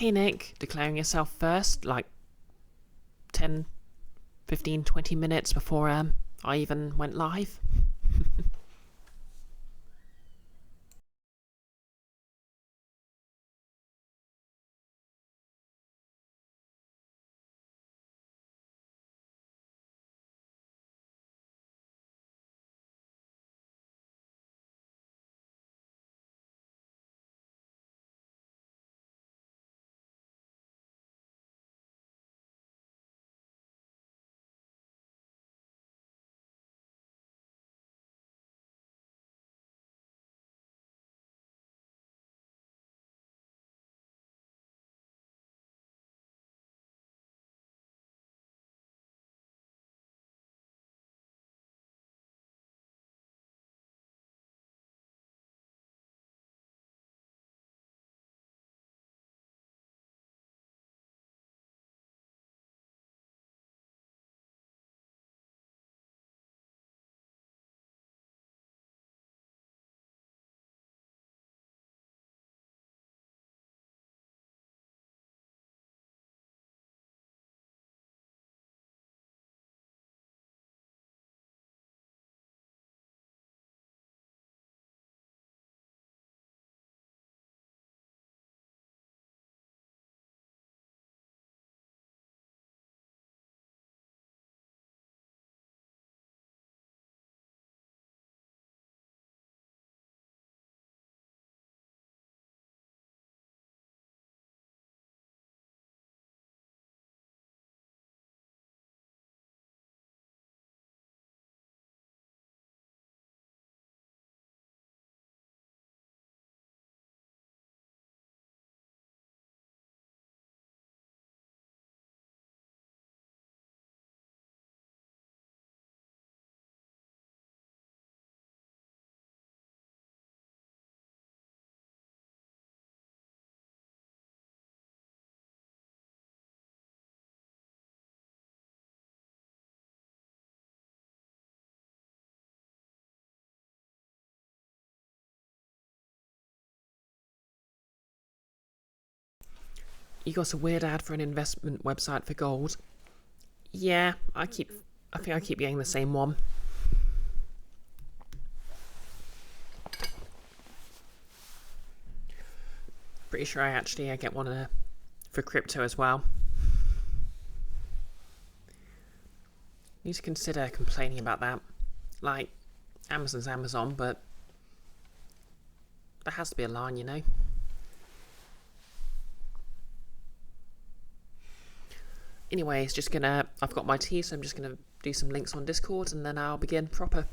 Hey Nick, declaring yourself first, like 10, 15, 20 minutes before I even went live. You got a weird ad for an investment website for gold. Yeah, I think I keep getting the same one. Pretty sure I get one for crypto as well. Need to consider complaining about that. Like, Amazon's Amazon, but there has to be a line, you know? Anyway, I've got my tea, so I'm just gonna do some links on Discord and then I'll begin proper.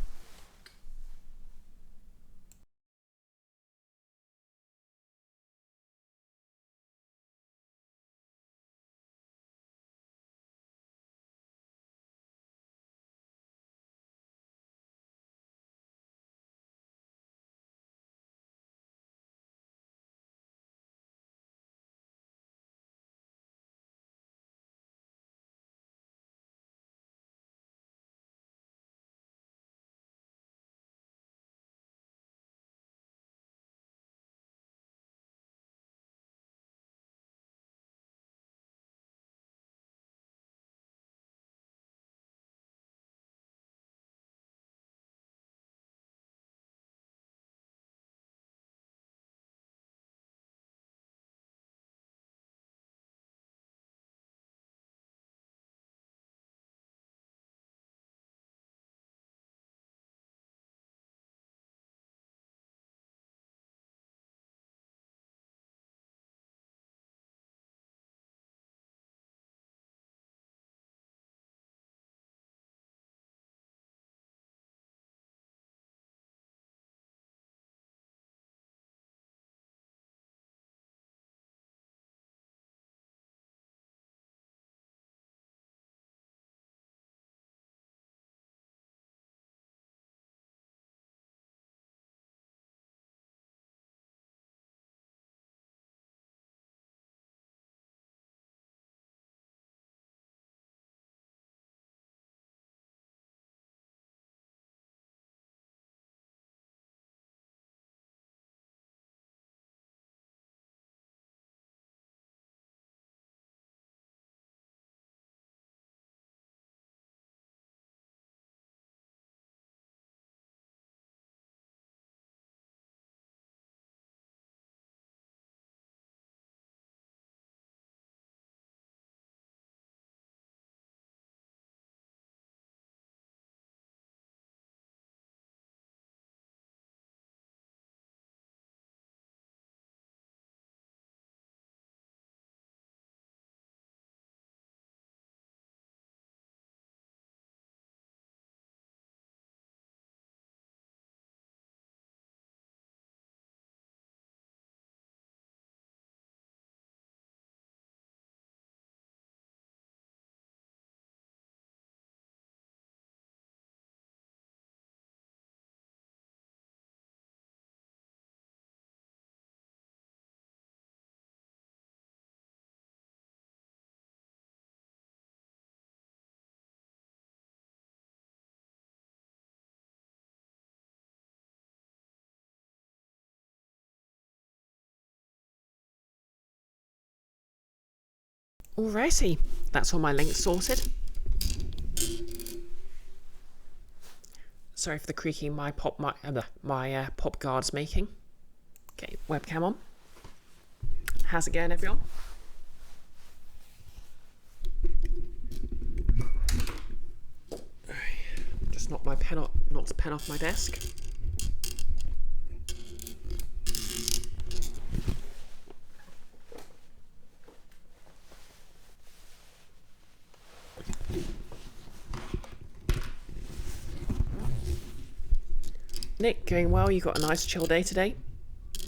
Alrighty, that's all my links sorted. Sorry for the creaking my pop guard's making. Okay, webcam on. How's it going, everyone? Just knocked the pen off my desk. Nick, going well? You got a nice chill day today?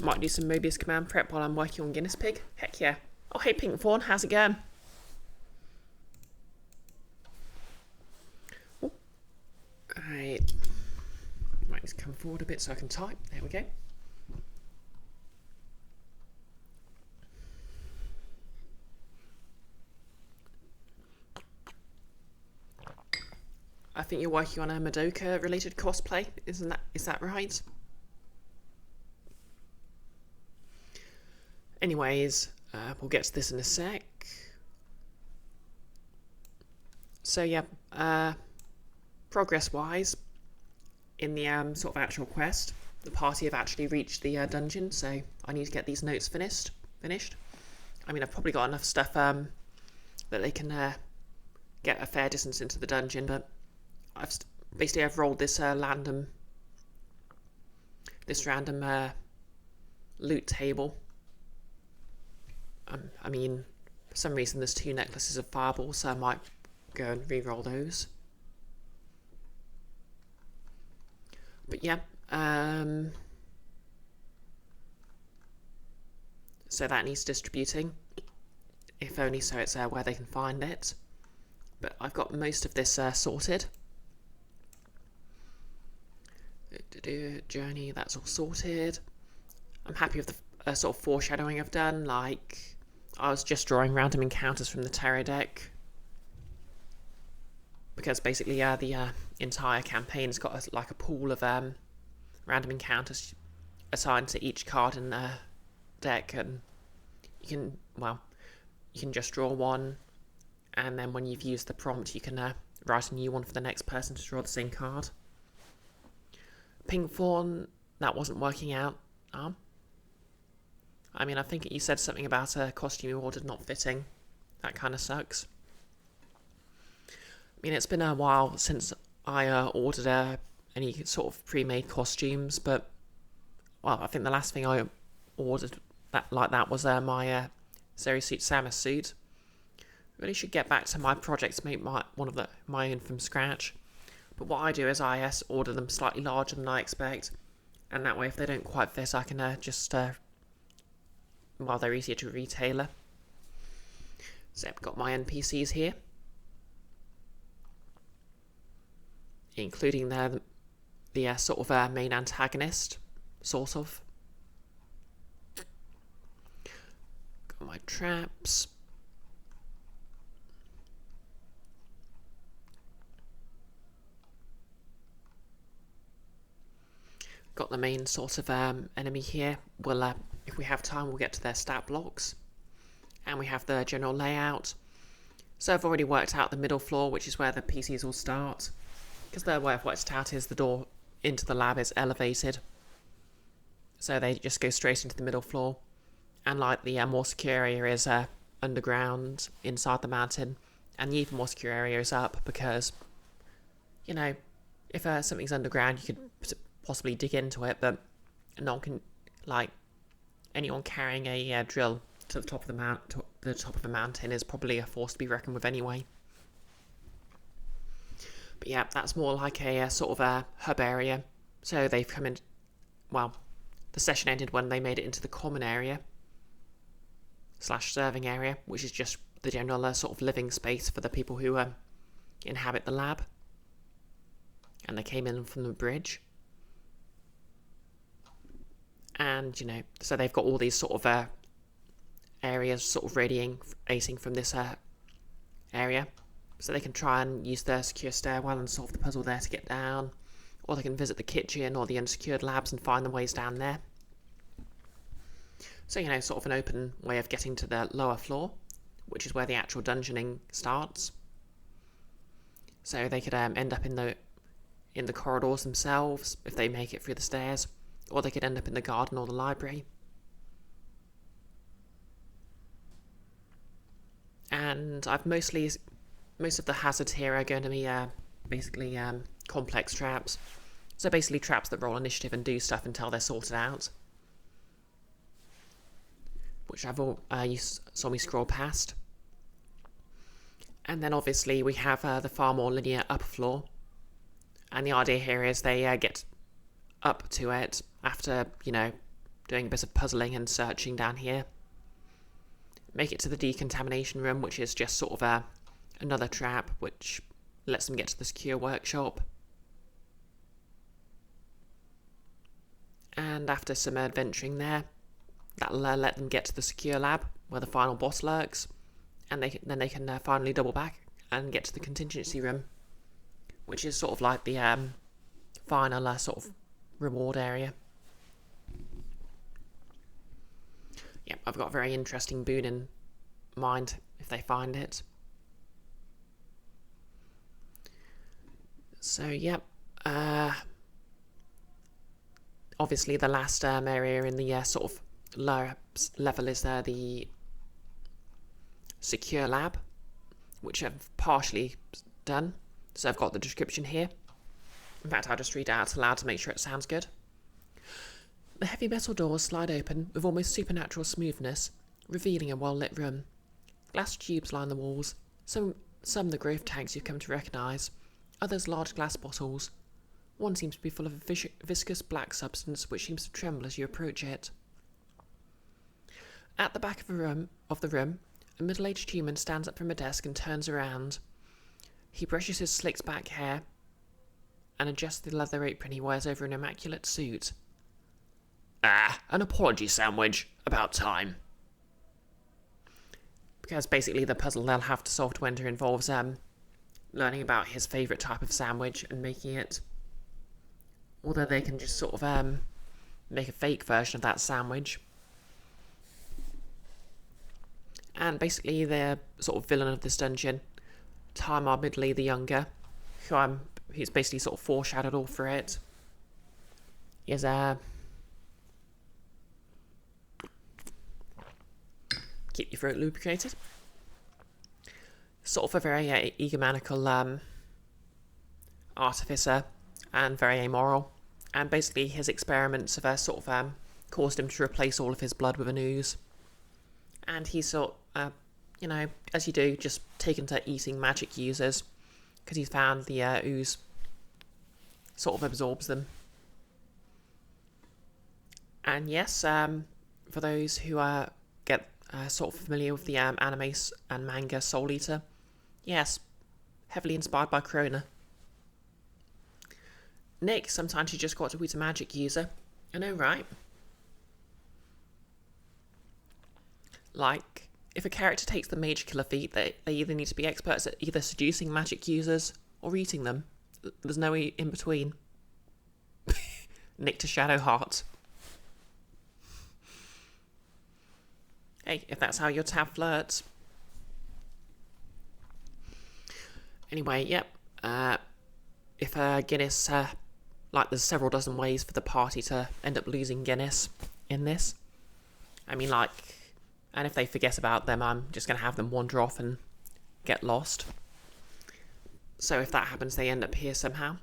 Might do some Mobius command prep while I'm working on Guinness Pig? Heck yeah. Oh, hey Pink Fawn, how's it going? Oh. Alright. Might just come forward a bit so I can type. There we go. I think you're working on a Madoka related cosplay, is that right? Anyways, we'll get to this in a sec. So yeah, progress wise, in the sort of actual quest, the party have actually reached the dungeon, so I need to get these notes finished. I mean, I've probably got enough stuff that they can get a fair distance into the dungeon, but I've rolled this random loot table. I mean, for some reason there's 2 necklaces of fireballs, so I might go and re-roll those. But yeah, so that needs distributing, if only so it's where they can find it. But I've got most of this sorted. Journey, that's all sorted. I'm happy with the sort of foreshadowing I've done, like I was just drawing random encounters from the tarot deck, because basically the entire campaign's got like a pool of random encounters assigned to each card in the deck, and you can just draw one, and then when you've used the prompt you can write a new one for the next person to draw the same card. Pink Fawn, that wasn't working out. I mean, I think you said something about a costume you ordered not fitting. That kind of sucks. I mean, it's been a while since I ordered any sort of pre-made costumes, but well, I think the last thing I ordered that was my Zeri suit Samus suit. Really should get back to my project to make one of my own from scratch. But what I do is I order them slightly larger than I expect, and that way if they don't quite fit I can just they're easier to retailer. So I've got my NPCs here, including the sort of main antagonist, sort of. Got my traps. Got the main sort of enemy here. We'll, if we have time, we'll get to their stat blocks. And we have the general layout. So I've already worked out the middle floor, which is where the PCs will start. Because the way I've worked it out is the door into the lab is elevated. So they just go straight into the middle floor. And like the more secure area is underground, inside the mountain. And the even more secure area is up because, you know, if something's underground, you could possibly dig into it, but no one can, like, anyone carrying a drill to the top of the mountain is probably a force to be reckoned with anyway. But yeah, that's more like a sort of a hub area. So they've come in. Well, the session ended when they made it into the common area / serving area, which is just the general sort of living space for the people who inhabit the lab. And they came in from the bridge. And, you know, so they've got all these sort of areas sort of radiating from this area. So they can try and use their secure stairwell and solve the puzzle there to get down. Or they can visit the kitchen or the unsecured labs and find the ways down there. So, you know, sort of an open way of getting to the lower floor, which is where the actual dungeoning starts. So they could end up in the corridors themselves if they make it through the stairs, or they could end up in the garden or the library. And most of the hazards here are going to be basically complex traps. So basically traps that roll initiative and do stuff until they're sorted out, which you saw me scroll past. And then obviously we have the far more linear upper floor, and the idea here is they get up to it after, doing a bit of puzzling and searching down here. Make it to the decontamination room, which is just sort of another trap, which lets them get to the secure workshop. And after some adventuring there, that'll let them get to the secure lab, where the final boss lurks, and then they can finally double back and get to the contingency room, which is sort of like the final sort of reward area. Yep, I've got a very interesting boon in mind if they find it. So, yep. Obviously, the last area in the sort of lower level is the secure lab, which I've partially done. So I've got the description here. In fact, I'll just read it out aloud to make sure it sounds good. The heavy metal doors slide open with almost supernatural smoothness, revealing a well-lit room. Glass tubes line the walls, some the growth tanks you've come to recognise, others large glass bottles. One seems to be full of a viscous black substance which seems to tremble as you approach it. At the back of the room, a middle-aged human stands up from a desk and turns around. He brushes his slicked back hair and adjusts the leather apron he wears over an immaculate suit. An apology sandwich. About time. Because basically the puzzle they'll have to solve to enter involves learning about his favourite type of sandwich and making it. Although they can just sort of make a fake version of that sandwich. And basically the sort of villain of this dungeon, Tamar Midley the Younger, who's basically sort of foreshadowed all through it, is keep your throat lubricated. Sort of a very egomaniacal artificer and very amoral. And basically his experiments have sort of caused him to replace all of his blood with an ooze. And he's sort of, as you do, just taken to eating magic users because he's found the ooze sort of absorbs them. And yes, for those who get sort of familiar with the anime and manga Soul Eater, yes, heavily inspired by Krona. Nick, sometimes you just got to eat a magic user. I know, right? Like, if a character takes the mage killer feat, they either need to be experts at either seducing magic users or eating them. There's no in between. Nick to Shadowheart. Hey, if that's how your tab flirts. Anyway, yep. If Guinness, there's several dozen ways for the party to end up losing Guinness in this. I mean, and if they forget about them, I'm just going to have them wander off and get lost. So if that happens, they end up here somehow.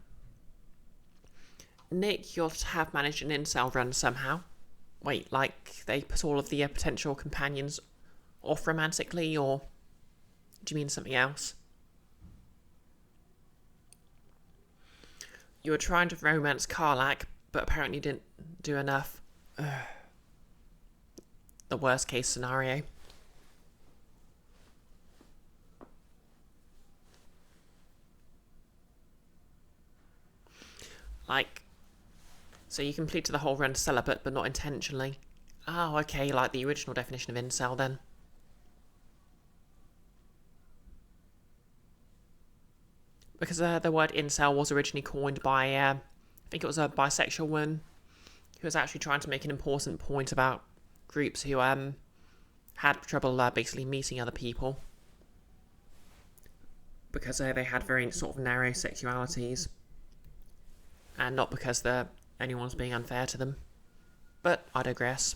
Nick, you'll have managed an incel run somehow. Wait, they put all of the potential companions off romantically, or do you mean something else? You were trying to romance Karlak, but apparently didn't do enough. The worst case scenario. So you completed the whole run celibate, but not intentionally. Oh, okay, like the original definition of incel then. Because the word incel was originally coined by, I think it was a bisexual woman who was actually trying to make an important point about groups who had trouble basically meeting other people because they had very sort of narrow sexualities, and not because anyone's being unfair to them. But I digress.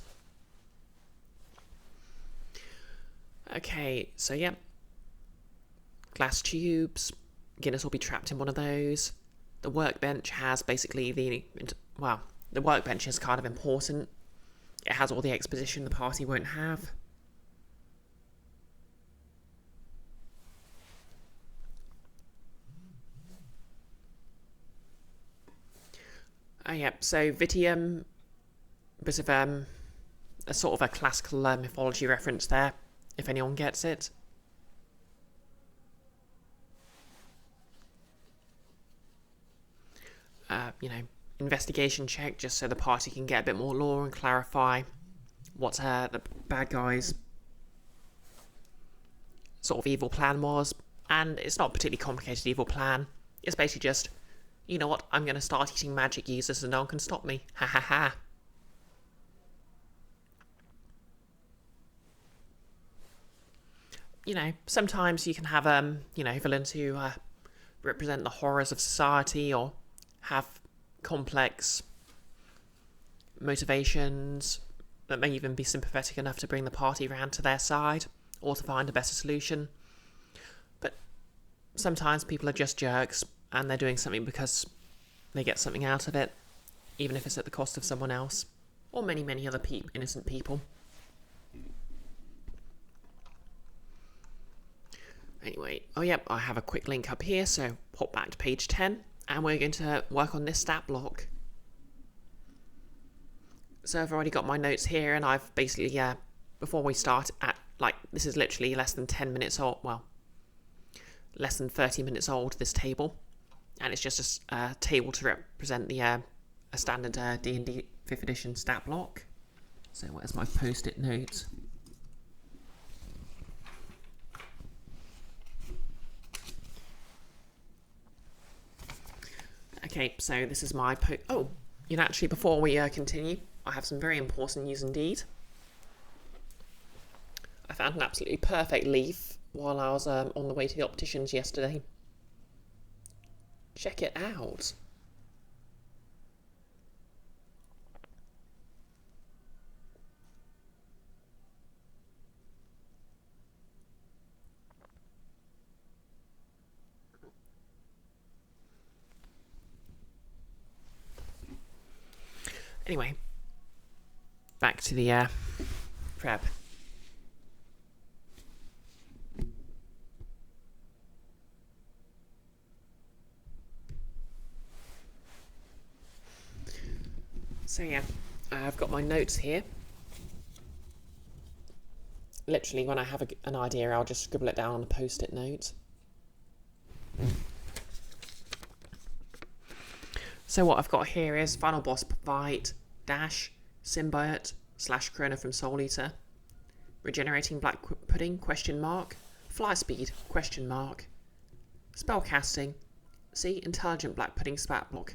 Okay, so yeah. Glass tubes. Guinness will be trapped in one of those. The workbench has basically the workbench is kind of important. It has all the exposition the party won't have. Oh yeah, so Vitium, bit of a sort of a classical mythology reference there, if anyone gets it. Investigation check, just so the party can get a bit more lore and clarify what the bad guys' sort of evil plan was. And it's not a particularly complicated evil plan. It's basically just, you know what, I'm going to start eating magic users and no one can stop me. Ha ha ha. Sometimes you can have, villains who represent the horrors of society or have complex motivations that may even be sympathetic enough to bring the party round to their side or to find a better solution. But sometimes people are just jerks and they're doing something because they get something out of it, even if it's at the cost of someone else or many, many other innocent people. Anyway, I have a quick link up here, so pop back to page 10, and we're going to work on this stat block. So I've already got my notes here, and I've basically, before we start, this is literally less than 10 minutes old, less than 30 minutes old, this table, and it's just a table to represent a standard D&D 5th edition stat block. So where's my post-it note? Okay, so this is my actually, before we continue, I have some very important news indeed. I found an absolutely perfect leaf while I was on the way to the opticians yesterday. Check it out. Anyway, back to the prep. So yeah, I've got my notes here. Literally, when I have an idea, I'll just scribble it down on a post-it note. So what I've got here is final boss fight, dash, symbiote, / Corona from Soul Eater, regenerating black pudding, question mark, fly speed, question mark, spell casting, see intelligent black pudding spat block,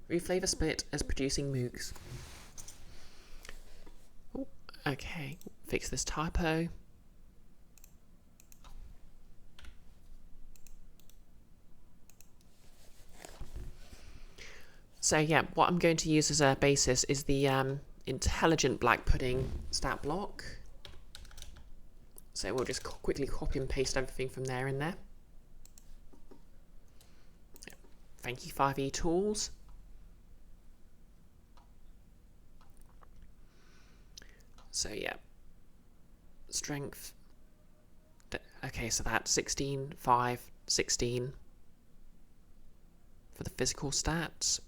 reflavor split as producing moogs. Ooh, okay, fix this typo. So yeah, what I'm going to use as a basis is the intelligent black pudding stat block. So we'll just quickly copy and paste everything from there in there. Thank you, 5e tools. So yeah, strength. Okay, so that's 16, 5, 16 for the physical stats.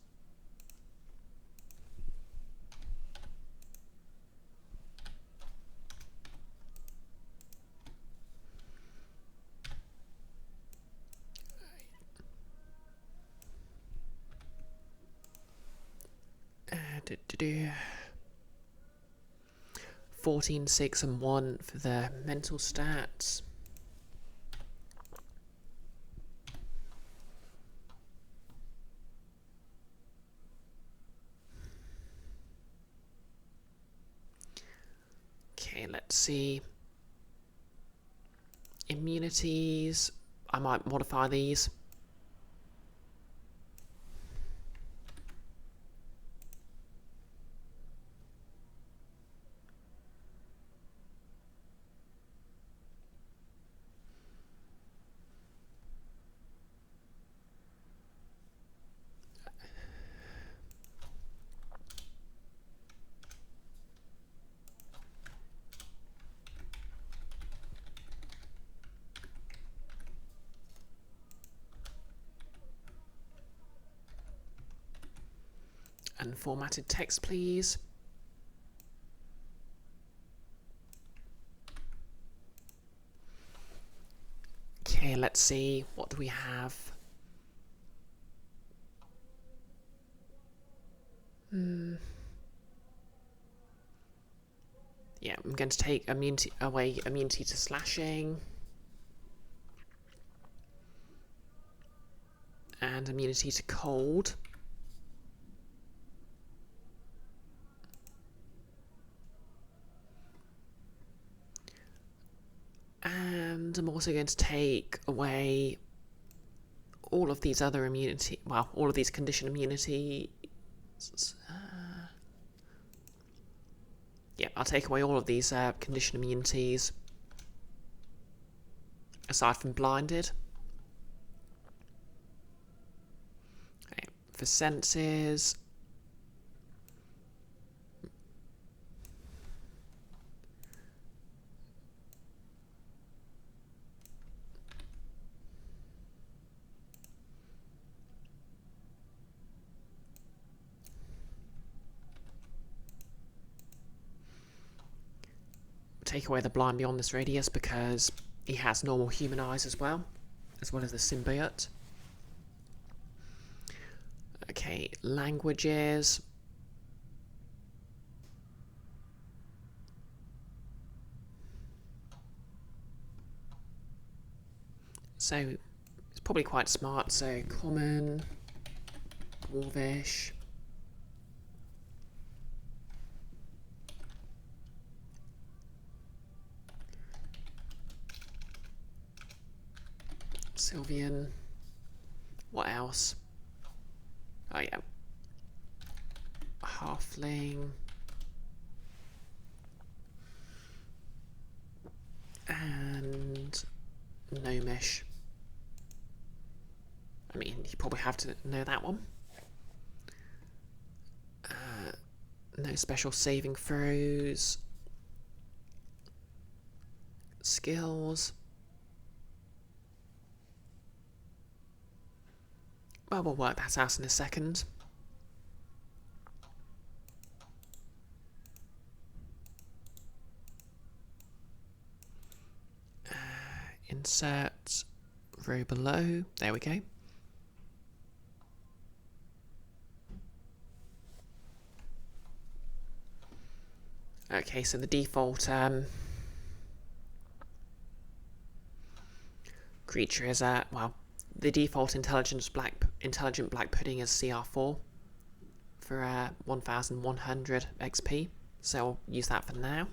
Do, do, do. 14, 6 and 1 for the mental stats. Okay, let's see. immunities. I might modify these. And formatted text, please. Okay, let's see. What do we have? Yeah, I'm going to take away immunity to slashing. And immunity to cold. And I'm also going to take away all of these other immunity, well, all of these condition immunity. Yeah, I'll take away all of these condition immunities, aside from blinded. Okay, for senses, take away the blind beyond this radius because he has normal human eyes as well as the symbiote. Okay, languages. So it's probably quite smart. So common, dwarvish, Sylvian. What else? Oh yeah, halfling. And gnomish. I mean, you probably have to know that one. No special saving throws. Skills. Well, we'll work that out in a second. Insert row below. There we go. Okay, so the default creature is well, the default intelligent black pudding is CR4 for 1100 XP. So I'll use that for now.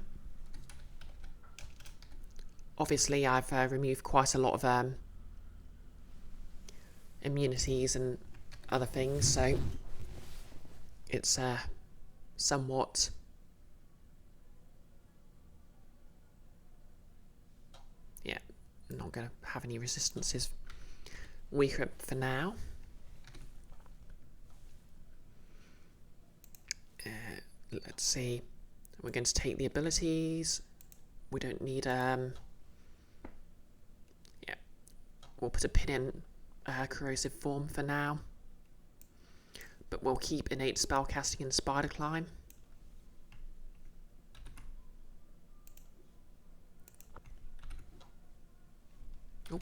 Obviously, I've removed quite a lot of immunities and other things, so it's somewhat I'm not going to have any resistances. Weaker for now. Let's see. We're going to take the abilities. We don't need we'll put a pin in corrosive form for now, but we'll keep innate spellcasting and spider climb. Oh.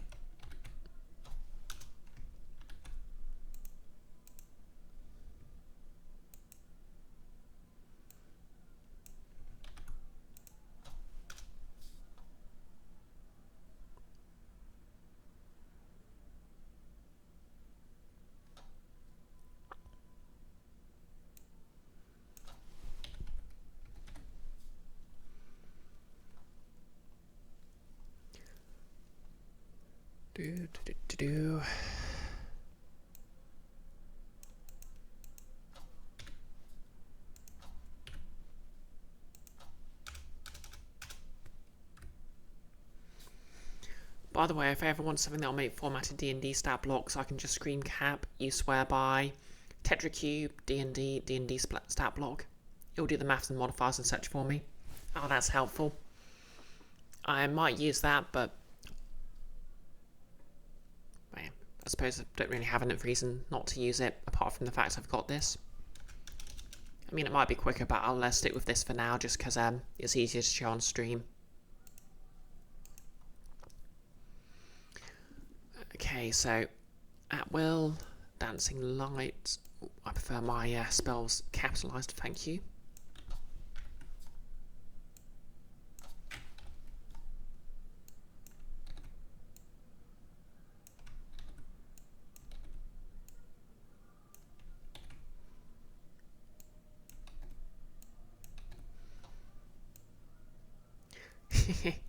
Do. By the way, if I ever want something that'll make formatted D&D stat blocks, I can just screen cap, you swear by Tetracube, D&D stat block. It'll do the maths and modifiers and such for me. Oh, that's helpful. I might use that, but I suppose I don't really have enough reason not to use it, apart from the fact I've got this. I mean, it might be quicker, but I'll stick with this for now, just because it's easier to show on stream. Okay, so at will, dancing light. Ooh, I prefer my spells capitalised, thank you.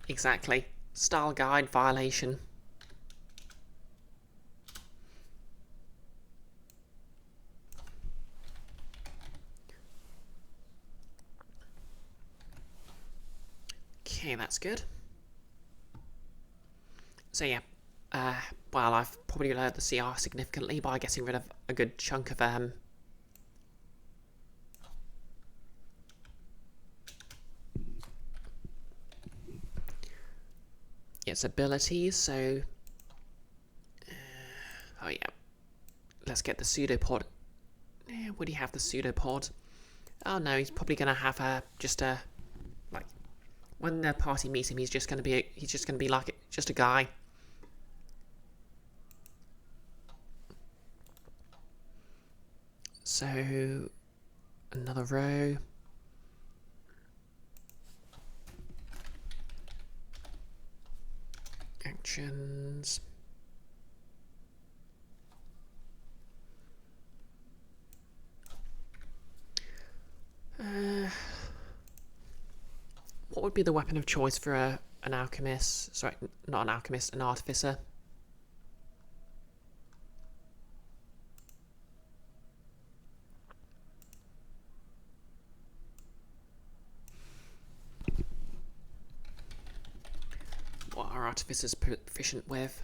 Exactly. Style guide violation. Okay, that's good. So yeah, well, I've probably lowered the CR significantly by getting rid of a good chunk of its abilities. So, oh yeah, let's get the pseudopod. Would he have the pseudopod? Oh no, he's probably gonna have just a like when the party meets him, he's just gonna be like just a guy. So another row. Actions. What would be the weapon of choice for an alchemist? Sorry, not an alchemist, an artificer. What are artificers proficient with?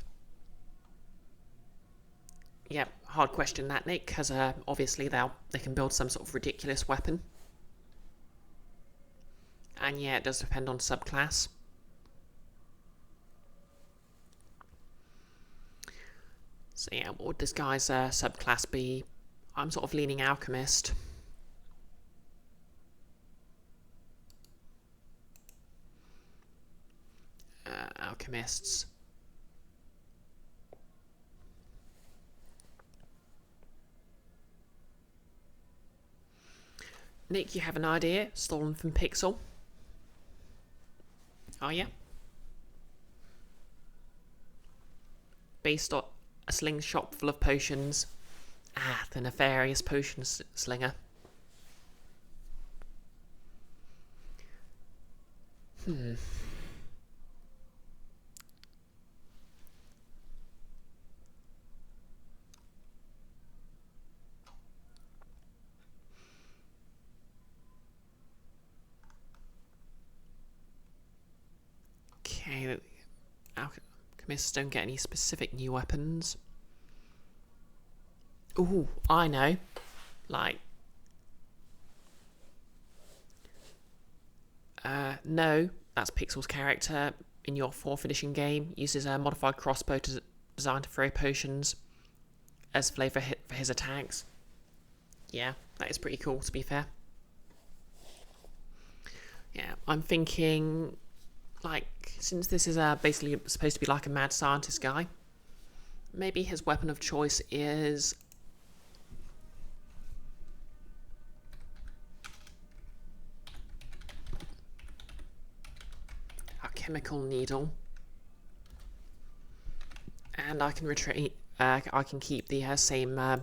Yep, hard question that, Nick, because obviously they can build some sort of ridiculous weapon. And yeah, it does depend on subclass. So yeah, what would this guy's subclass be? I'm sort of leaning alchemist. Alchemists. Nick, you have an idea? Stolen from Pixel? Oh yeah? Based on a slingshot full of potions. Ah, the nefarious potion slinger. Okay, alchemists don't get any specific new weapons. Ooh, I know. Like, no, that's Pixel's character in your 4th edition game. Uses a modified crossbow designed to throw potions as flavour for his attacks. Yeah, that is pretty cool, to be fair. Yeah, I'm thinking, like, since this is basically supposed to be like a mad scientist guy, maybe his weapon of choice is a chemical needle. And I can retreat. I can keep the same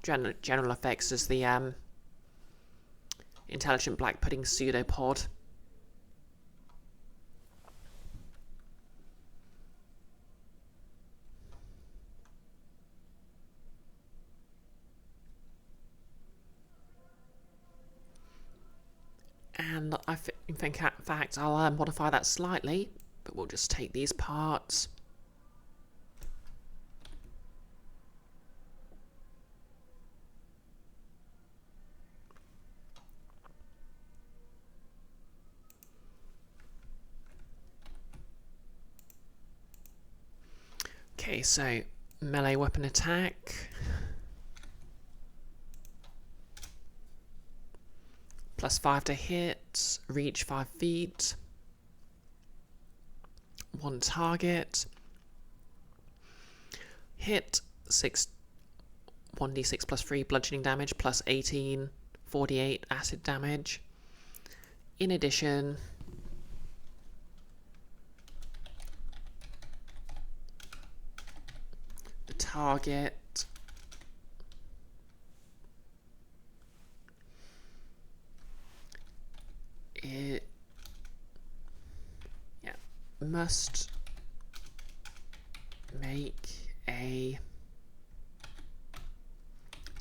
general effects as the intelligent black pudding pseudopod. And in fact, I'll modify that slightly, but we'll just take these parts. Okay, so melee weapon attack. +5 to hit, reach 5 feet, 1 target, hit 1d6 +3 bludgeoning damage, +18, 48 acid damage. In addition, the target must make a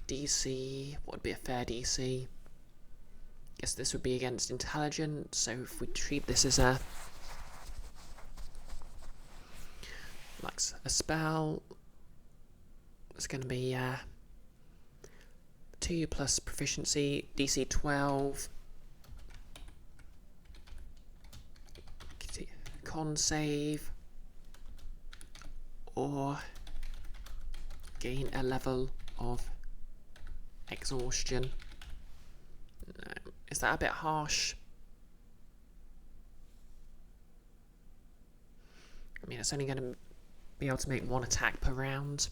DC. What would be a fair DC? Guess this would be against intelligence, so if we treat this as a spell, it's going to be 2 plus proficiency, DC 12, con save, or gain a level of exhaustion. Is that a bit harsh? I mean, it's only going to be able to make 1 attack per round.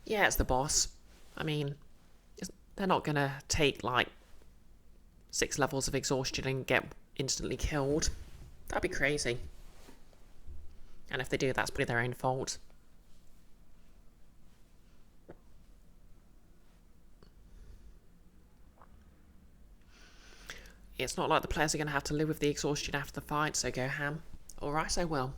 Yeah, it's the boss. I mean, they're not going to take like 6 levels of exhaustion and get instantly killed. That'd be crazy. And if they do, that's probably their own fault. It's not like the players are going to have to live with the exhaustion after the fight, so go ham. Alright, I will.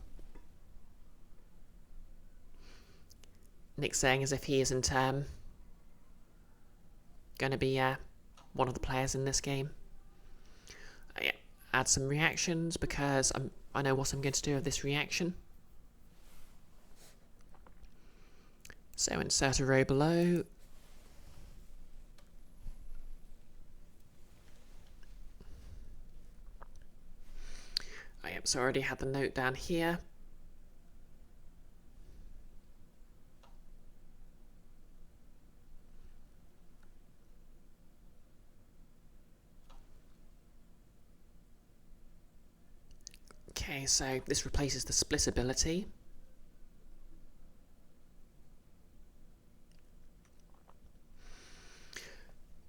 Nick's saying as if he isn't going to be one of the players in this game. Yeah, add some reactions because I know what I'm going to do with this reaction. So insert a row below. So I already had the note down here. Okay, so this replaces the split ability.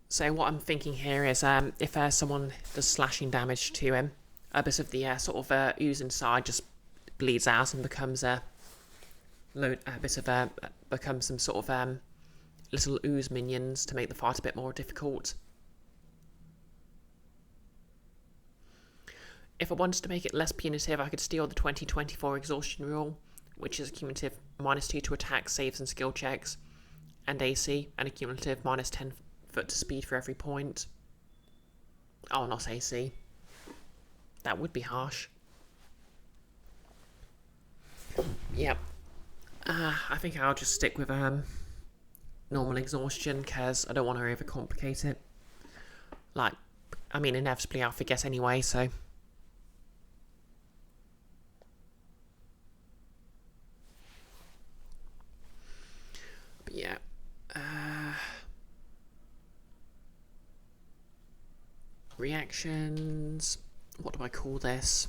So what I'm thinking here is if someone does slashing damage to him, a bit of the sort of ooze inside just bleeds out and becomes becomes some sort of little ooze minions to make the fight a bit more difficult. If I wanted to make it less punitive, I could steal the 2024 exhaustion rule, which is a cumulative -2 to attack, saves and skill checks, and AC, and a cumulative -10 foot to speed for every point. Oh, not AC. That would be harsh. Yep. I think I'll just stick with normal exhaustion because I don't want to overcomplicate it. Like, I mean, inevitably I'll forget anyway, so. But yeah. Reactions. What do I call this?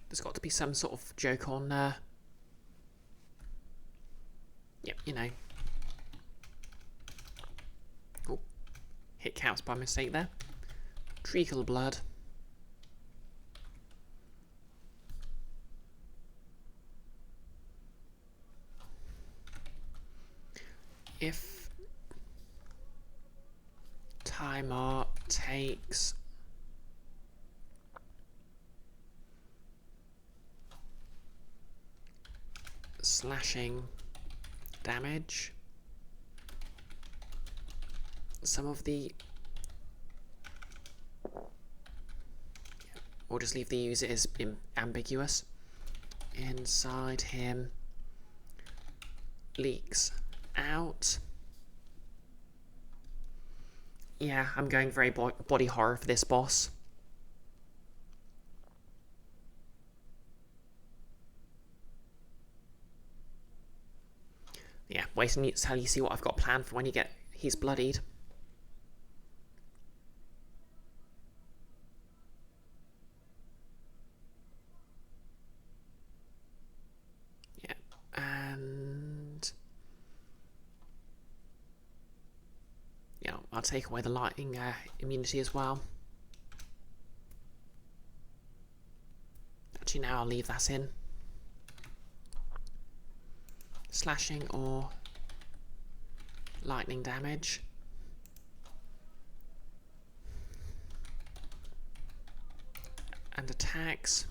There's got to be some sort of joke on there. Yep, you know. Oh, hit counts by mistake there. Treacle blood. if timer takes slashing damage, some of the... We'll just leave the user as ambiguous. Inside him leaks out. Yeah, I'm going very body horror for this boss. Yeah, wait until you see what I've got planned for when he's bloodied. Yeah, and yeah, I'll take away the lightning immunity as well. Actually, now I'll leave that in. Slashing or lightning damage. And attacks.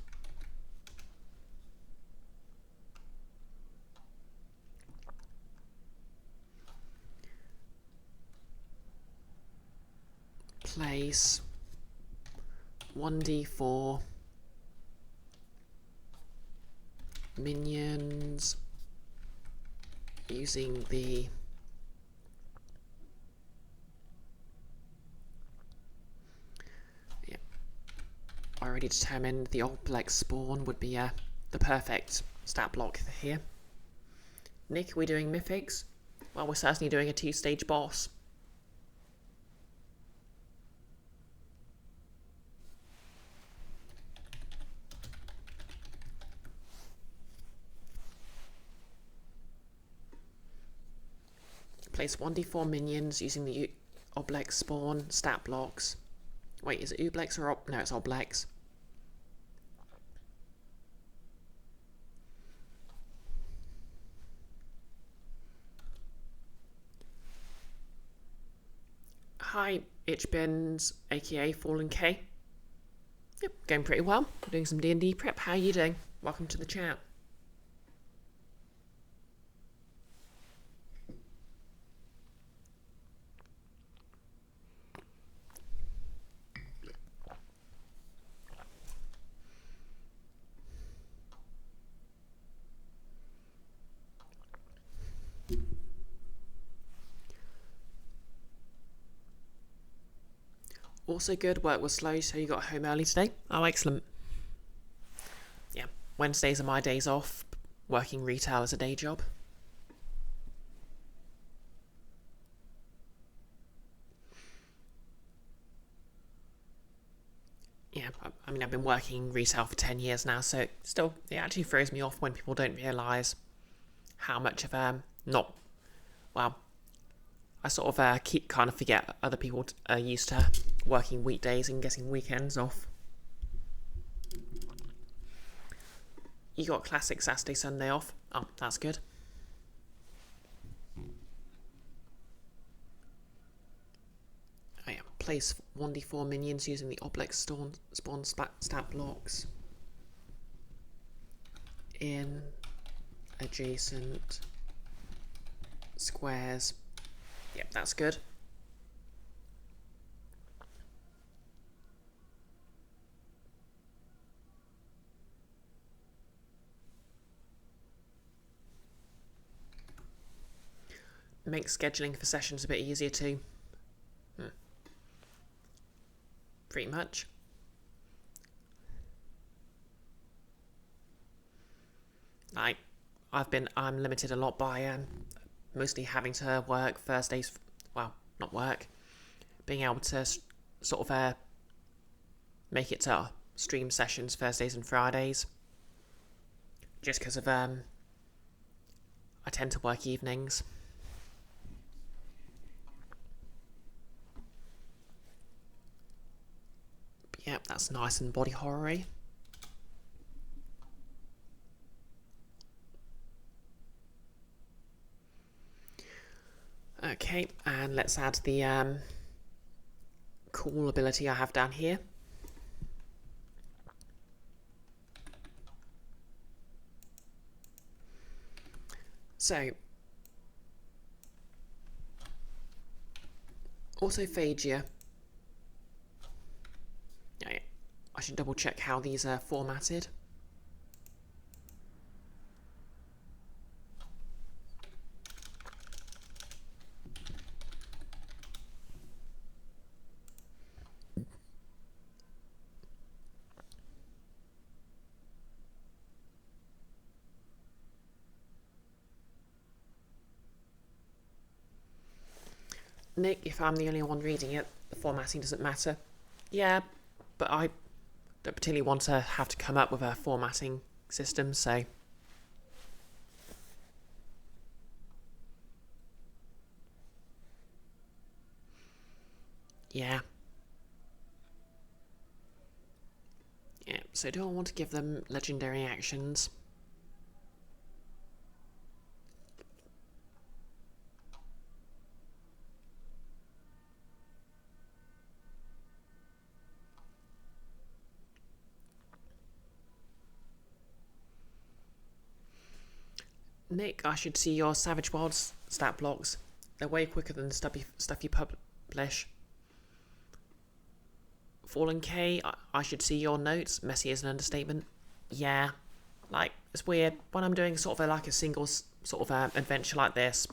Place 1d4 minions using the I already determined the Oblex spawn would be the perfect stat block here. Nick, are we doing mythics? Well, we're certainly doing a 2-stage boss. Place 1d4 minions using the Oblex spawn stat blocks. Wait, is it Ublex or no, it's Oblex. Hi, Itchbins, aka Fallen K. Yep, going pretty well. Doing some D&D prep. How are you doing? Welcome to the chat. Also good, work was slow, so you got home early today. Oh, excellent. Yeah, Wednesdays are my days off. Working retail as a day job. Yeah, I mean, I've been working retail for 10 years now, so still, it actually throws me off when people don't realise how much of well, I sort of kind of forget other people are used to working weekdays and getting weekends off. You got classic Saturday, Sunday off. Oh, that's good. Oh yeah, place 1d4 minions using the Oblex spawn stat blocks in adjacent squares. Yep, that's good. Makes scheduling for sessions a bit easier too. Pretty much. I'm limited a lot by mostly having to work Thursdays. Well, not work. Being able to sort of make it to stream sessions Thursdays and Fridays. Just because of I tend to work evenings. Yep, that's nice and body horror-y. Okay, and let's add the cool ability I have down here. So, autophagia. I should double check how these are formatted. Nick, if I'm the only one reading it, the formatting doesn't matter. Yeah, but I don't particularly want to have to come up with a formatting system, so... Yeah. Yeah, so do I want to give them legendary actions? Nick, I should see your Savage Worlds stat blocks. They're way quicker than the stuff you publish. Fallen K, I should see your notes. Messy is an understatement. Yeah, like, it's weird. When I'm doing sort of like a single sort of adventure like this,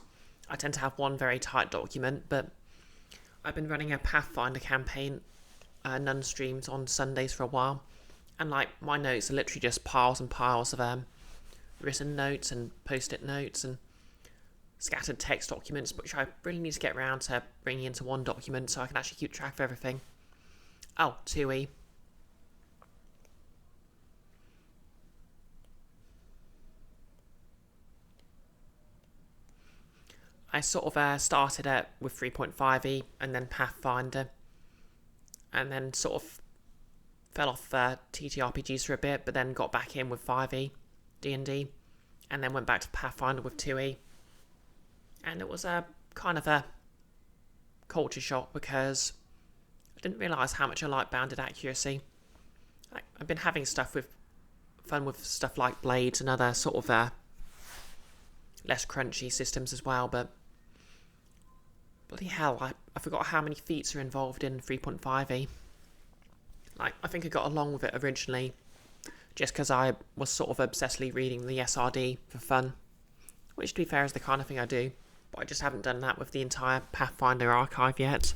I tend to have one very tight document, but I've been running a Pathfinder campaign, none streams on Sundays for a while, and like, my notes are literally just piles and piles of written notes and post-it notes and scattered text documents, which I really need to get around to bringing into one document so I can actually keep track of everything. Oh, 2E. I sort of started with 3.5E and then Pathfinder, and then sort of fell off TTRPGs for a bit, but then got back in with 5E D&D, and then went back to Pathfinder with 2E. And it was a kind of a culture shock because I didn't realise how much I like bounded accuracy. I've been having fun with stuff like blades and other sort of less crunchy systems as well, but bloody hell, I forgot how many feats are involved in 3.5e. Like, I think I got along with it originally just because I was sort of obsessively reading the SRD for fun, which, to be fair, is the kind of thing I do, but I just haven't done that with the entire Pathfinder archive yet.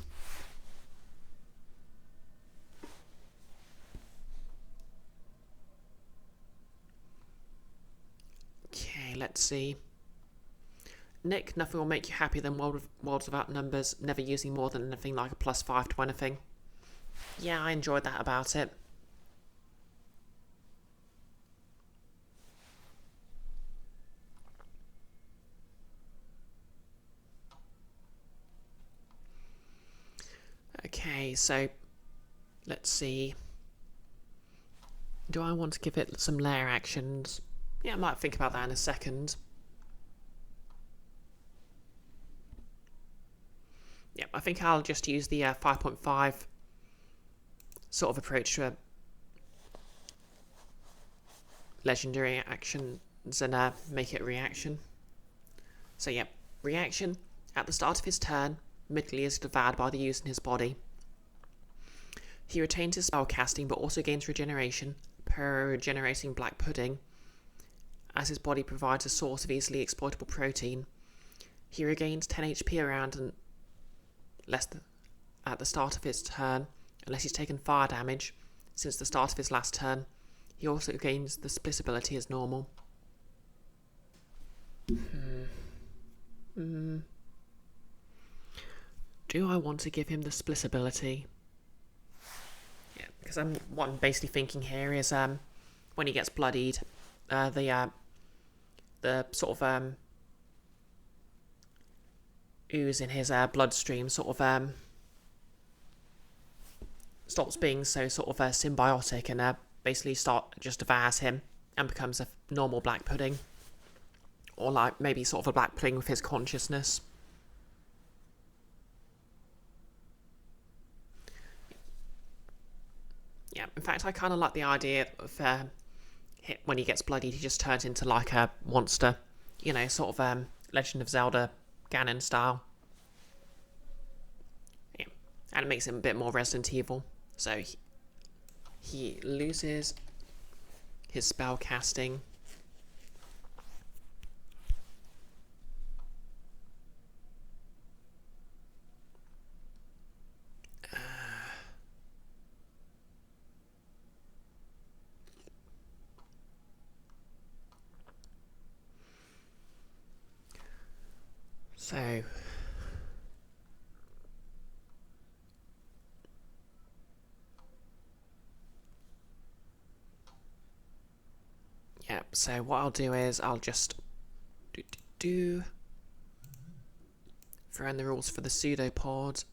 Okay, let's see. Nick, nothing will make you happier than Worlds Without Numbers, never using more than anything like a +5 to anything. Yeah, I enjoyed that about it. Okay, so let's see. Do I want to give it some layer actions? Yeah, I might think about that in a second. Yeah, I think I'll just use the 5.5 sort of approach to legendary actions and make it a reaction. So yeah, reaction. At the start of his turn, Midley is devoured by the ooze in his body. He retains his spell casting but also gains regeneration per regenerating black pudding, as his body provides a source of easily exploitable protein. He regains 10 HP around and at the start of his turn, unless he's taken fire damage since the start of his last turn. He also gains the split ability as normal. Do I want to give him the split ability? Yeah, because what I'm basically thinking here is when he gets bloodied, the sort of ooze in his bloodstream sort of stops being so sort of symbiotic and basically just devours him and becomes a normal black pudding, or like maybe sort of a black pudding with his consciousness. fact, I kind of like the idea of when he gets bloodied, he just turns into like a monster. You know, sort of Legend of Zelda Ganon style. Yeah. And it makes him a bit more Resident Evil. So he loses his spell casting. So yeah, so what I'll do is I'll just throw in the rules for the pseudopod.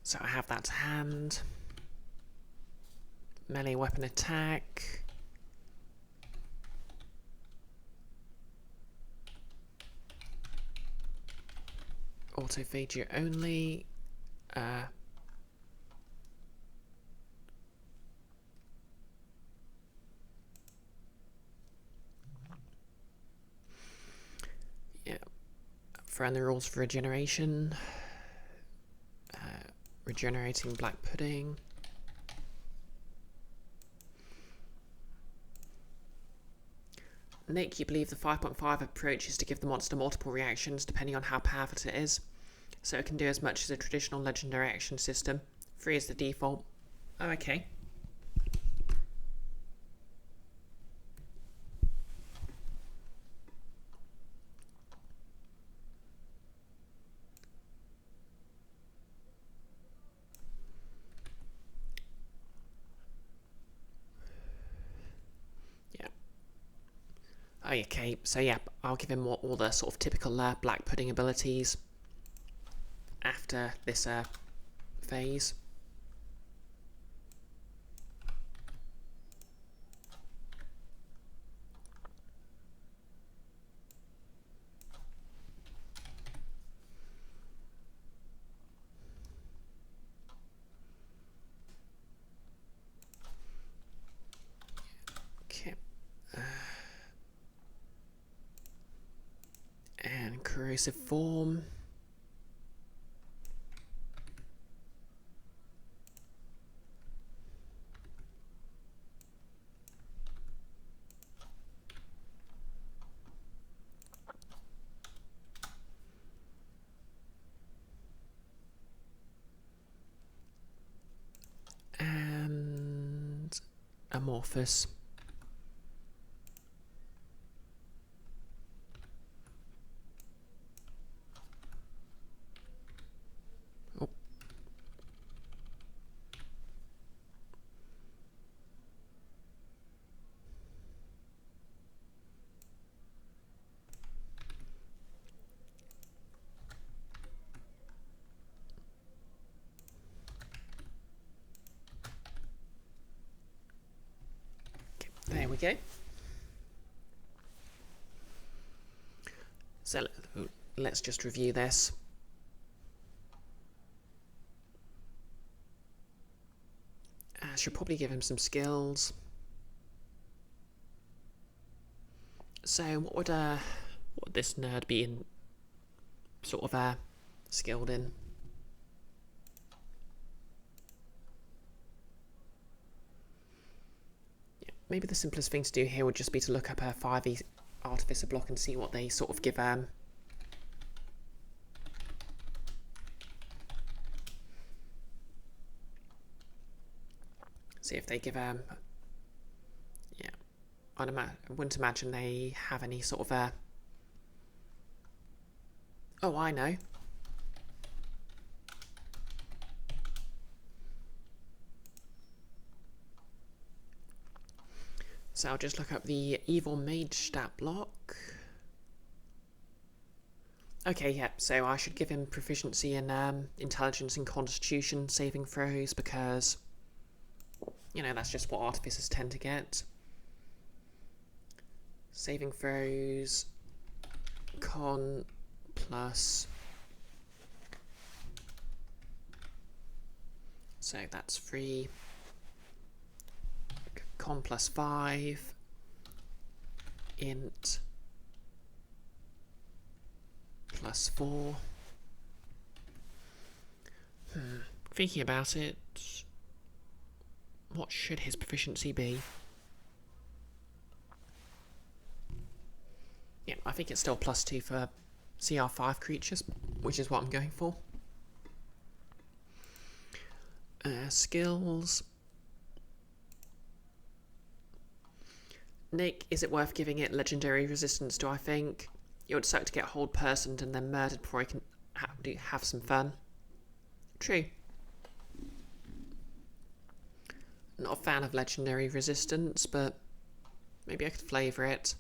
So I have that to hand. Melee weapon attack. Autophagia only. Yeah. Throwing the rules for regeneration. Regenerating black pudding. Nick, you believe the 5.5 approach is to give the monster multiple reactions depending on how powerful it is. So it can do as much as a traditional legendary action system. 3 is the default. Oh, okay. Okay, so yeah, I'll give him all the sort of typical black pudding abilities after this phase. Okay. And corrosive form. And amorphous. Oh. Okay, there we go. So let's just review this. I should probably give him some skills. So what would this nerd be in sort of skilled in? Yeah, maybe the simplest thing to do here would just be to look up a 5e Artificer block and see what they sort of give see if they give yeah, I wouldn't imagine they have any sort of oh, I know. So I'll just look up the Evil Mage stat block. Okay, yeah, so I should give him proficiency in intelligence and constitution saving throws because, you know, that's just what artificers tend to get. Saving throws, con plus... So that's 3. Con plus 5. Int plus 4. Thinking about it, what should his proficiency be? Yeah, I think it's still plus 2 for CR5 creatures, which is what I'm going for. Skills. Nick, is it worth giving it legendary resistance, do I think? It would suck to get hold personed and then murdered before I can have some fun. True. Not a fan of legendary resistance, but maybe I could flavour it.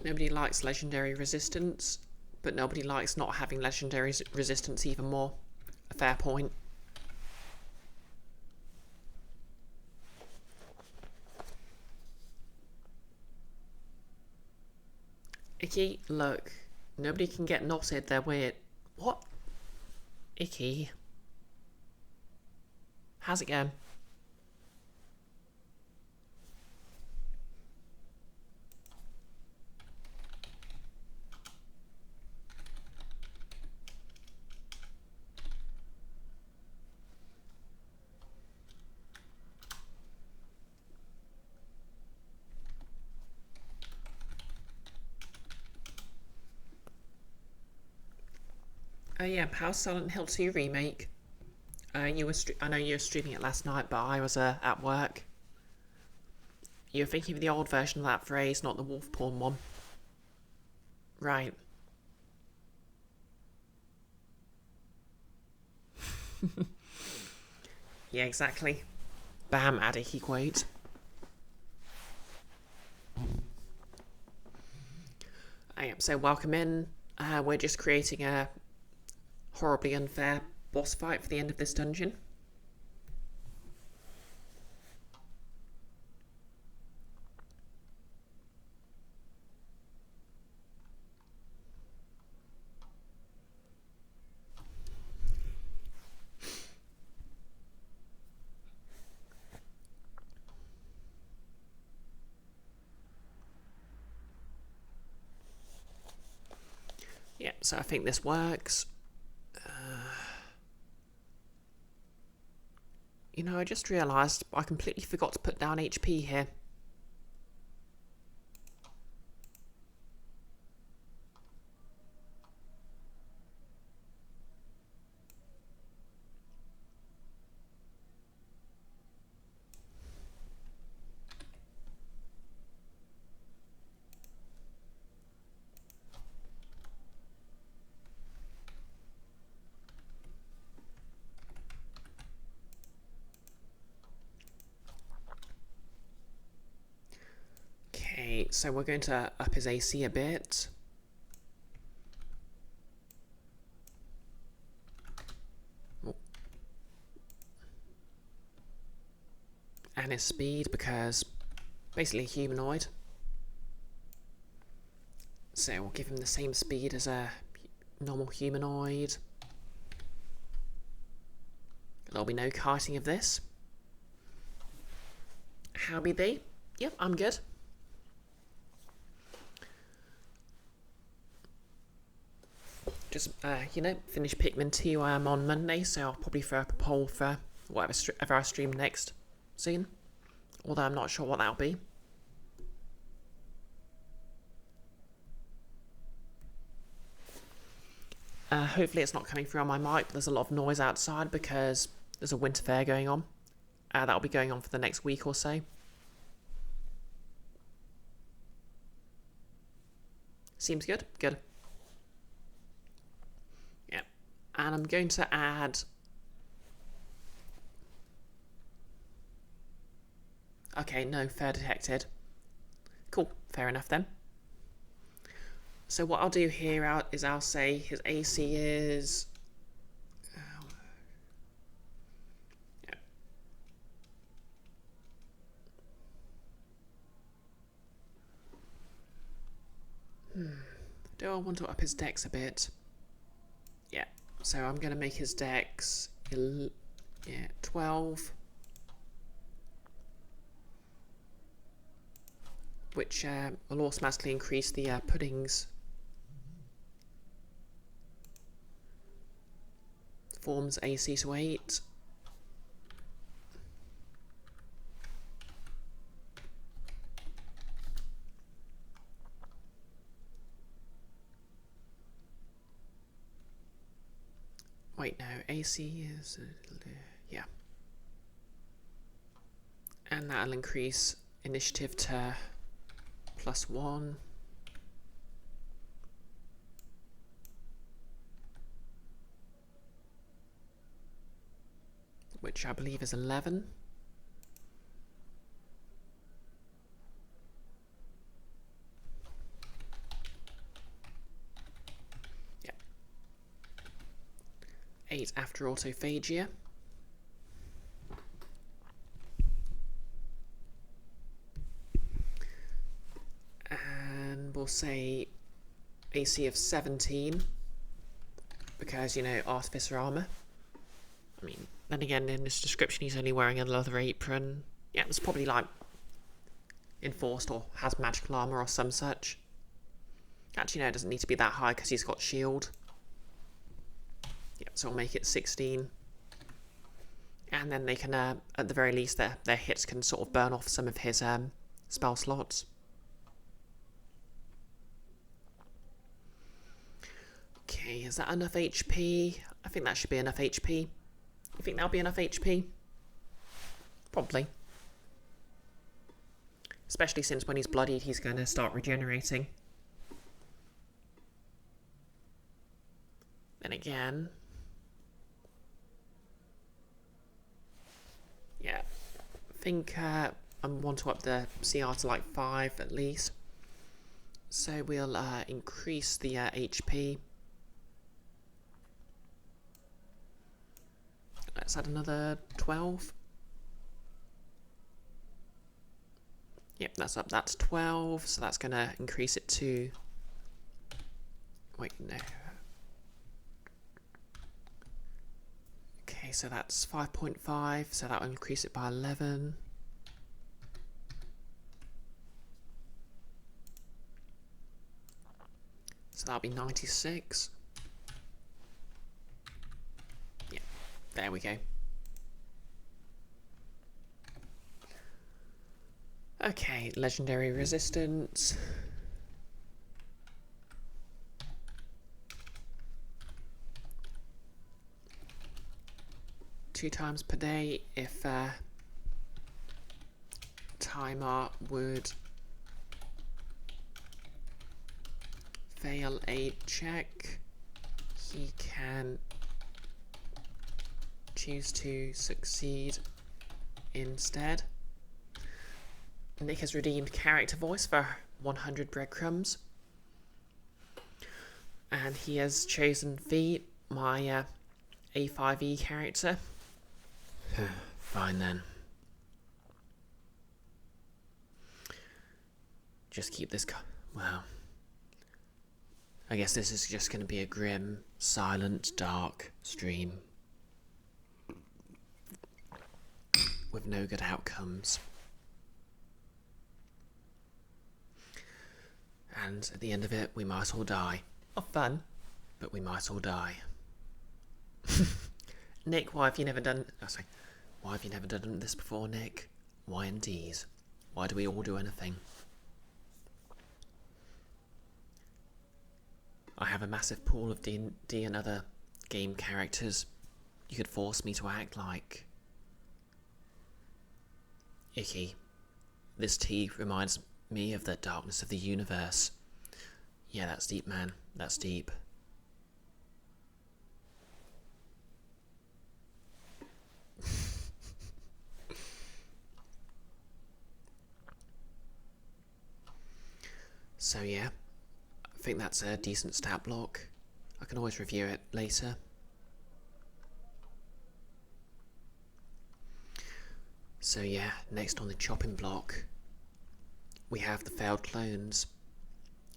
Nobody likes legendary resistance, but nobody likes not having legendary resistance even more. A fair point. Icky, look. Nobody can get knotted, they're weird. What? Icky. How's it going? Oh yeah, how's Silent Hill 2 remake? I know you were streaming it last night, but I was at work. You're thinking of the old version of that phrase, not the wolf porn one. Right. Yeah, exactly. Bam, Addy quote. So welcome in. We're just creating a horribly unfair boss fight for the end of this dungeon. Yeah, so I think this works. You know, I just realised I completely forgot to put down HP here. Okay, so we're going to up his AC a bit. And his speed, because basically humanoid. So we'll give him the same speed as a normal humanoid. There'll be no kiting of this. How be they? Yep, I'm good. Just, you know, finish Pikmin 2 on Monday, so I'll probably throw up a poll for whatever I stream next soon. Although I'm not sure what that'll be. Hopefully it's not coming through on my mic, but there's a lot of noise outside because there's a winter fair going on. That'll be going on for the next week or so. Seems good? Good. Yeah. And I'm going to add... Okay, no, fair detected. Cool, fair enough then. So what I'll do here is I'll say his AC is... Do I want to up his dex a bit? Yeah, so I'm going to make his dex 12. Which will automatically increase the pudding's form's AC to 8. Wait, no, AC is... yeah. And that'll increase initiative to +1. Which I believe is 11. Yeah. 8 after autophagia. And we'll say AC of 17 because, you know, artificer armor. I mean, then again, in this description he's only wearing a leather apron. Yeah, it's probably like enforced or has magical armor or some such. Actually, no, it doesn't need to be that high because he's got shield. Yeah, so we'll make it 16. And then they can, at the very least, their hits can sort of burn off some of his spell slots. Okay, is that enough HP? I think that should be enough HP. You think that'll be enough HP? Probably. Especially since when he's bloodied, he's going to start regenerating. Then again... yeah, I think I want to up the CR to like 5 at least. So we'll increase the HP. Let's add another 12. Yep, that's up. That's 12. So that's going to increase it to... wait, no. Okay, so that's 5.5. So that will increase it by 11. So that'll be 96. Yeah, there we go. Okay, legendary resistance. Two times per day if timer would fail a check, he can choose to succeed instead. Nick has redeemed character voice for 100 breadcrumbs. And he has chosen V, my A5E character. Fine then. Just keep this... well... I guess this is just going to be a grim, silent, dark stream. With no good outcomes. And at the end of it, we might all die. Not fun, but we might all die. Nick, why have you never done... oh, sorry. Why have you never done this before, Nick? Why indeed? Why do we all do anything? I have a massive pool of D&D and other game characters. You could force me to act like... Icky. This tea reminds me of the darkness of the universe. Yeah, that's deep, man. That's deep. So yeah, I think that's a decent stat block. I can always review it later. So yeah, next on the chopping block, we have the failed clones.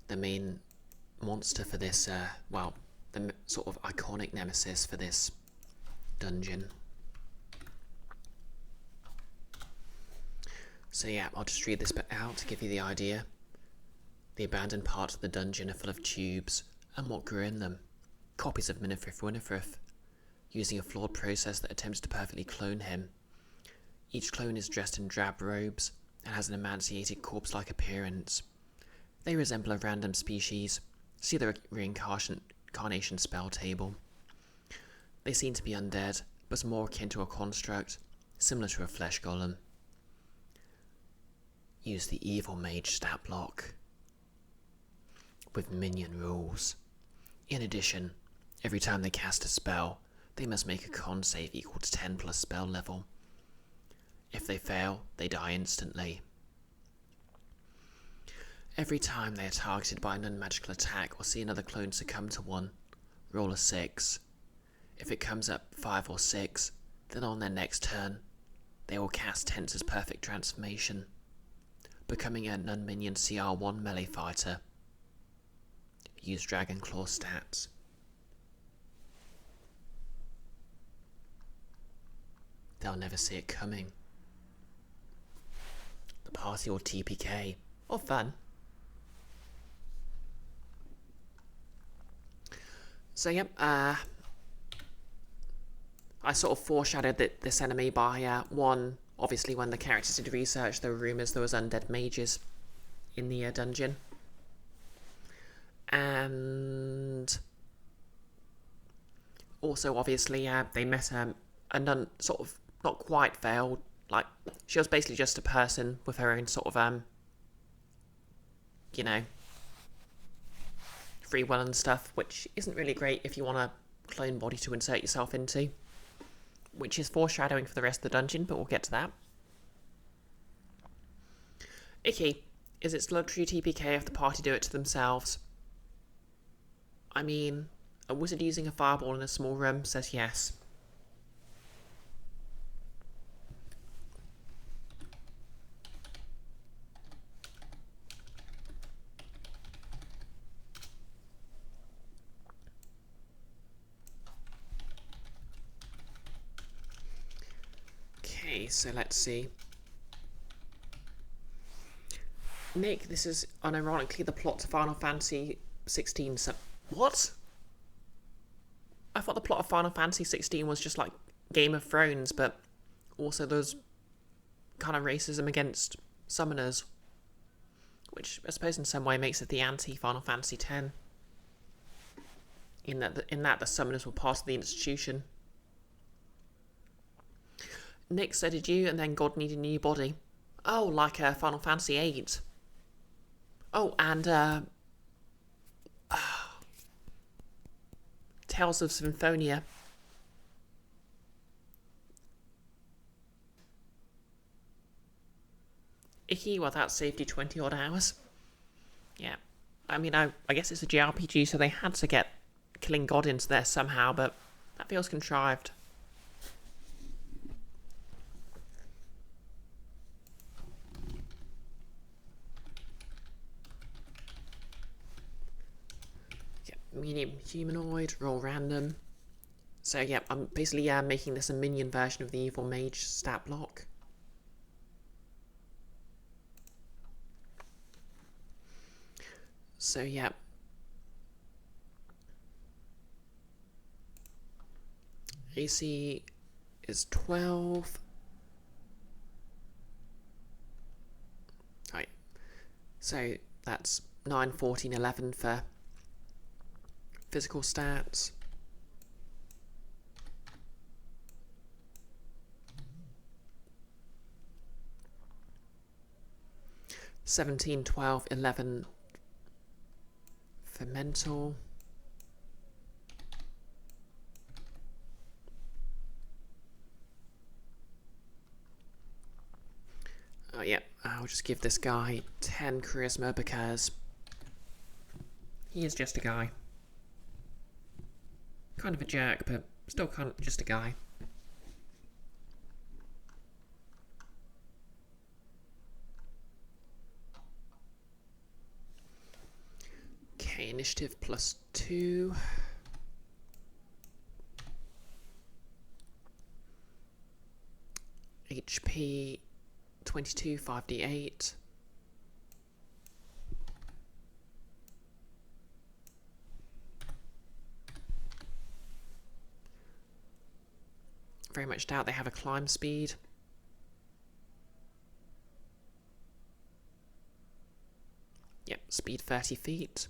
The main monster for this, well, the sort of iconic nemesis for this dungeon. So yeah, I'll just read this bit out to give you the idea. The abandoned parts of the dungeon are full of tubes, and what grew in them? Copies of Minifrith Winifrith, using a flawed process that attempts to perfectly clone him. Each clone is dressed in drab robes, and has an emaciated corpse-like appearance. They resemble a random species. See the reincarnation spell table. They seem to be undead, but more akin to a construct, similar to a flesh golem. Use the evil mage stat block with minion rules. In addition, every time they cast a spell, they must make a con save equal to 10 plus spell level. If they fail, they die instantly. Every time they are targeted by an unmagical attack or see another clone succumb to one, roll a 6. If it comes up 5 or 6, then on their next turn, they will cast Tensor's Perfect Transformation, becoming a non-minion CR1 melee fighter. Use Dragon Claw stats. They'll never see it coming. The party will TPK. Or fun. So yep, I sort of foreshadowed this enemy by one, obviously when the characters did research, there were rumours there was undead mages in the dungeon. And also obviously they met a nun, sort of not quite failed, like she was basically just a person with her own sort of you know, free will and stuff, which isn't really great if you want a clone body to insert yourself into, which is foreshadowing for the rest of the dungeon, but we'll get to that. Icky, is it luxury TPK if the party do it to themselves? I mean, a wizard using a fireball in a small room says yes. Okay, so let's see. Nick, this is unironically the plot to Final Fantasy 16. What? I thought the plot of Final Fantasy 16 was just like Game of Thrones, but also there's kind of racism against summoners, which I suppose in some way makes it the anti-Final Fantasy 10. In that the summoners were part of the institution. Nick said, did you? And then God needed a new body. Oh, like Final Fantasy 8. Oh, and Tales of Symphonia. Icky, well that saved you 20 odd hours. Yeah. I mean, I guess it's a JRPG, so they had to get killing God into there somehow, but that feels contrived. Medium humanoid, roll random. So yeah, I'm basically making this a minion version of the evil mage stat block. So yeah. AC is 12. Right. So that's 9, 14, 11 for physical stats. 17, 12, 11 for mental. Oh yeah, I'll just give this guy 10 charisma because he is just a guy. Kind of a jerk, but still kind of just a guy. Okay, initiative +2. HP 22, 5d8. Very much doubt they have a climb speed. Yep, speed 30 feet.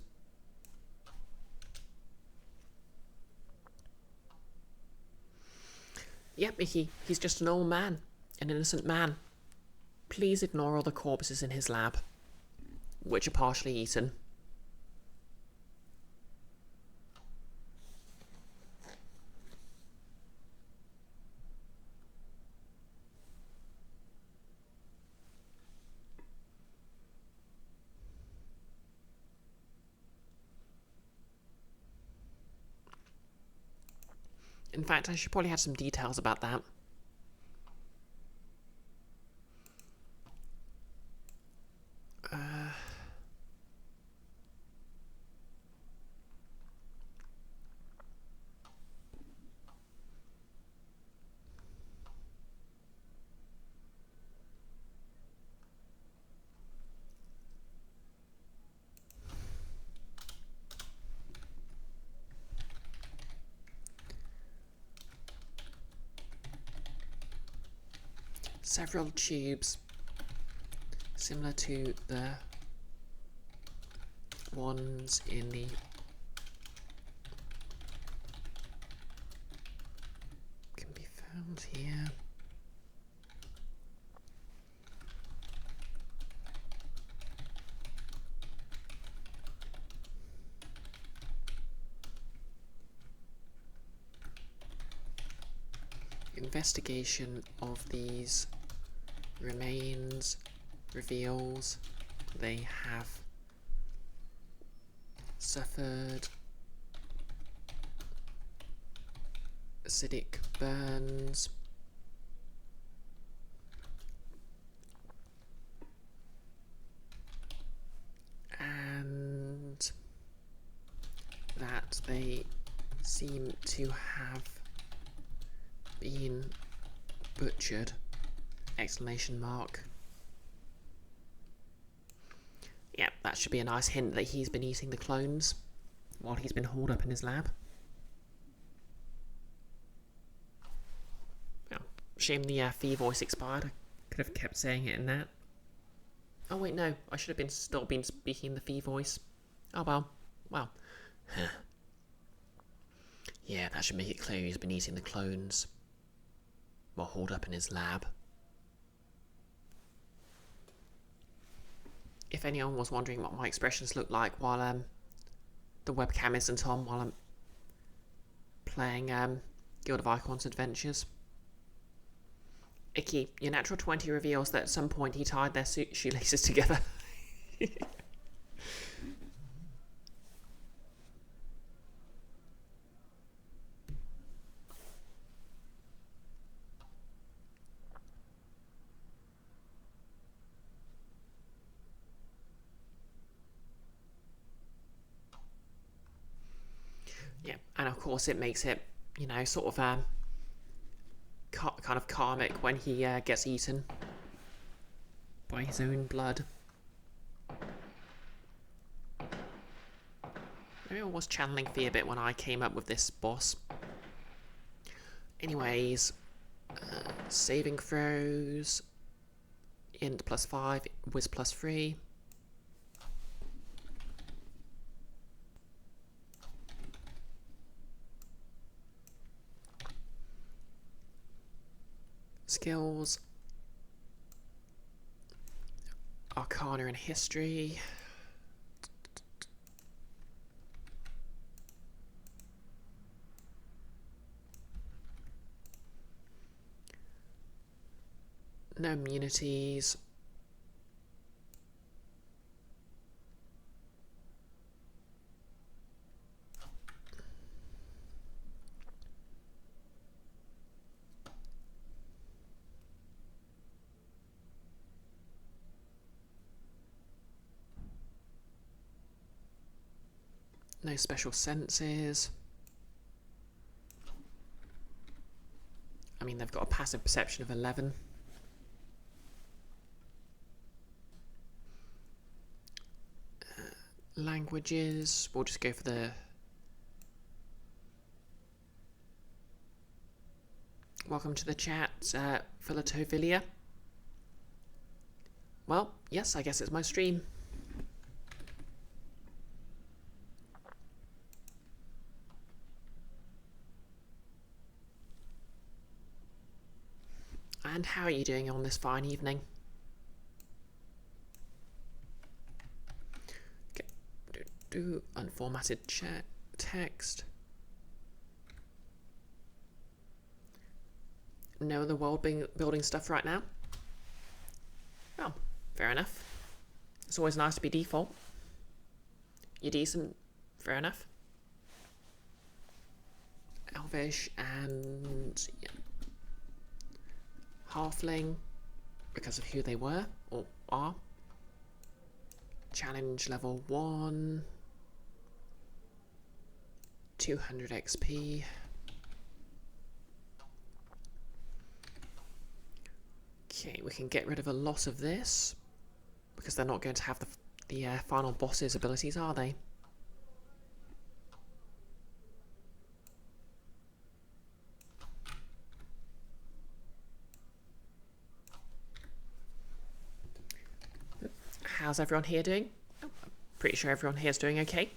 Yep, he's just an old man, an innocent man. Please ignore all the corpses in his lab, which are partially eaten. In fact, I should probably have some details about that. Several tubes, similar to the ones in the can be found here. Investigation of these remains reveals they have suffered acidic burns and that they seem to have been butchered! Exclamation mark. Yep, that should be a nice hint that he's been eating the clones while he's been hauled up in his lab. Oh, shame the fee voice expired. I could have kept saying it in that. Oh wait, no, I should have still been speaking the fee voice. Oh well. Yeah, that should make it clear he's been eating the clones while hauled up in his lab. If anyone was wondering what my expressions look like while the webcam isn't on while I'm playing Guild of Icons Adventures. Icky, your natural 20 reveals that at some point he tied their shoelaces together. Yeah, and of course it makes it, you know, sort of kind of karmic when he gets eaten by his own blood. Maybe I was channeling Fee a bit when I came up with this boss. Anyways, saving throws, int +5, whiz +3. Skills, Arcana and History. No immunities. No special senses. I mean, they've got a passive perception of 11. Languages. We'll just go for the... Welcome to the chat, Philatovilia. Well, yes, I guess it's my stream. And how are you doing on this fine evening? Okay. Unformatted chat text. No other world building stuff right now? Oh, fair enough. It's always nice to be default. You're decent, fair enough. Elvish and... yeah. Halfling, because of who they were, or are. Challenge level 1. 200 XP. Okay, we can get rid of a lot of this, because they're not going to have the final boss's abilities, are they? How's everyone here doing? Oh, I'm pretty sure everyone here is doing okay.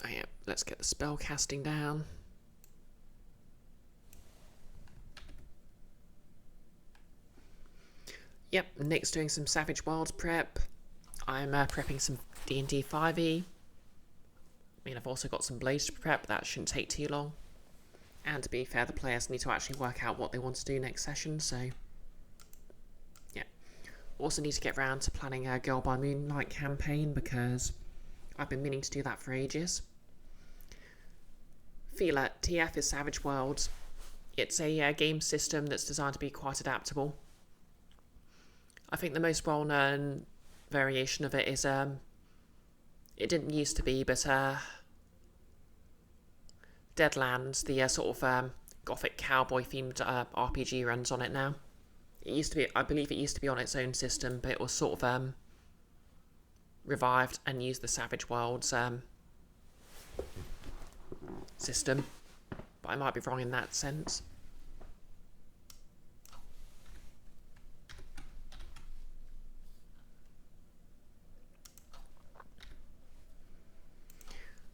Oh yeah, let's get the spell casting down. Yep, Nick's doing some Savage Wilds prep. I'm prepping some D&D 5e. I mean, I've also got some Blades to prep, that shouldn't take too long. And to be fair, the players need to actually work out what they want to do next session, so... yeah. Also need to get around to planning a Girl by Moonlight campaign, because I've been meaning to do that for ages. Feeler, TF is Savage Worlds. It's a game system that's designed to be quite adaptable. I think the most well-known variation of it is... it didn't used to be, but... Deadlands, the sort of gothic cowboy-themed RPG runs on it now. It used to be, I believe it used to be on its own system, but it was sort of revived and used the Savage Worlds system. But I might be wrong in that sense.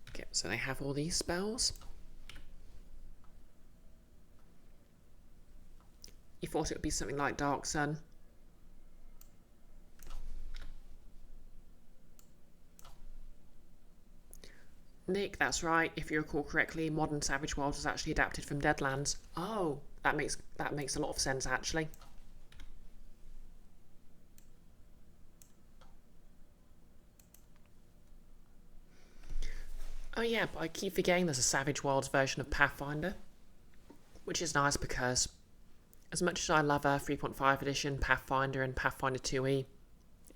Okay, so they have all these spells. You thought it would be something like Dark Sun. Nick, that's right. If you recall correctly, modern Savage Worlds was actually adapted from Deadlands. Oh, that makes a lot of sense actually. Oh yeah, but I keep forgetting there's a Savage Worlds version of Pathfinder, which is nice because as much as I love 3.5 edition Pathfinder and Pathfinder 2e,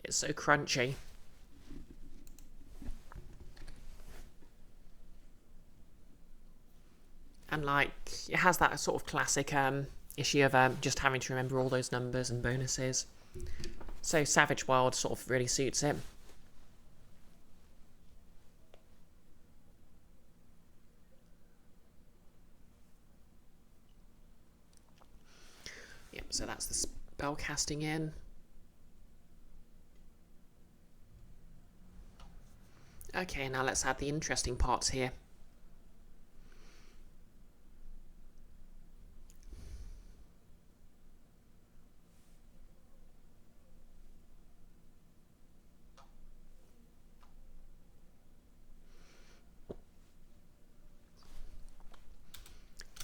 it's so crunchy. And like, it has that sort of classic issue of just having to remember all those numbers and bonuses. So Savage World sort of really suits it. Yep, so that's the spell casting in. Okay, now let's add the interesting parts here.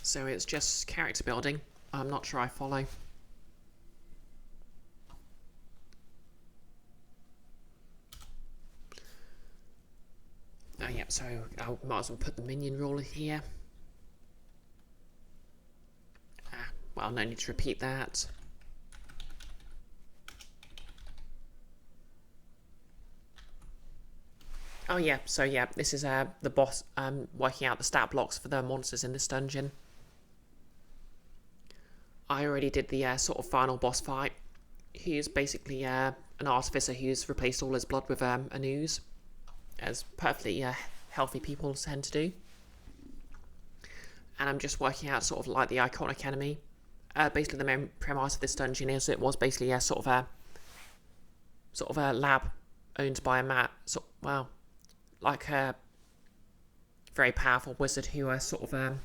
So it's just character building. I'm not sure I follow. Oh yeah, so I might as well put the minion rule here. Well, no need to repeat that. Oh yeah, so yeah, this is the boss working out the stat blocks for the monsters in this dungeon. I already did the sort of final boss fight. He's basically an artificer who's replaced all his blood with an ooze, as perfectly healthy people tend to do. And I'm just working out sort of like the iconic enemy. Basically, the main premise of this dungeon is it was basically a sort of a lab owned by a like a very powerful wizard who sort of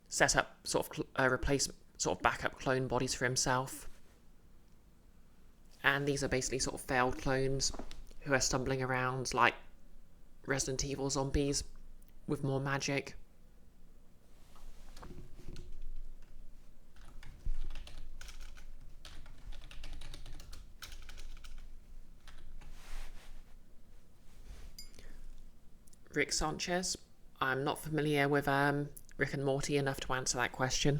set up sort of replacement, sort of backup clone bodies for himself. And these are basically sort of failed clones who are stumbling around like Resident Evil zombies with more magic. Rick Sanchez. I'm not familiar with Rick and Morty enough to answer that question.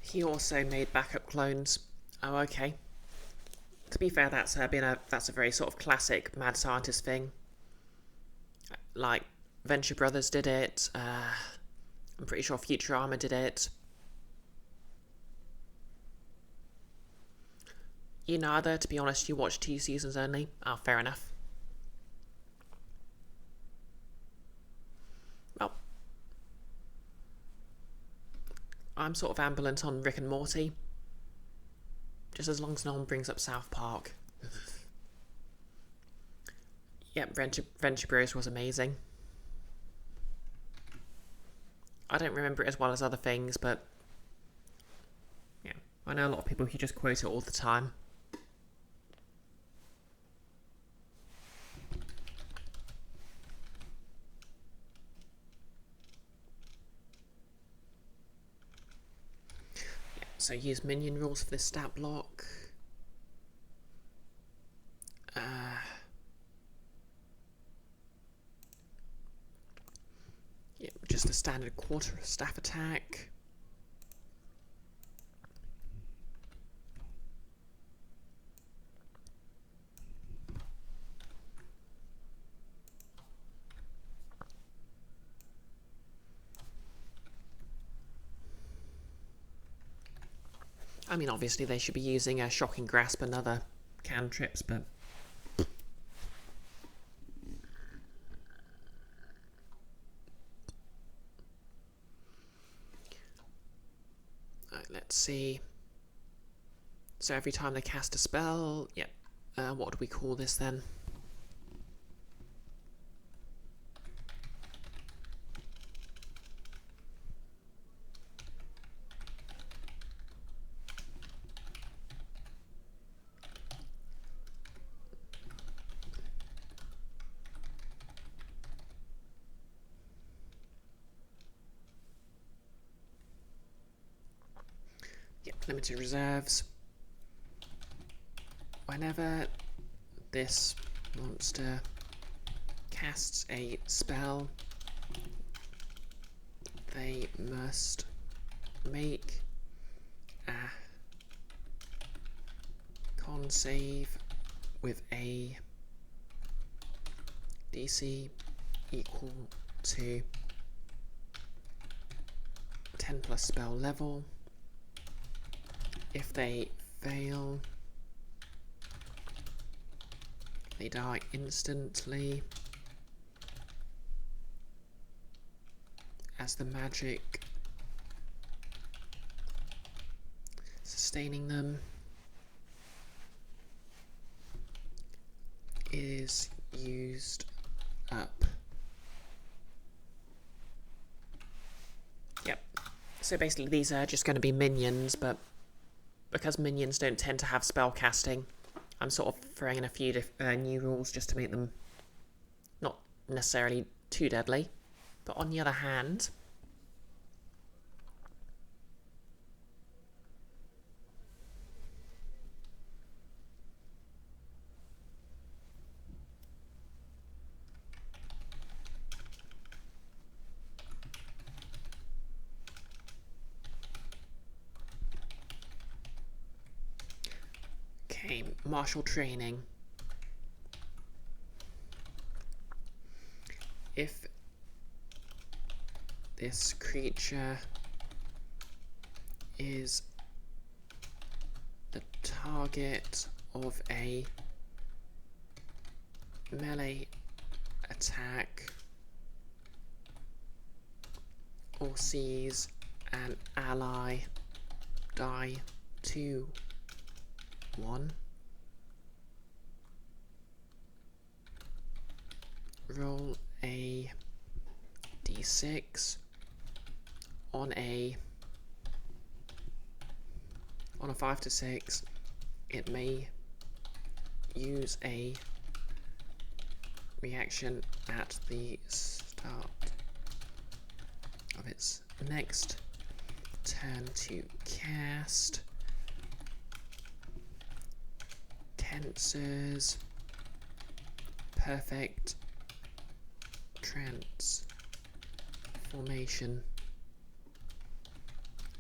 He also made backup clones. Oh, okay. To be fair, that's a very sort of classic mad scientist thing. Like Venture Brothers did it. I'm pretty sure Futurama did it. You neither, to be honest. You watched 2 seasons only. Oh, fair enough. Well, I'm sort of ambivalent on Rick and Morty. Just as long as no one brings up South Park. Yep, Venture Bros was amazing. I don't remember it as well as other things, but yeah, I know a lot of people who just quote it all the time. Yeah, so use minion rules for this stat block. Yeah, just a standard quarter staff attack. I mean, obviously they should be using a Shocking Grasp and other cantrips, but let's see. So every time they cast a spell, yep. What do we call this then? Yep, limited reserves. Whenever this monster casts a spell, they must make a con save with a DC equal to 10 plus spell level. If they fail, they die instantly as the magic sustaining them is used up. Yep. So basically these are just going to be minions, but because minions don't tend to have spell casting, I'm sort of throwing in a few new rules just to make them not necessarily too deadly. But on the other hand, okay, martial training. If this creature is the target of a melee attack or sees an ally die to 1, roll a d6. On a 5 to 6, it may use a reaction at the start of its next turn to cast Tensor's Perfect Transformation.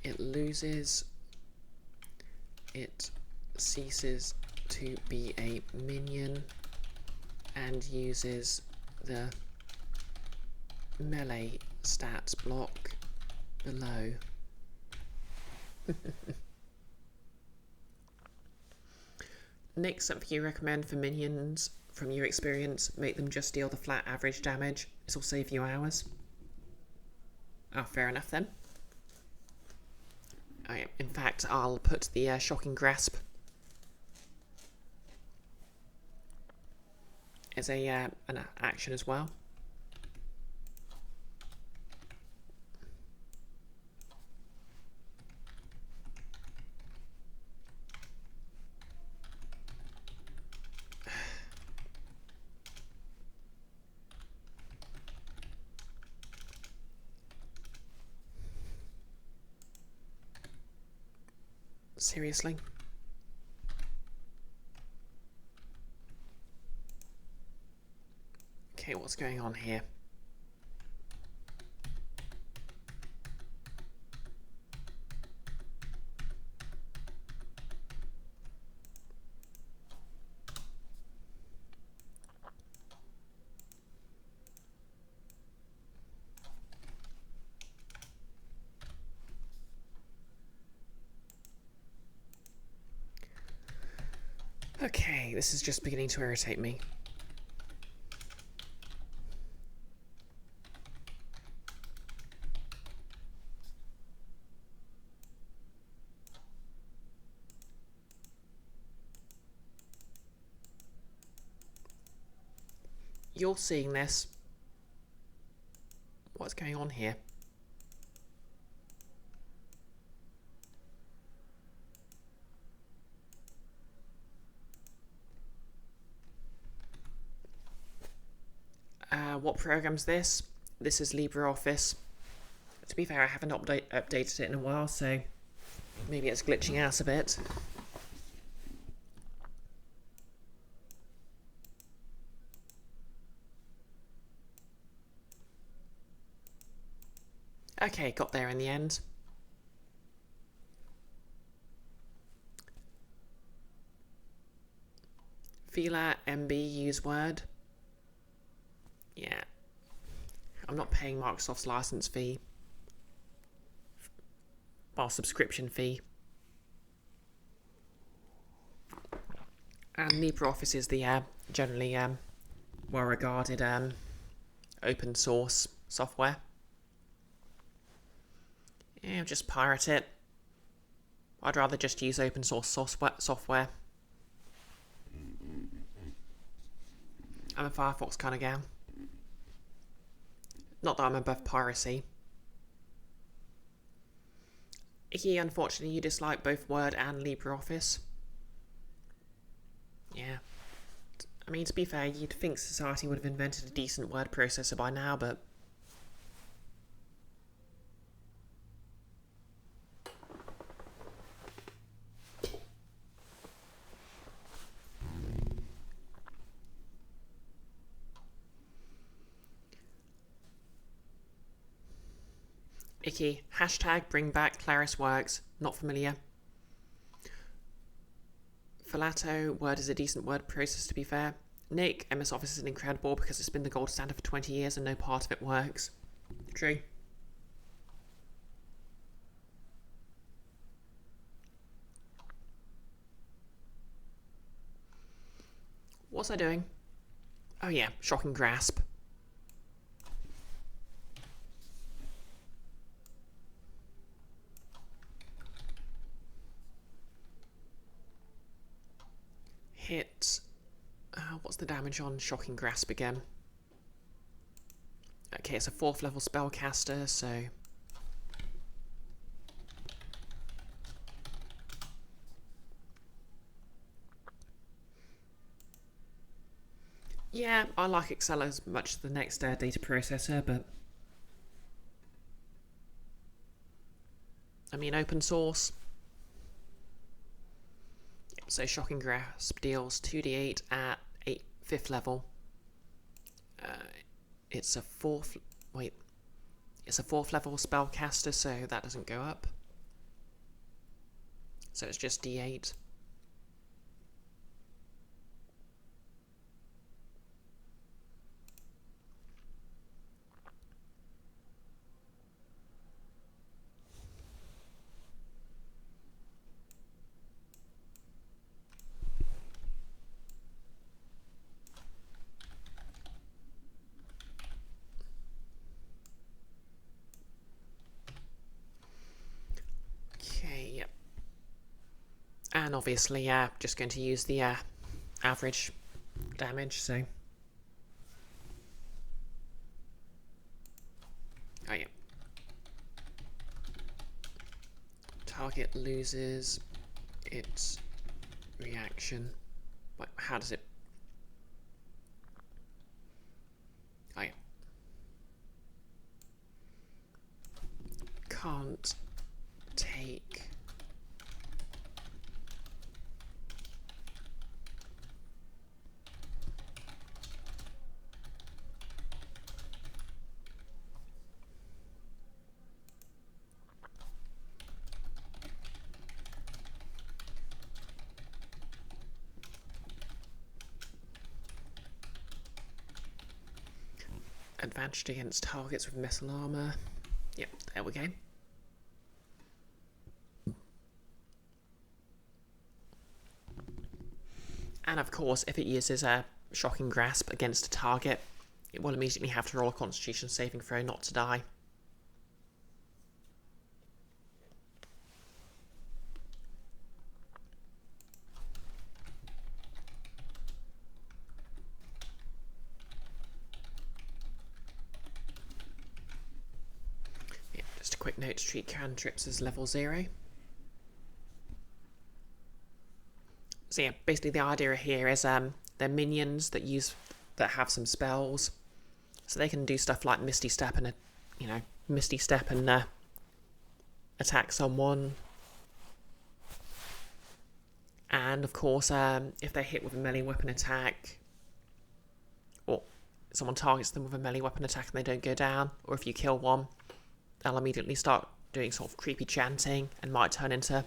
It loses, it ceases to be a minion and uses the melee stats block below. Nick, something you recommend for minions from your experience? Make them just deal the flat average damage. This will save you hours. Oh, fair enough then. In fact, I'll put the Shocking Grasp as a an action as well. Seriously? Okay, what's going on here? Okay, this is just beginning to irritate me. You're seeing this. What's going on here? What program's this? This is LibreOffice. To be fair, I haven't updated it in a while, so maybe it's glitching out a bit. Okay, got there in the end. Fila MB use Word. Yeah. I'm not paying Microsoft's license fee. Well, subscription fee. And LibreOffice is the generally well-regarded open source software. Yeah, just pirate it. I'd rather just use open source software. I'm a Firefox kind of gal. Not that I'm above piracy. Icky, unfortunately, you dislike both Word and LibreOffice. Yeah. I mean, to be fair, you'd think society would have invented a decent word processor by now, but... Icky, hashtag bring back Claris Works. Not familiar. Filato, Word is a decent word processor to be fair. Nick, MS Office is incredible because it's been the gold standard for 20 years and no part of it works. True. What was I doing? Oh yeah, shocking grasp. Hit. What's the damage on shocking grasp again? Okay, it's a 4th level spellcaster, so... Yeah, I like Excel as much as the next data processor, but... I mean, open source. So shocking grasp deals 2d8 at 5th level. It's a 4th... Wait. It's a 4th level spellcaster, so that doesn't go up. So it's just d8. And obviously, just going to use the average damage, so... Oh yeah. Target loses its reaction. Wait, how does it... Oh yeah. Can't take... Advantage against targets with missile armor. Yep, there we go. And of course, if it uses a shocking grasp against a target, it will immediately have to roll a Constitution saving throw not to die. Just a quick note to treat cantrips as level 0. So yeah, basically the idea here is they're minions that have some spells, so they can do stuff like Misty Step and attack someone. And of course, if they're hit with a melee weapon attack, or someone targets them with a melee weapon attack and they don't go down, or if you kill one, they'll immediately start doing sort of creepy chanting and might turn into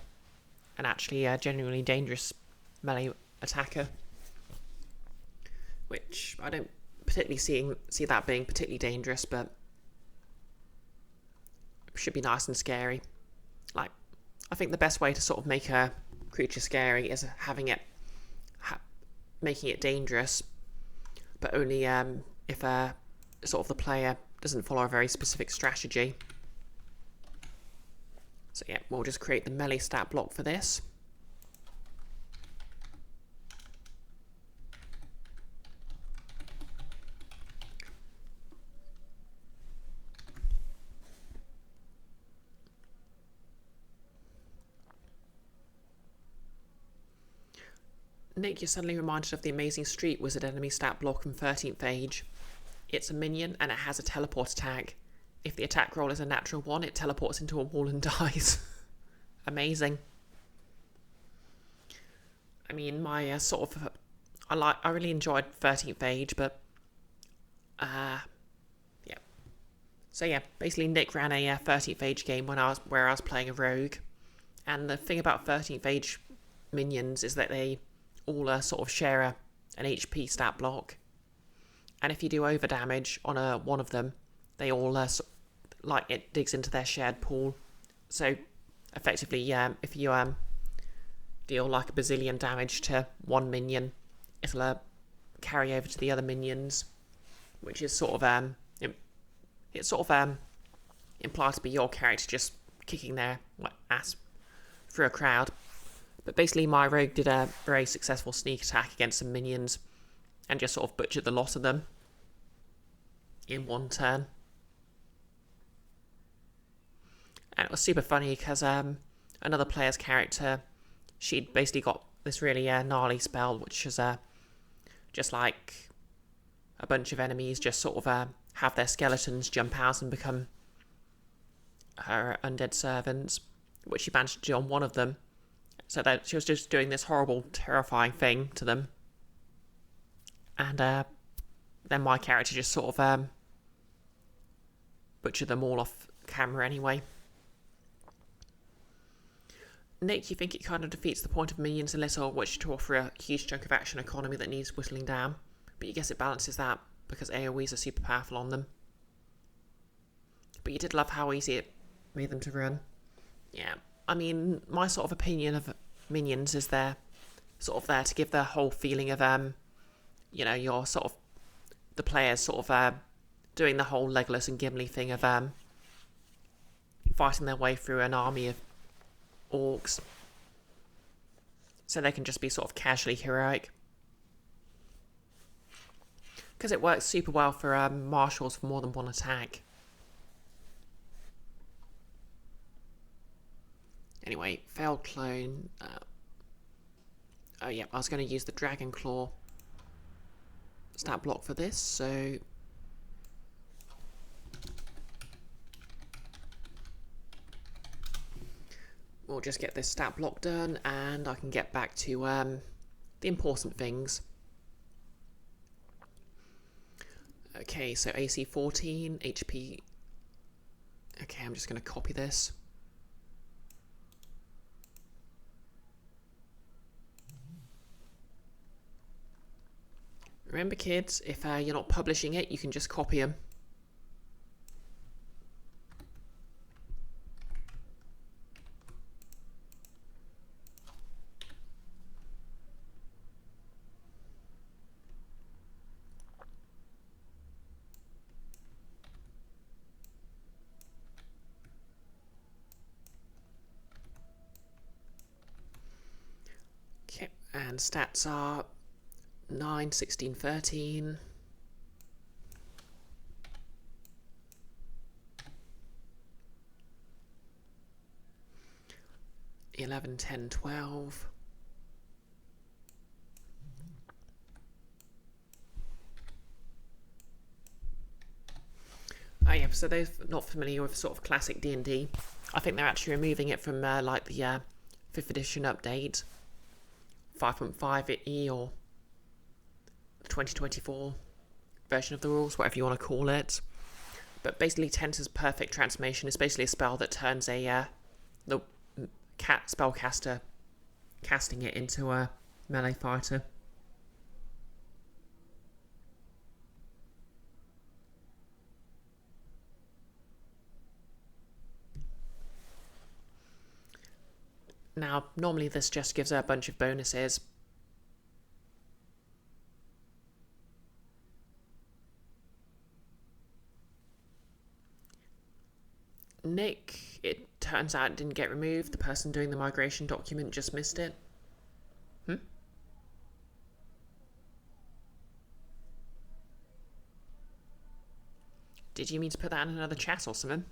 an actually genuinely dangerous melee attacker, which I don't particularly see that being particularly dangerous, but should be nice and scary. Like, I think the best way to sort of make a creature scary is having it making it dangerous, but only if sort of the player doesn't follow a very specific strategy. So yeah, we'll just create the melee stat block for this. Nick, you're suddenly reminded of the amazing Street Wizard enemy stat block from 13th Age. It's a minion and it has a teleport attack. If the attack roll is a natural one, it teleports into a wall and dies. Amazing. I mean, my I really enjoyed 13th Age, but yeah. So yeah, basically Nick ran a 13th Age game where I was playing a rogue, and the thing about 13th Age minions is that they all sort of share an HP stat block, and if you do over damage on one of them, they all like it digs into their shared pool. So effectively, if you deal like a bazillion damage to one minion, it'll carry over to the other minions, which is sort of it sort of implies to be your character just kicking their ass through a crowd. But basically my rogue did a very successful sneak attack against some minions and just sort of butchered the lot of them in one turn. And it was super funny because another player's character, she'd basically got this really gnarly spell, which is just like a bunch of enemies just sort of have their skeletons jump out and become her undead servants, which she managed to do on one of them. So that she was just doing this horrible, terrifying thing to them. And then my character just sort of butchered them all off camera anyway. Nick, you think it kind of defeats the point of minions a little, which to offer a huge chunk of action economy that needs whittling down, but you guess it balances that because AoEs are super powerful on them. But you did love how easy it made them to run. Yeah, I mean, my sort of opinion of minions is they're sort of there to give the whole feeling of, you're sort of, the players sort of doing the whole Legolas and Gimli thing of fighting their way through an army of orcs. So they can just be sort of casually heroic. Because it works super well for marshals for more than one attack. Anyway, failed clone. Oh yeah, I was going to use the Dragon Claw stat block for this, so we'll just get this stat block done and I can get back to the important things. Okay, so AC 14, HP. Okay, I'm just going to copy this. Remember, kids, if you're not publishing it, you can just copy them. Okay, and stats are 9, 16, 13. (11, 10, 12). Oh yeah, so those not familiar with sort of classic D&D, I think they're actually removing it from like the 5th edition update, 5.5E or 2024 version of the rules, whatever you want to call it. But basically Tensor's Perfect Transformation is basically a spell that turns the spellcaster casting it into a melee fighter. Now, normally this just gives her a bunch of bonuses. Nick, it turns out it didn't get removed. The person doing the migration document just missed it. Did you mean to put that in another chat or something?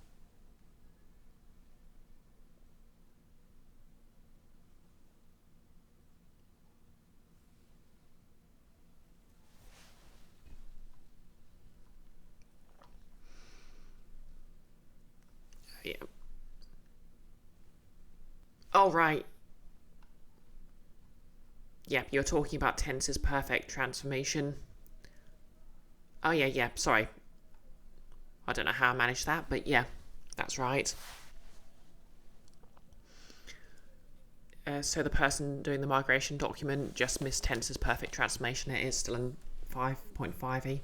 Oh, right. Yep, you're talking about Tense's perfect transformation. Oh, yeah, sorry. I don't know how I managed that, but yeah, that's right. So the person doing the migration document just missed Tense's perfect transformation. It is still in 5.5e.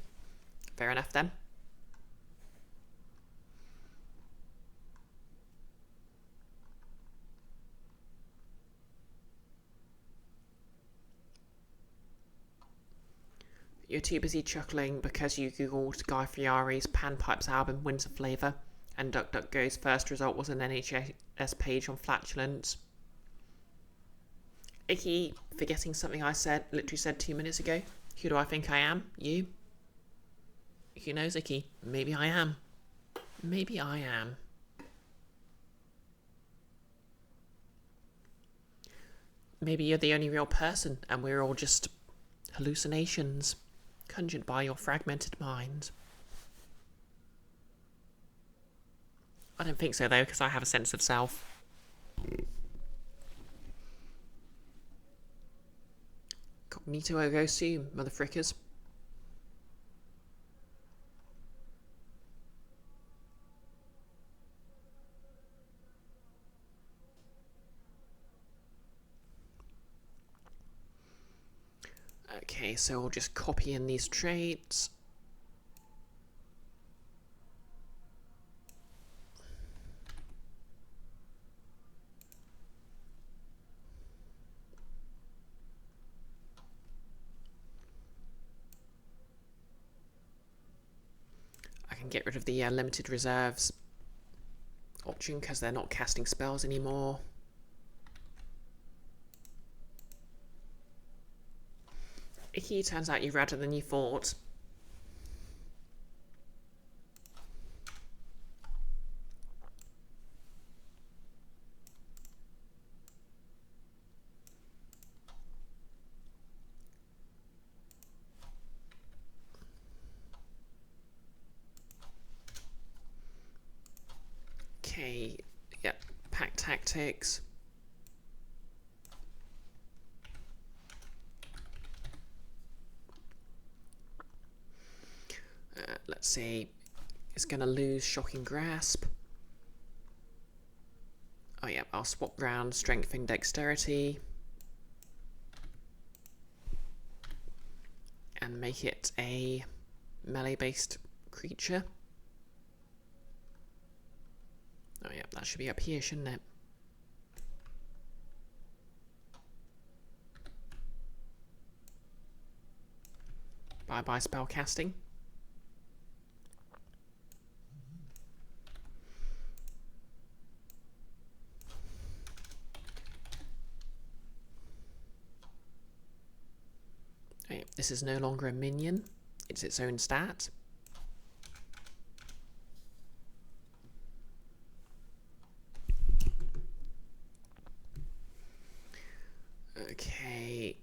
Fair enough then. You're too busy chuckling because you googled Guy Fieri's Panpipes album Winter Flavour, and DuckDuckGo's first result was an NHS page on flatulence. Icky, forgetting something I literally said 2 minutes ago. Who do I think I am? You? Who knows, Icky? Maybe I am. Maybe I am. Maybe you're the only real person and we're all just hallucinations conjured by your fragmented mind. I don't think so, though, because I have a sense of self. Cognito ergo sum, motherfrickers. Okay, so we'll just copy in these traits. I can get rid of the limited reserves option because they're not casting spells anymore. Icky, turns out you're redder than you thought. Okay, yep, pack tactics. Let's see, it's going to lose Shocking Grasp. Oh yeah, I'll swap round Strength and Dexterity. And make it a melee-based creature. Oh yeah, that should be up here, shouldn't it? Bye-bye spell casting. Okay, this is no longer a minion, it's its own stat. Okay.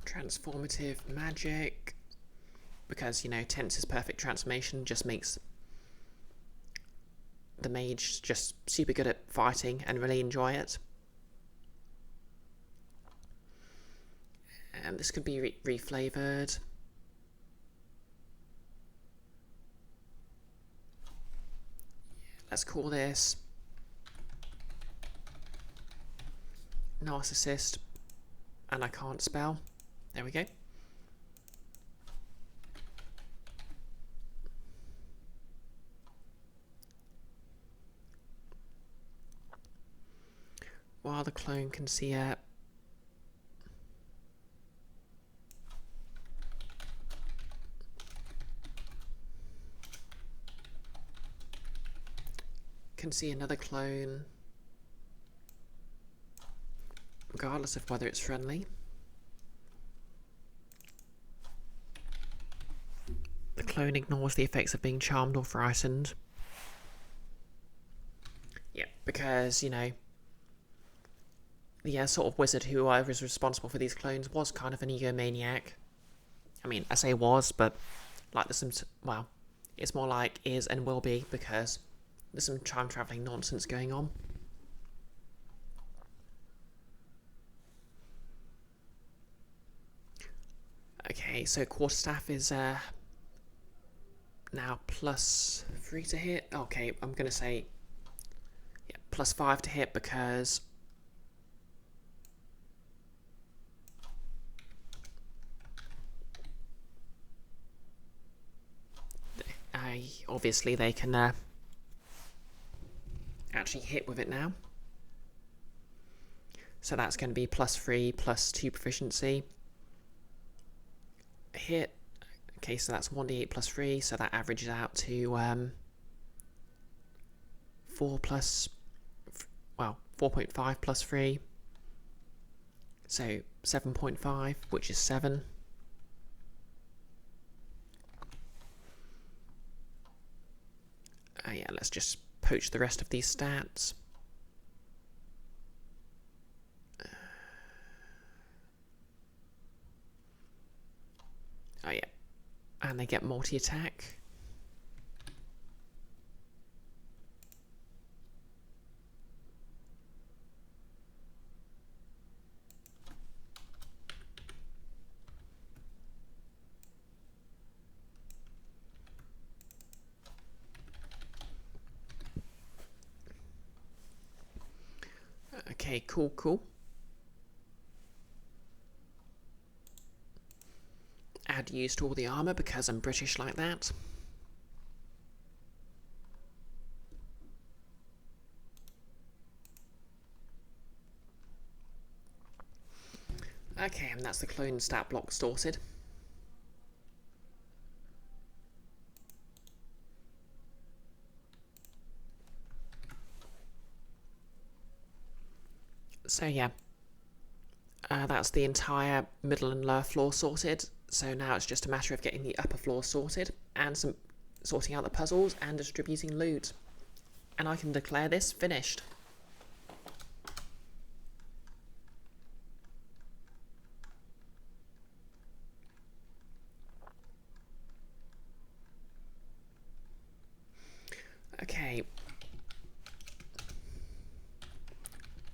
Transformative magic. Because, you know, Tense's perfect transformation just makes the mage just super good at fighting and really enjoy it. And this could be reflavored. Let's call this Narcissist, and I can't spell. There we go. While the clone can see it. Can see another clone, regardless of whether it's friendly. The clone ignores the effects of being charmed or frightened. Yeah, because, you know, the sort of wizard who was responsible for these clones was kind of an egomaniac. I mean, I say was, but like there's some, well, it's more like is and will be, because there's some time travelling nonsense going on. Okay, so quarterstaff is now +3 to hit. Okay, I'm going to say yeah, +5 to hit because obviously they can actually hit with it now. So that's going to be +3 +2 proficiency. Hit. Okay, so that's 1d8 +3, so that averages out to 4.5 +3, so 7.5, which is 7. Yeah, let's just poach the rest of these stats. Oh yeah, and they get multi-attack. Okay, cool. Add use to all the armour because I'm British like that. Okay, and that's the clone stat block sorted. So yeah, that's the entire middle and lower floor sorted. So now it's just a matter of getting the upper floor sorted and sorting out the puzzles and distributing loot. And I can declare this finished. Okay.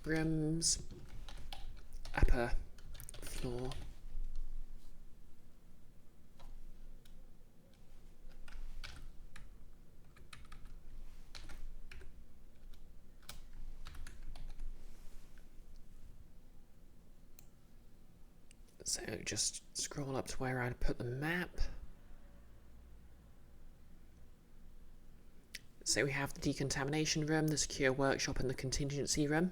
Rooms. Upper floor. So just scroll up to where I'd put the map. So we have the decontamination room, the secure workshop, and the contingency room.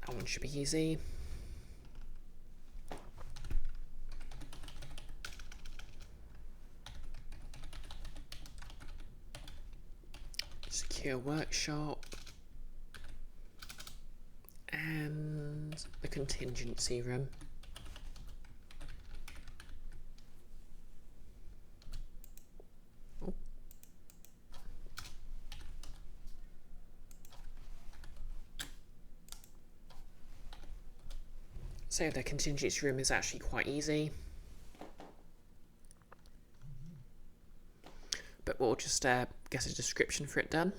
That one should be easy. Secure workshop. And the contingency room. Oh. So the contingency room is actually quite easy. But we'll just get a description for it done.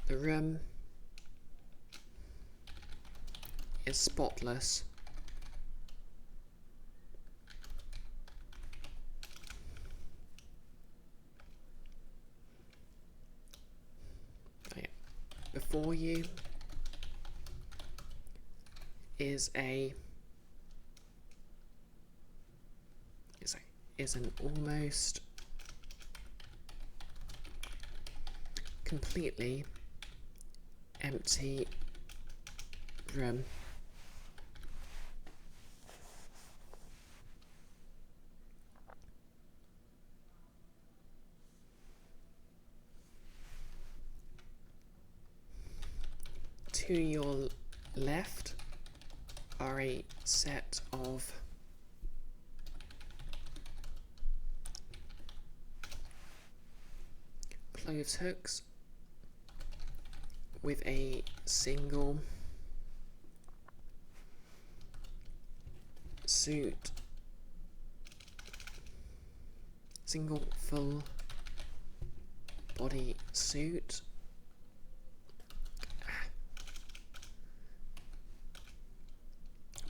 The room is spotless. Oh, yeah. Before you is an almost completely empty room. To your left are a set of clothes hooks with a single full body suit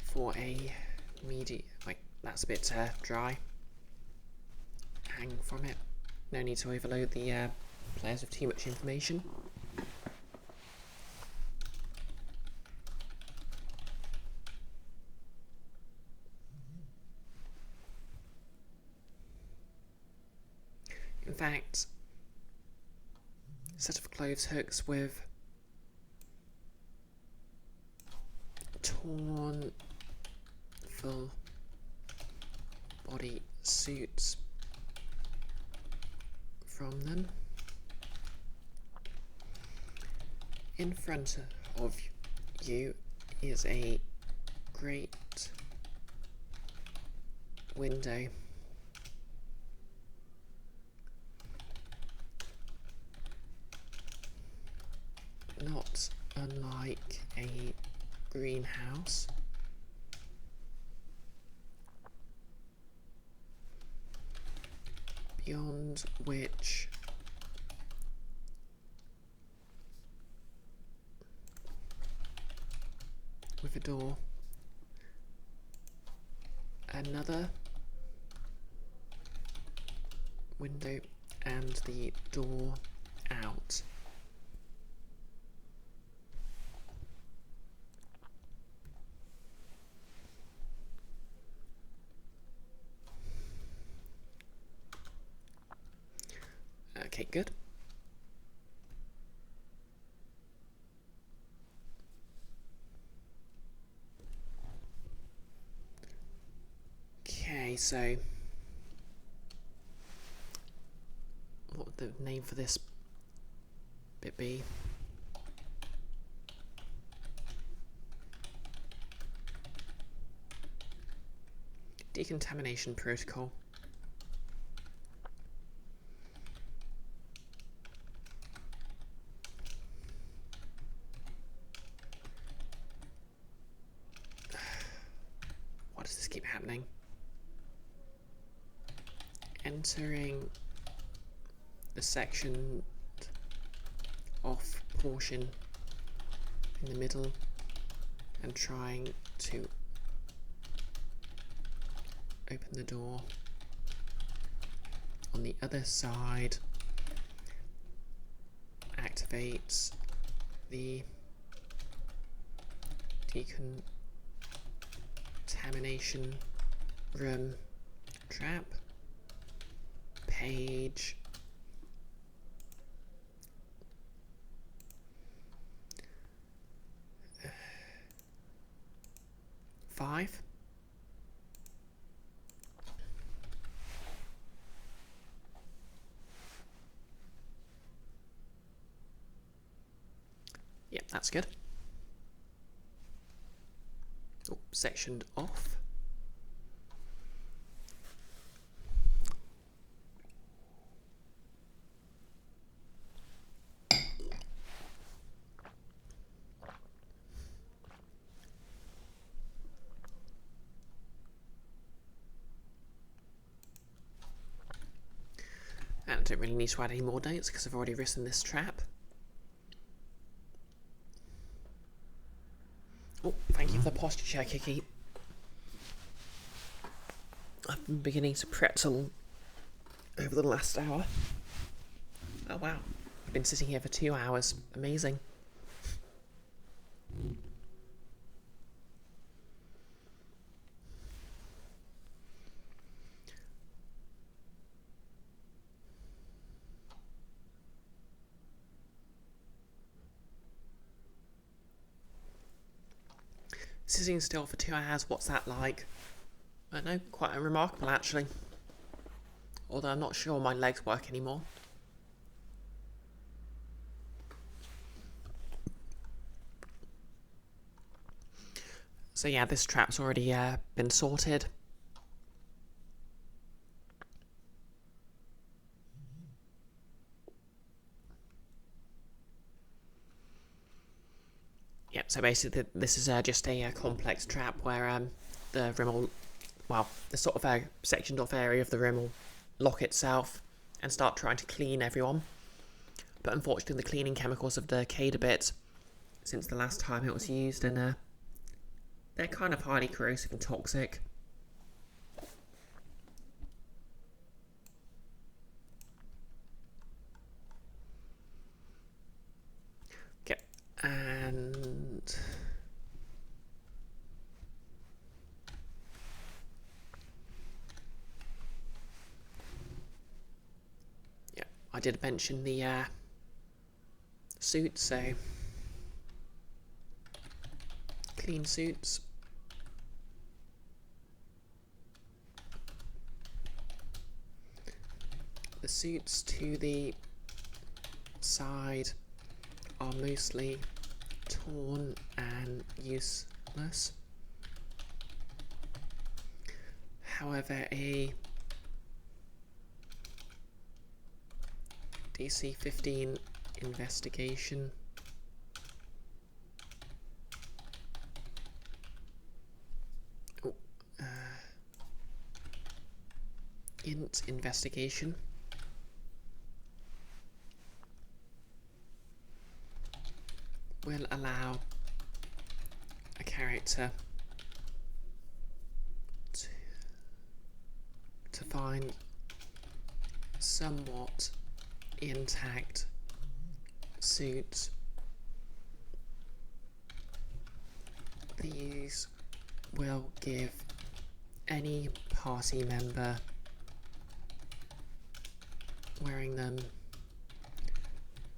for a medium. Wait, that's a bit dry. Hang from it. No need to overload the players with too much information. In fact, a set of clothes hooks with torn full body suits from them. In front of you is a great window. Not unlike a greenhouse. Beyond which with a door, another window and the door out. Okay, good. Okay, so what would the name for this bit be? Decontamination protocol. Why does this keep happening? Entering the section off portion in the middle and trying to open the door on the other side activates the decontamination room trap. Page 5. Yep, that's good. Oh, sectioned off. And I don't really need to add any more notes because I've already written this trap. Oh, thank you for the posture check, Kiki. I've been beginning to pretzel over the last hour. Oh wow, I've been sitting here for 2 hours. Amazing. Sitting still for 2 hours, what's that like? I don't know, quite remarkable actually. Although I'm not sure my legs work anymore. So yeah, this trap's already been sorted. Yep, so basically this is just a complex trap where the room will, well, the sort of sectioned off area of the room will lock itself and start trying to clean everyone. But unfortunately the cleaning chemicals have decayed a bit since the last time it was used, and they're kind of highly corrosive and toxic. Okay, and yeah, I did mention the suits, so clean suits. The suits to the side are mostly torn and useless. However, a DC 15 investigation int investigation will allow a character to find somewhat intact suits. These will give any party member wearing them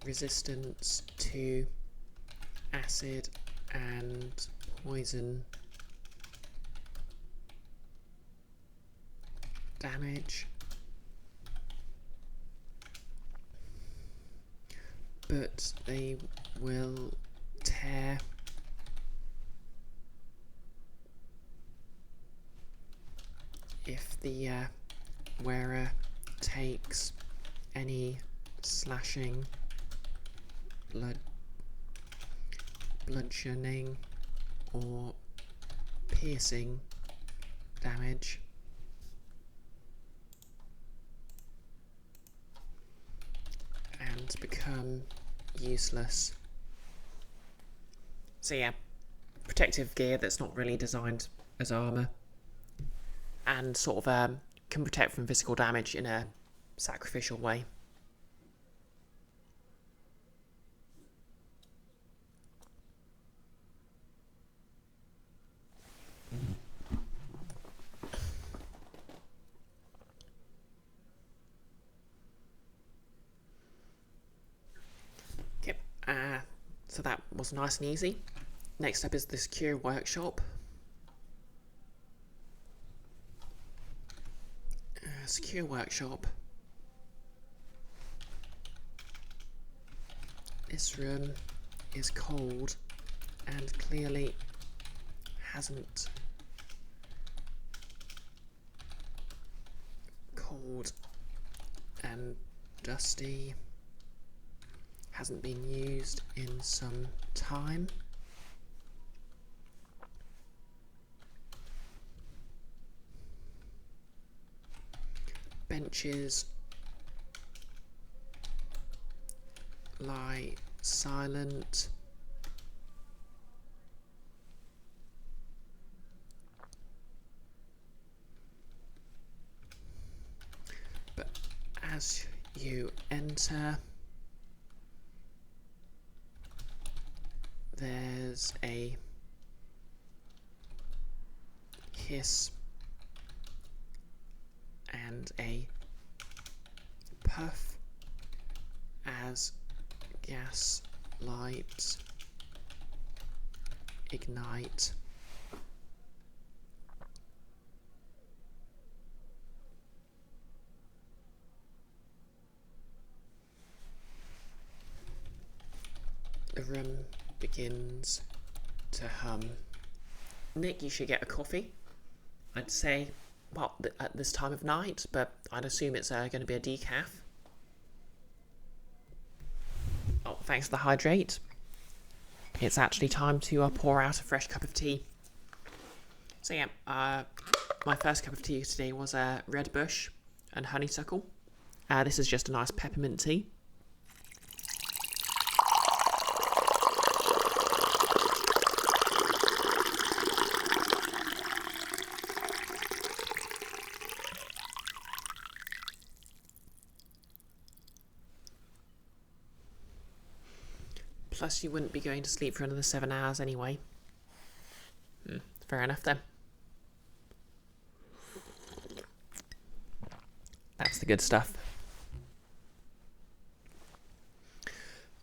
resistance to acid and poison damage, but they will tear if the wearer takes any slashing, bludgeoning or piercing damage. And become useless. So yeah, protective gear that's not really designed as armour, and sort of can protect from physical damage in a sacrificial way. Okay, so that was nice and easy. Next up is the secure workshop. Secure workshop. This room is cold and clearly hasn't cold and dusty, hasn't been used in some time. Benches lie silent. But as you enter, there's a hiss and a puff as gas lights ignite. The room begins to hum Nick, you should get a coffee. I'd say, well, at this time of night, but I'd assume it's going to be a decaf. Oh, thanks for the hydrate. It's actually time to pour out a fresh cup of tea. So yeah, my first cup of tea today was red bush and honeysuckle. This is just a nice peppermint tea. Plus, you wouldn't be going to sleep for another 7 hours anyway. Fair enough then. That's the good stuff.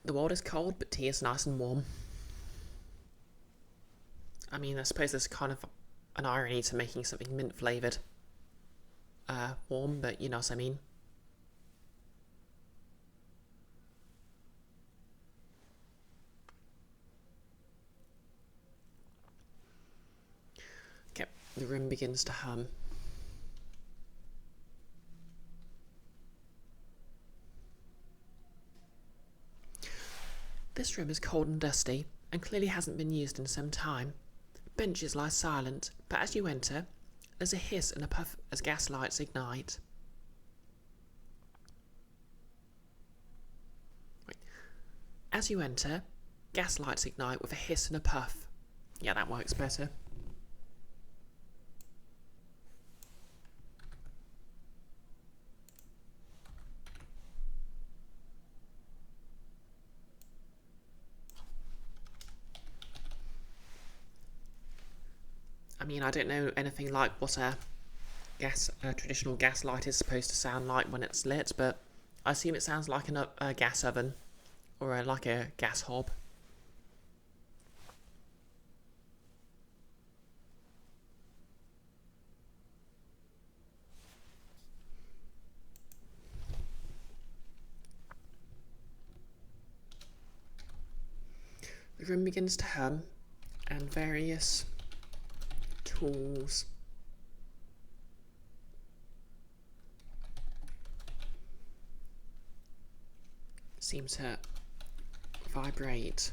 The world is cold, but tea is nice and warm. I mean, I suppose there's kind of an irony to making something mint flavoured warm, but you know what I mean. Okay, the room begins to hum. This room is cold and dusty, and clearly hasn't been used in some time. Benches lie silent, but as you enter, there's a hiss and a puff as gas lights ignite. As you enter, gas lights ignite with a hiss and a puff. Yeah, that works better. I mean, I don't know anything like what a traditional gas light is supposed to sound like when it's lit, but I assume it sounds like a gas oven or like a gas hob. The room begins to hum, and various tools seem to vibrate.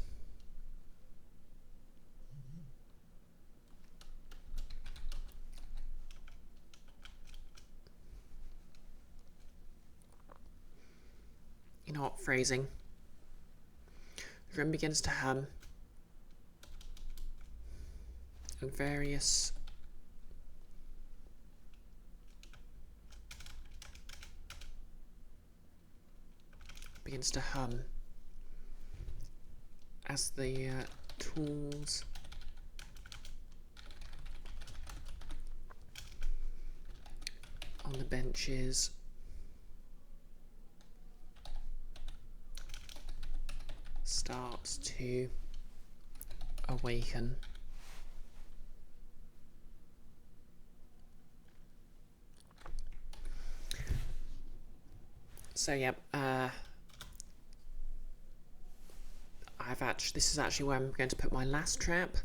You know what, phrasing. The room begins to hum, and various begins to hum as the tools on the benches starts to awaken. So yeah, this is actually where I'm going to put my last trap.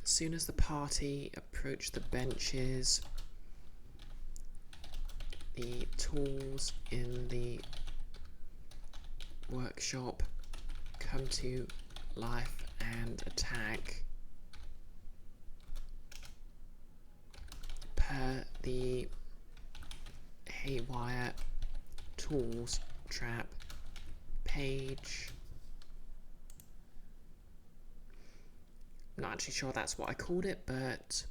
As soon as the party approach the benches, the tools in the workshop come to life and attack per the Haywire Tools Trap page. I'm not actually sure that's what I called it, but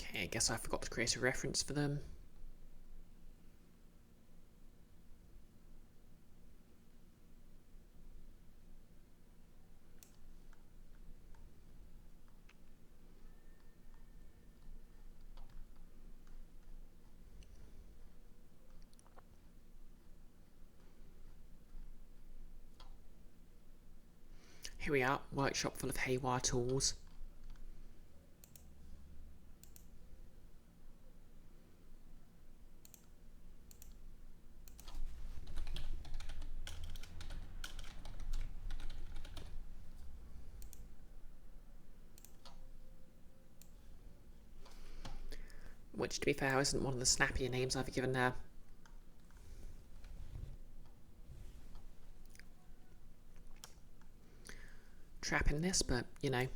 okay, I guess I forgot to create a reference for them. Here we are, workshop full of haywire tools. Which, to be fair, isn't one of the snappier names I've given her. Trap in this, but, you know.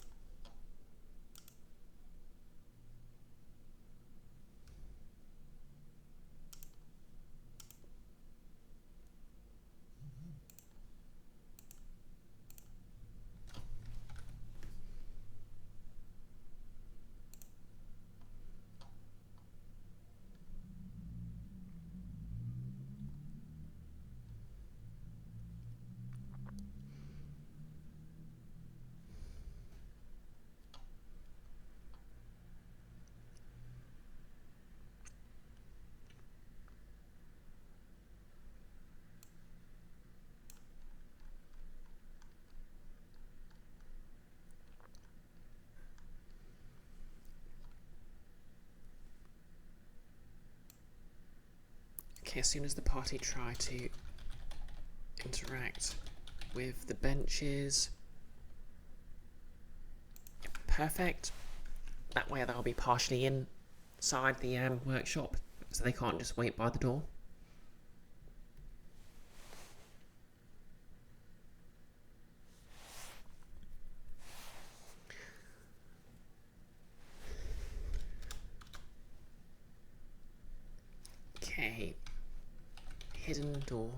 Okay, as soon as the party try to interact with the benches, perfect. That way they'll be partially inside the workshop, so they can't just wait by the door. Okay. Hidden door.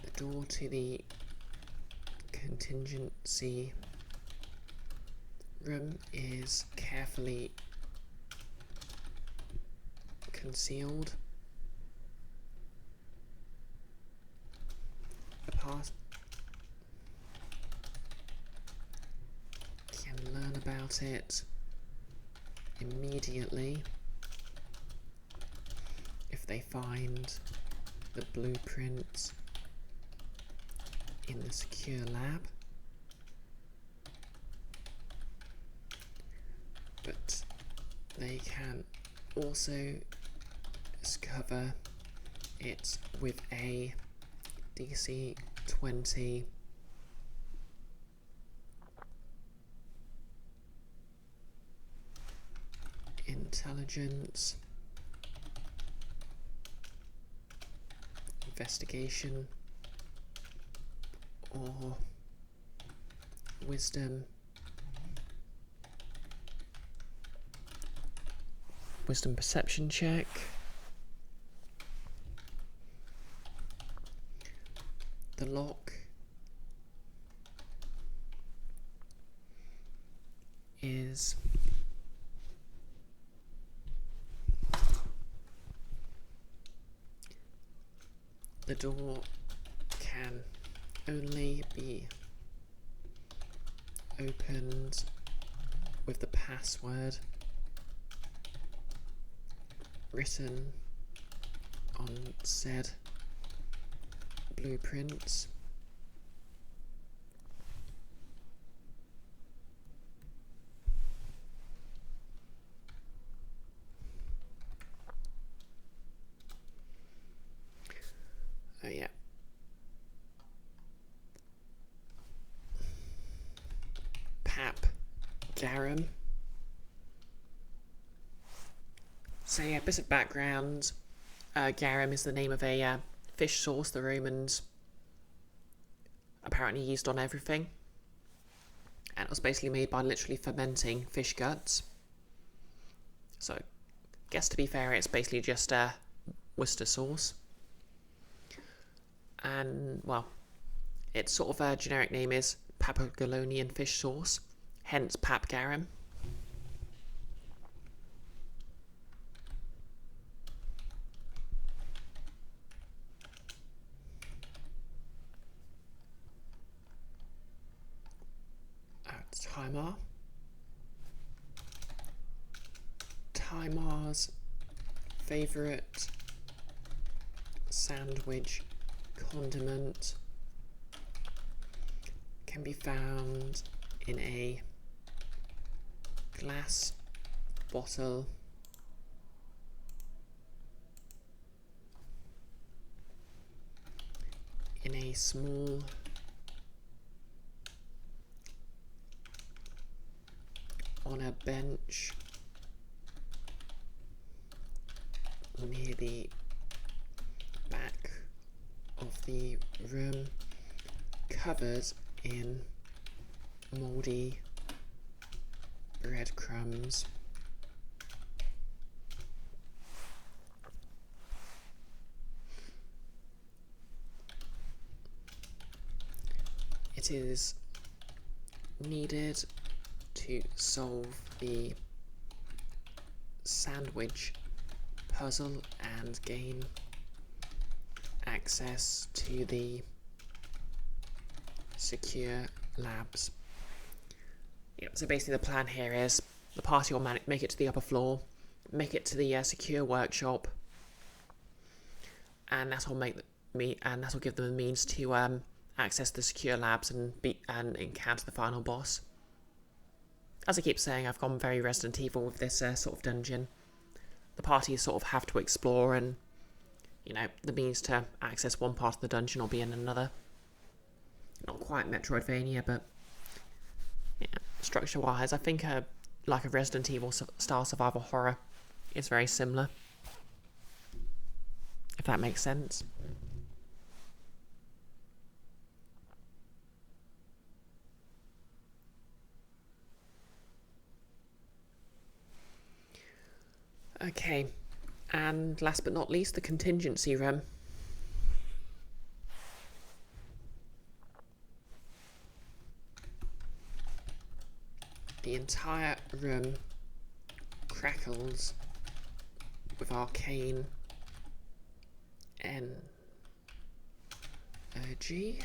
The door to the contingency room is carefully concealed. The path can learn about it immediately if they find the blueprint in the secure lab, but they can also discover it with a DC 20 intelligence, investigation, or wisdom perception check. The lock is the door can only be opened with the password written on said blueprints. Oh yeah. Pap Garum. So yeah, bit of background. Garum is the name of a fish sauce the Romans apparently used on everything. And it was basically made by literally fermenting fish guts. So, I guess to be fair, it's basically just Worcester sauce. And, well, its sort of generic name is Papagolonian fish sauce, hence Pap Garum. Timar. Timar's favourite sandwich condiment can be found in a glass bottle in a small on a bench near the back of the room, covered in mouldy breadcrumbs. It is needed to solve the sandwich puzzle and gain access to the secure labs. Yep, so basically the plan here is the party will make it to the upper floor, make it to the secure workshop, and that'll give them a means to access the secure labs and encounter the final boss. As I keep saying, I've gone very Resident Evil with this sort of dungeon. The party sort of have to explore, and the means to access one part of the dungeon will be in another. Not quite Metroidvania, but yeah, structure-wise, I think like a Resident Evil style survival horror is very similar, if that makes sense. Okay, and last but not least, the contingency room. The entire room crackles with arcane energy.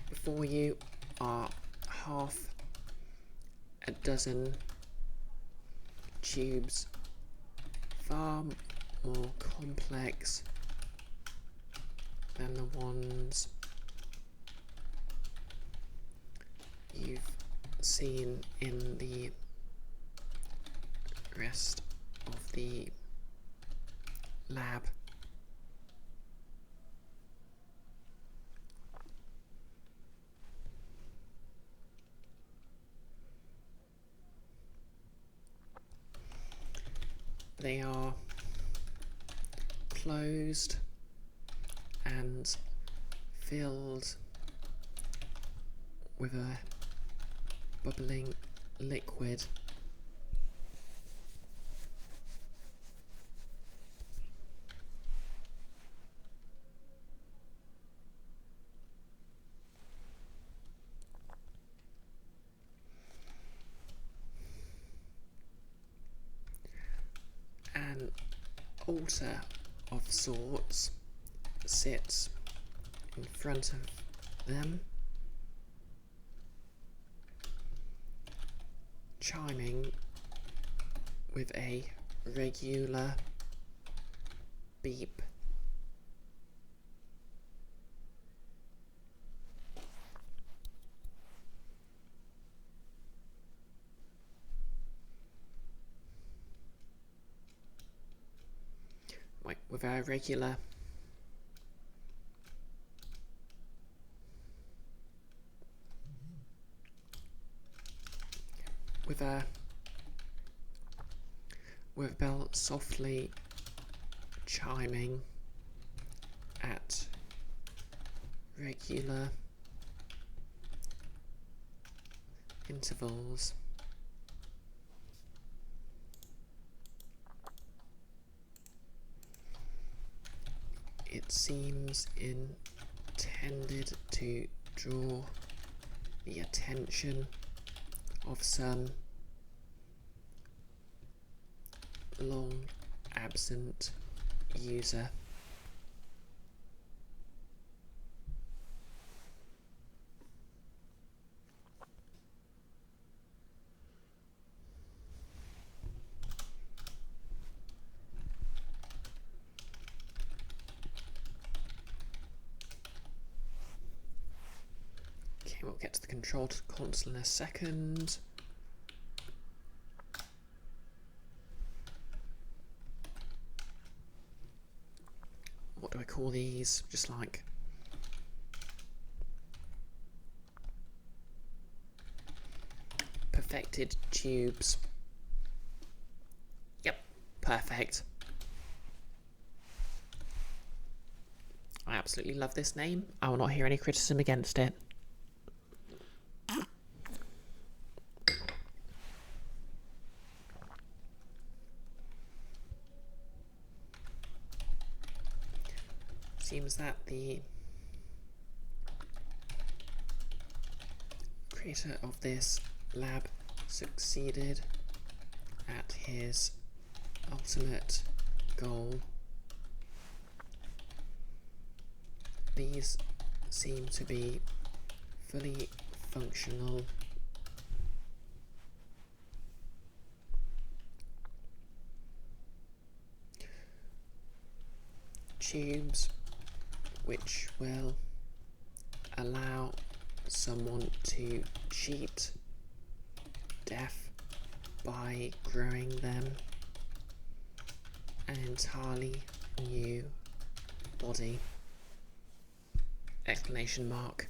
Before you are half a dozen tubes, far more complex than the ones you've seen in the rest of the lab. They are closed and filled with a bubbling liquid. An altar of sorts sits in front of them, chiming with a regular beep. With a regular with a bell softly chiming at regular intervals. It seems intended to draw the attention of some long absent user. we'll get to the control console in a second. What do I call these? Just like perfected tubes. Yep, perfect. I absolutely love this name. I will not hear any criticism against it. Seems that the creator of this lab succeeded at his ultimate goal. These seem to be fully functional tubes which will allow someone to cheat death by growing them an entirely new body. Exclamation mark.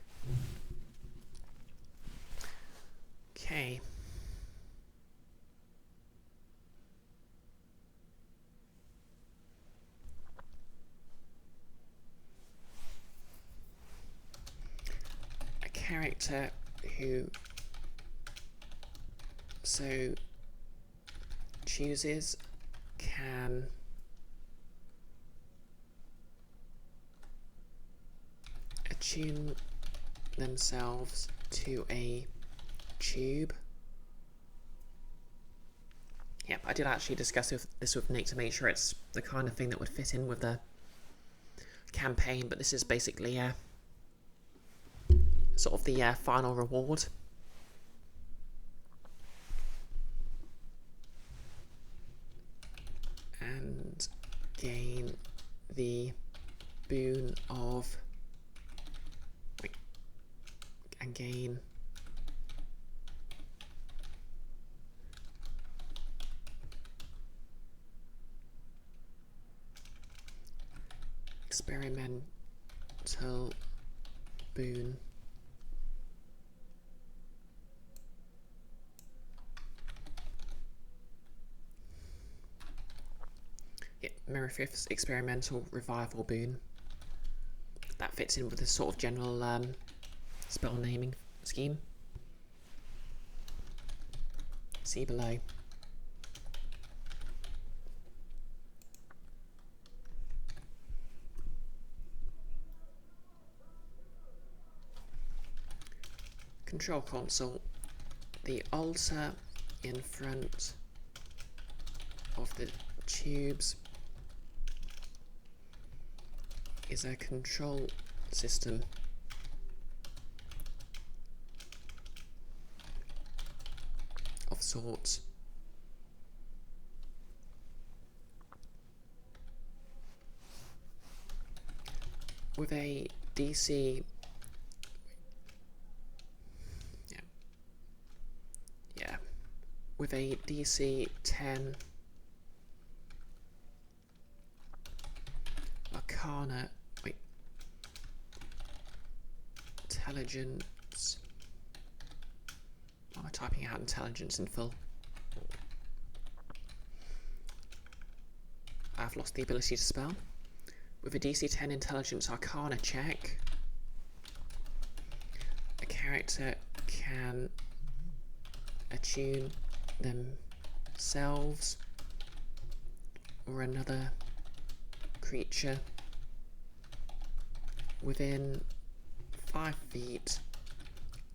Okay. A character who so chooses can attune themselves to a tube. Yep, I did actually discuss this with Nick to make sure it's the kind of thing that would fit in with the campaign, but this is basically sort of the final reward. And gain the boon of and gain experimental boon. Yeah, Merifith's experimental revival boon. That fits in with this sort of general spell naming scheme. See below. Control console. The altar in front of the tubes is a control system of sorts. With a DC with a DC 10 Arcana intelligence. Am I typing out intelligence in full? I've lost the ability to spell. With a DC 10 intelligence Arcana check, a character can attune themselves or another creature within 5 feet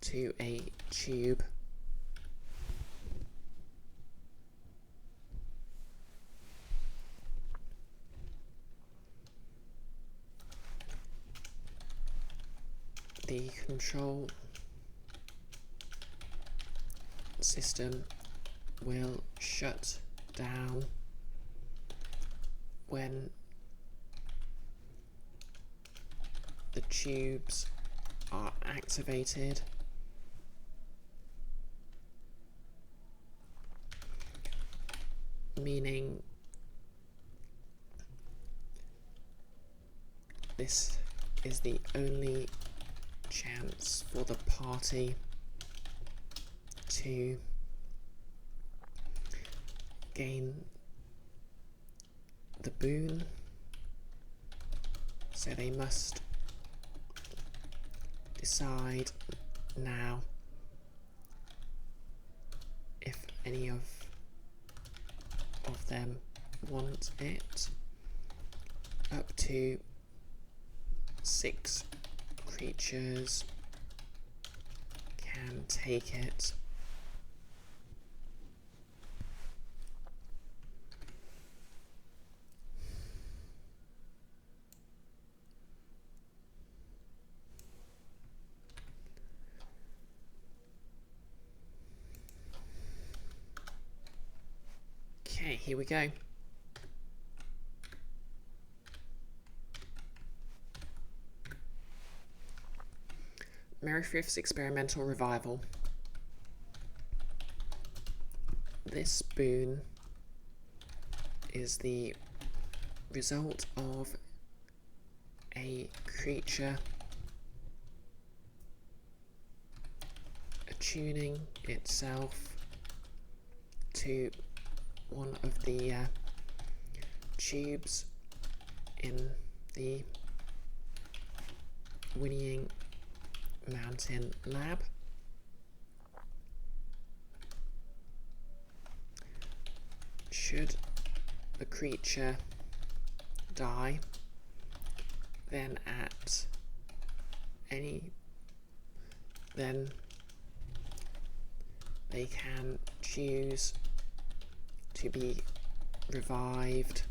to a tube. The control system will shut down when the tubes are activated meaning this is the only chance for the party to gain the boon, so they must decide now if any of them want it. Up to 6 creatures can take it. Okay, here we go. Merryfriff's Experimental Revival. This boon is the result of a creature attuning itself to one of the tubes in the Whinnying Mountain Lab. Should the creature die, then they can choose to be revived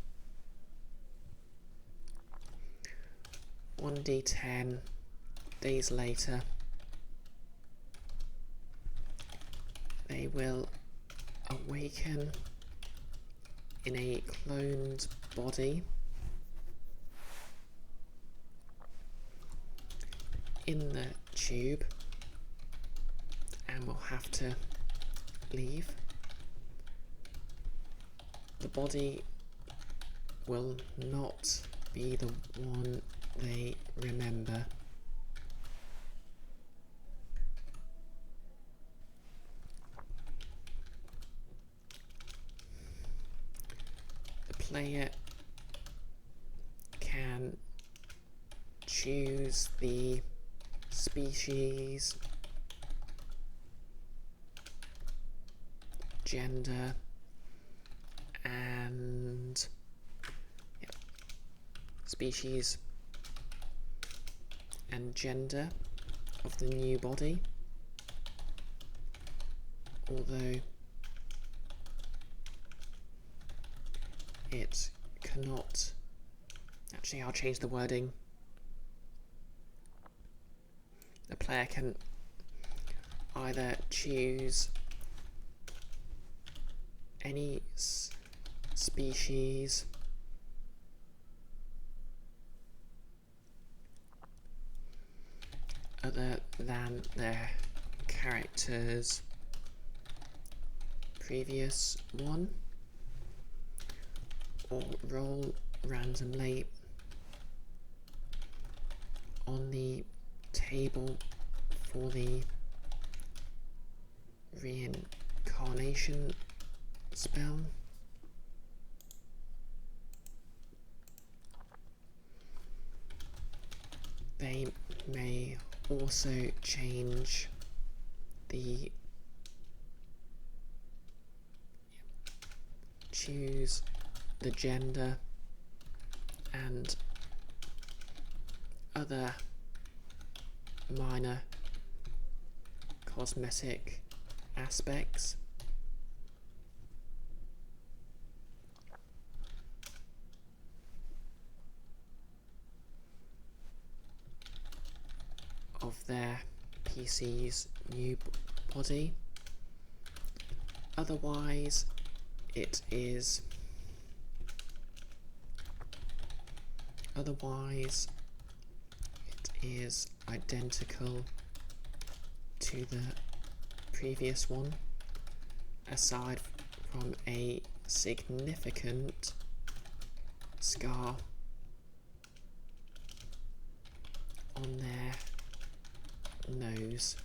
1d10 days later. They will awaken in a cloned body in the tube and will have to leave. The body will not be the one they remember. The player can choose the species, gender, and species and gender of the new body, although it cannot. Actually, I'll change the wording. The player can either choose any species other than their character's previous one, or roll randomly on the table for the reincarnation spell. They may also change the choose the gender and other minor cosmetic aspects. Of their PC's new body. Otherwise, it is identical to the previous one, aside from a significant scar on their nose.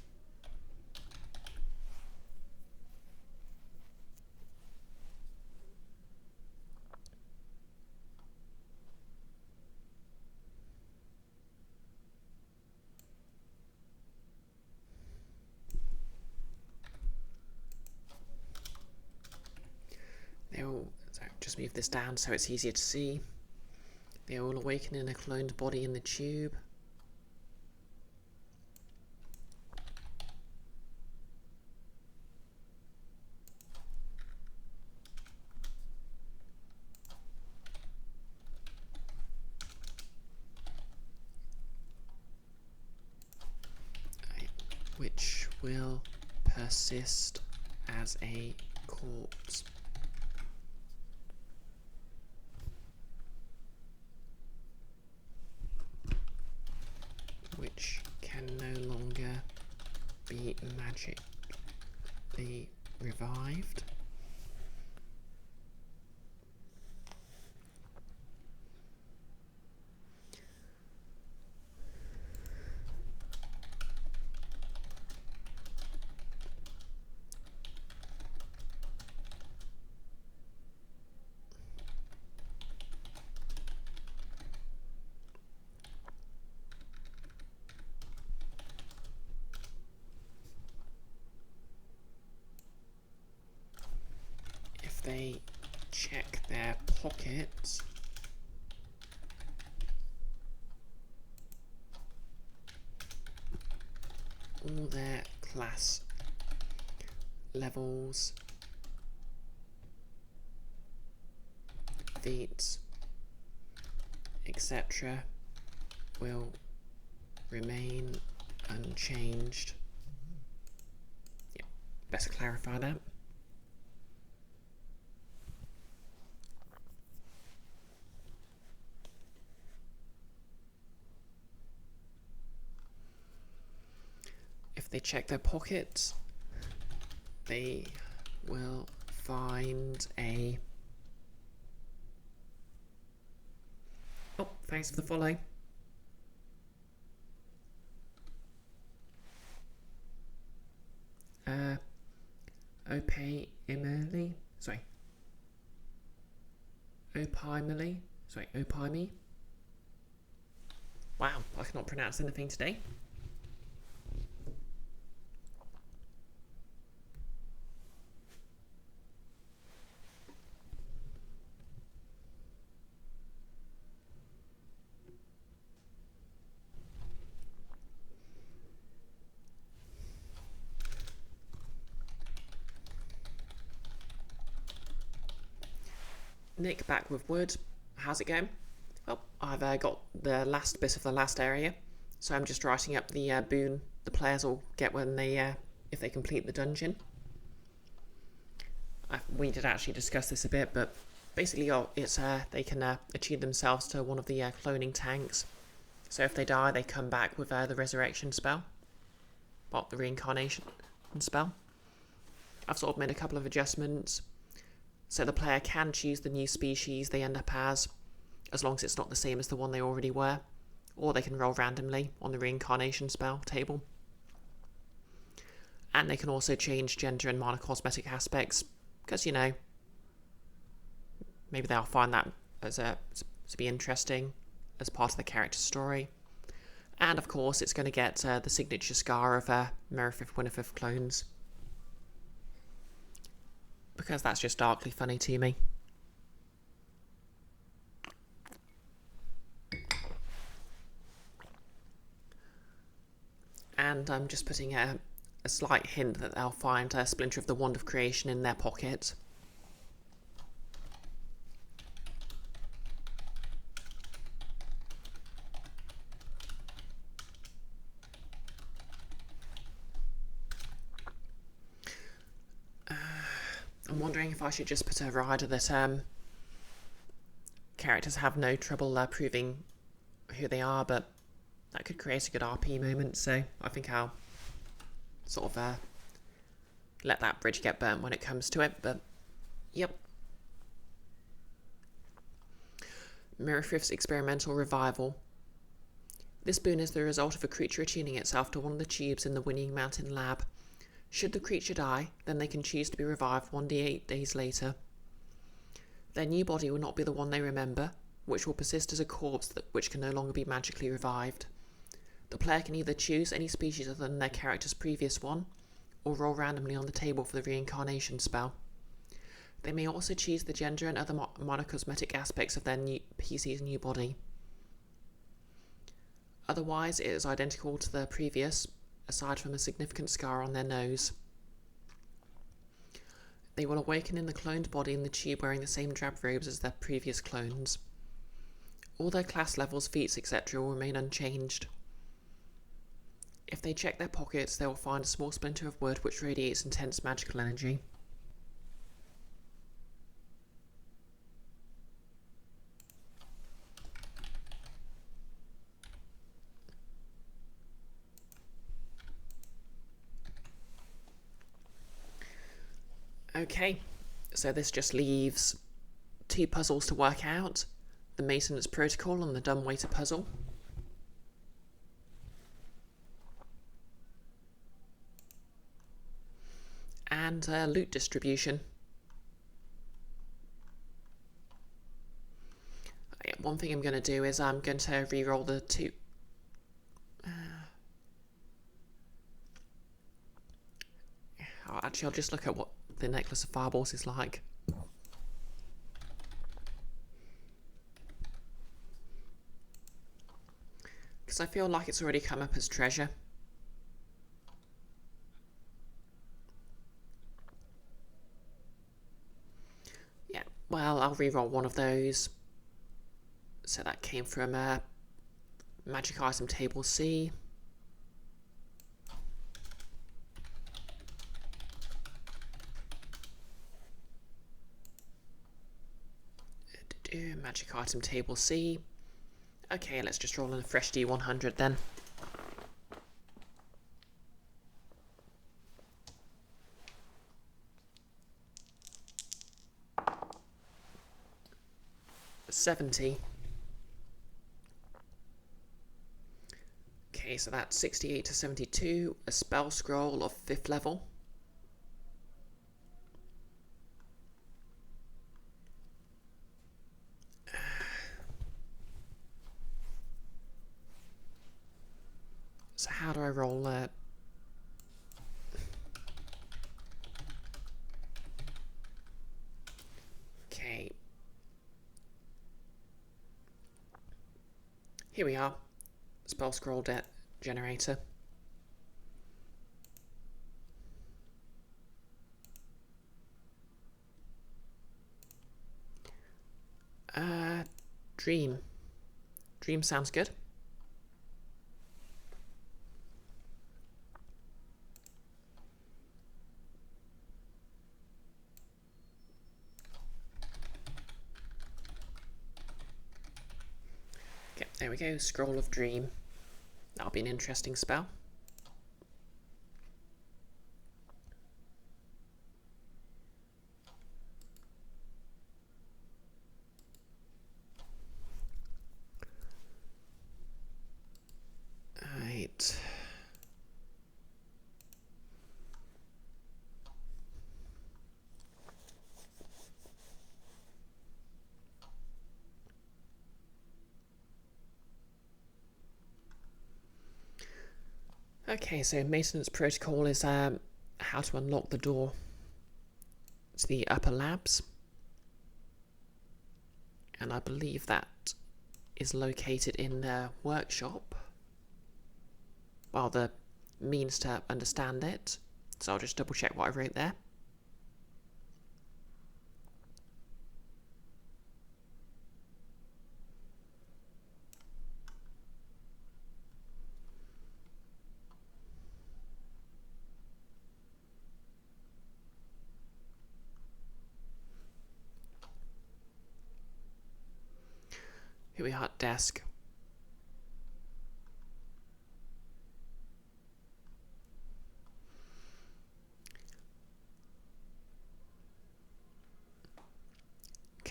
They all, so just move this down so it's easier to see. They all awaken in a cloned body in the tube. Which will persist as a corpse. Which can no longer be magically revived. They check their pockets, all their class levels, feats, etc. will remain unchanged. Yeah, best clarify that. If they check their pockets, they will find a... Oh, thanks for the follow. Opimally? Wow, I cannot pronounce anything today. Nick, back with wood. How's it going? Well, I've got the last bit of the last area, so I'm just writing up the boon the players will get when they, if they complete the dungeon. We did actually discuss this a bit, but basically, it's they can achieve themselves to one of the cloning tanks. So if they die, they come back with the resurrection spell, well, the reincarnation spell. I've sort of made a couple of adjustments. So the player can choose the new species they end up as long as it's not the same as the one they already were. Or they can roll randomly on the reincarnation spell table. And they can also change gender and minor cosmetic aspects, because, you know, maybe they'll find that to be interesting as part of the character story. And of course, it's going to get the signature scar of Merrififth Winififth clones, because that's just darkly funny to me. And I'm just putting a slight hint that they'll find a splinter of the Wand of Creation in their pocket. I'm wondering if I should just put a rider that characters have no trouble proving who they are, but that could create a good RP moment, so I think I'll sort of let that bridge get burnt when it comes to it, but yep. Mirrorthrift's experimental revival. This boon is the result of a creature attuning itself to one of the tubes in the Whinnying Mountain lab. Should the creature die, then they can choose to be revived 1d8 days later. Their new body will not be the one they remember, which will persist as a corpse which can no longer be magically revived. The player can either choose any species other than their character's previous one, or roll randomly on the table for the reincarnation spell. They may also choose the gender and other monocosmetic aspects of their PC's new body. Otherwise, it is identical to the previous, aside from a significant scar on their nose. They will awaken in the cloned body in the tube wearing the same drab robes as their previous clones. All their class levels, feats, etc. will remain unchanged. If they check their pockets, they will find a small splinter of wood which radiates intense magical energy. Okay, so this just leaves 2 puzzles to work out. The maintenance protocol and the dumbwaiter puzzle. And loot distribution. One thing I'm going to do is I'm going to re-roll the 2. Actually, I'll just look at what the Necklace of Fireballs is like. Because I feel like it's already come up as treasure. Yeah, well, I'll re-roll one of those. So that came from Magic Item Table C. Magic Item Table C. Okay, let's just roll in a fresh D100 then. $70. Okay, so that's 68 to 72. A spell scroll of 5th level. So how do I roll that? Okay. Here we are. Spell scroll generator. Dream. Dream sounds good. Okay, there we go. Scroll of Dream. That'll be an interesting spell. Right. Okay, so maintenance protocol is how to unlock the door to the upper labs. And I believe that is located in the workshop. Well, the means to understand it. So I'll just double check what I wrote there. Here we are at desk.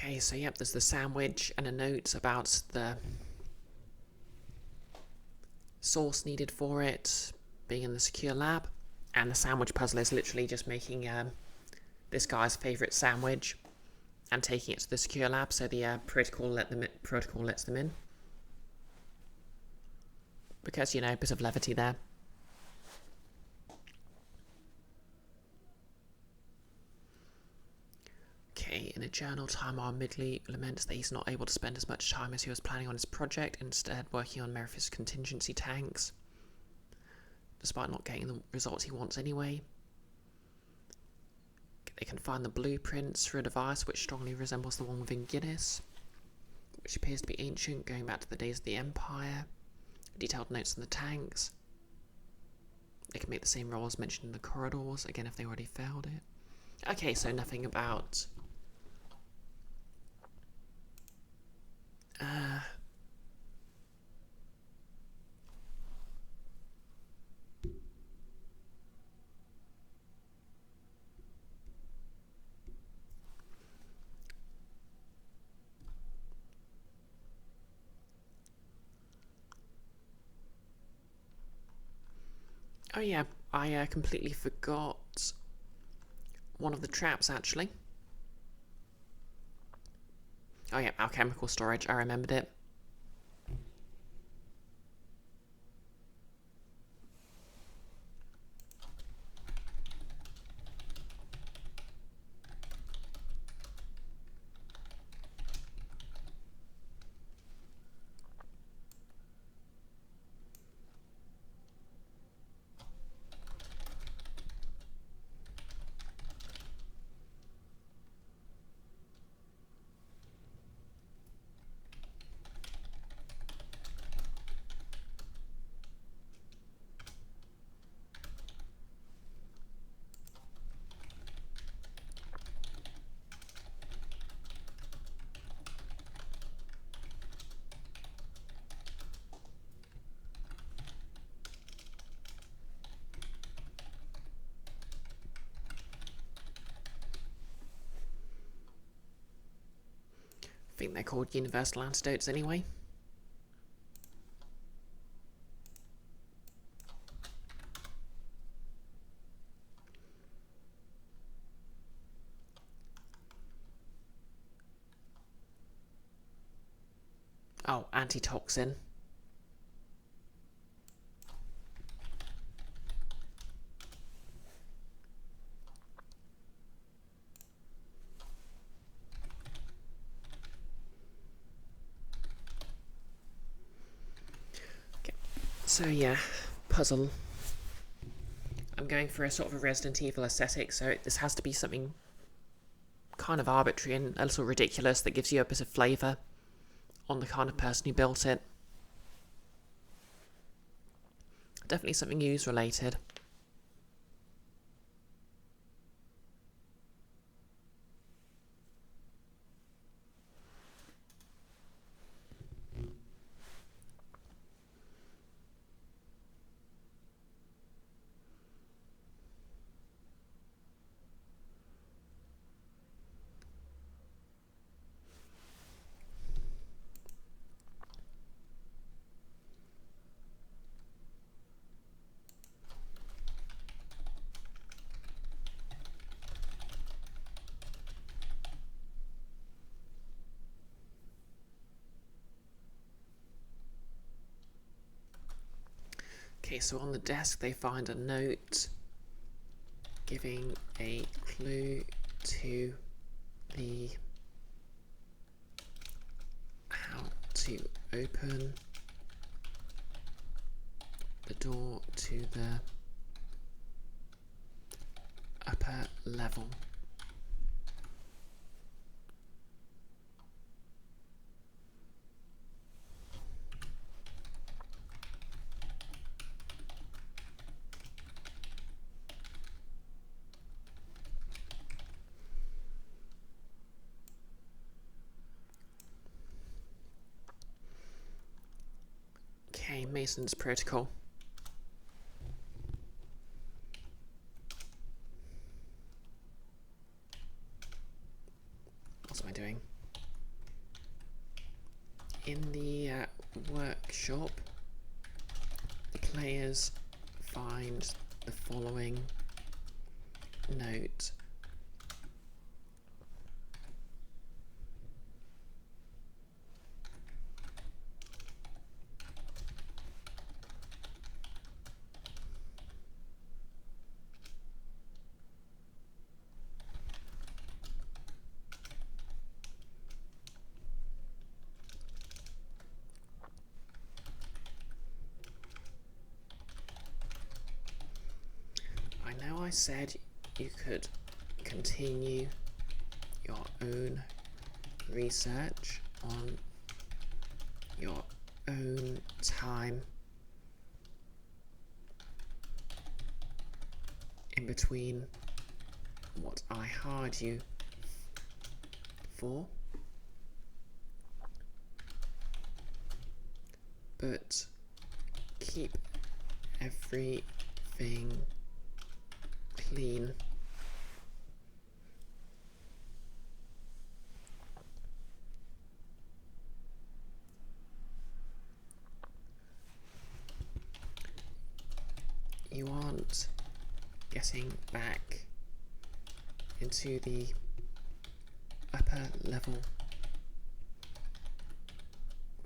Okay, so yep, there's the sandwich and a note about the sauce needed for it being in the secure lab. And the sandwich puzzle is literally just making this guy's favourite sandwich and taking it to the secure lab, so the protocol lets them in. Because, you know, a bit of levity there. Okay, in a journal, Tamar Midley laments that he's not able to spend as much time as he was planning on his project, instead working on Merith's contingency tanks, despite not getting the results he wants anyway. They can find the blueprints for a device which strongly resembles the one within Guinness, which appears to be ancient, going back to the days of the Empire. Detailed notes on the tanks. They can make the same rolls mentioned in the corridors, again if they already failed it. Okay, so nothing about... Oh yeah, I completely forgot one of the traps, actually. Oh yeah, alchemical storage, I remembered it. I think they're called universal antidotes anyway. Oh, antitoxin. Okay. So yeah, puzzle. I'm going for a sort of a Resident Evil aesthetic, so this has to be something kind of arbitrary and a little ridiculous that gives you a bit of flavour on the kind of person who built it. Definitely something use related. Okay, so on the desk they find a note giving a clue to the how to open the door to the upper level. Okay, Mason's protocol. What am I doing? In the workshop, the players find the following note. I know I said you could continue your own research on your own time in between what I hired you for, but keep everything clean. You aren't getting back into the upper level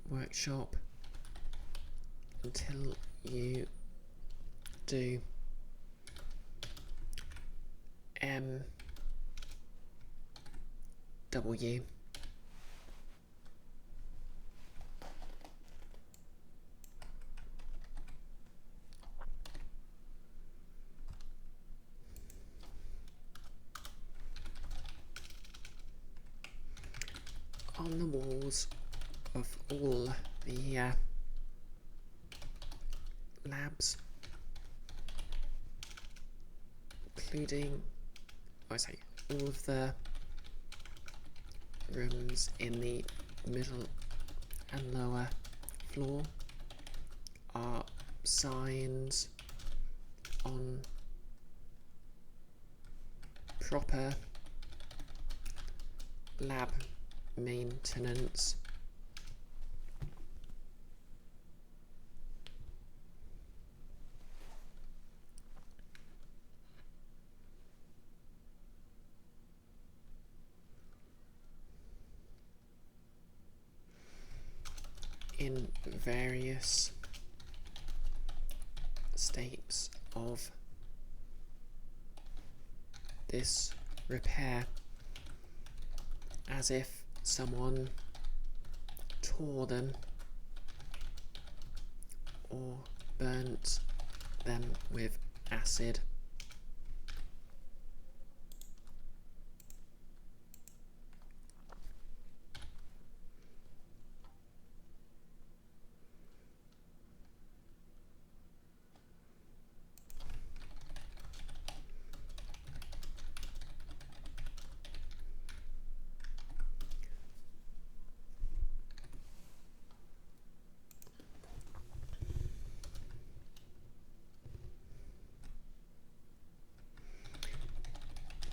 workshop until you do MW. On the walls of all the labs, including, I say, all of the rooms in the middle and lower floor, are signs on proper lab maintenance. In various states of this repair, as if someone tore them or burnt them with acid.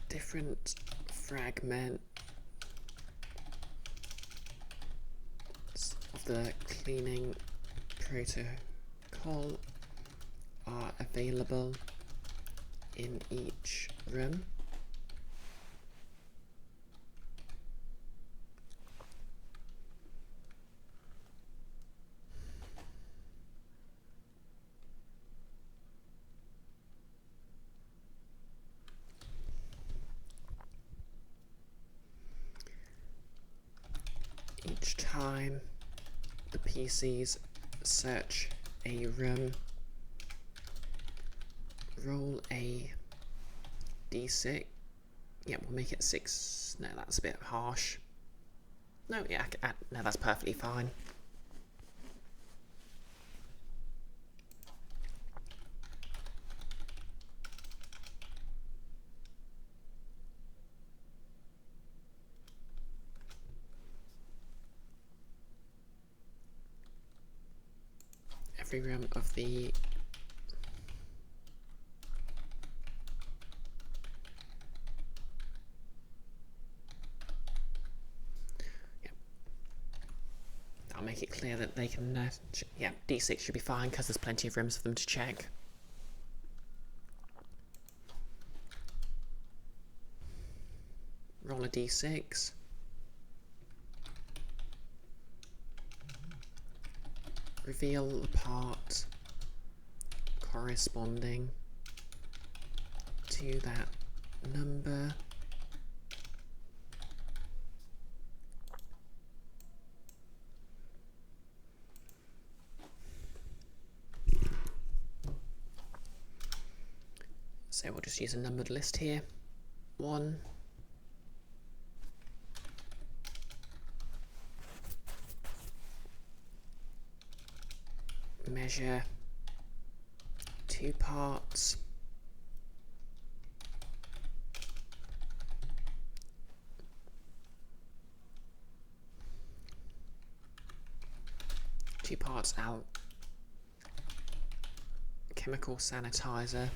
Different fragments of the cleaning protocol are available in each room. Each time the PCs search a room, roll a d6. Yeah, we'll make it 6. No, that's a bit harsh. No, yeah, no, that's perfectly fine. Every room of the to make it clear that they can, yeah, D6 should be fine because there's plenty of rooms for them to check. Roll a D6. Reveal the part corresponding to that number. So we'll just use a numbered list here. 1. Measure 2 parts. Two parts out. Chemical sanitizer.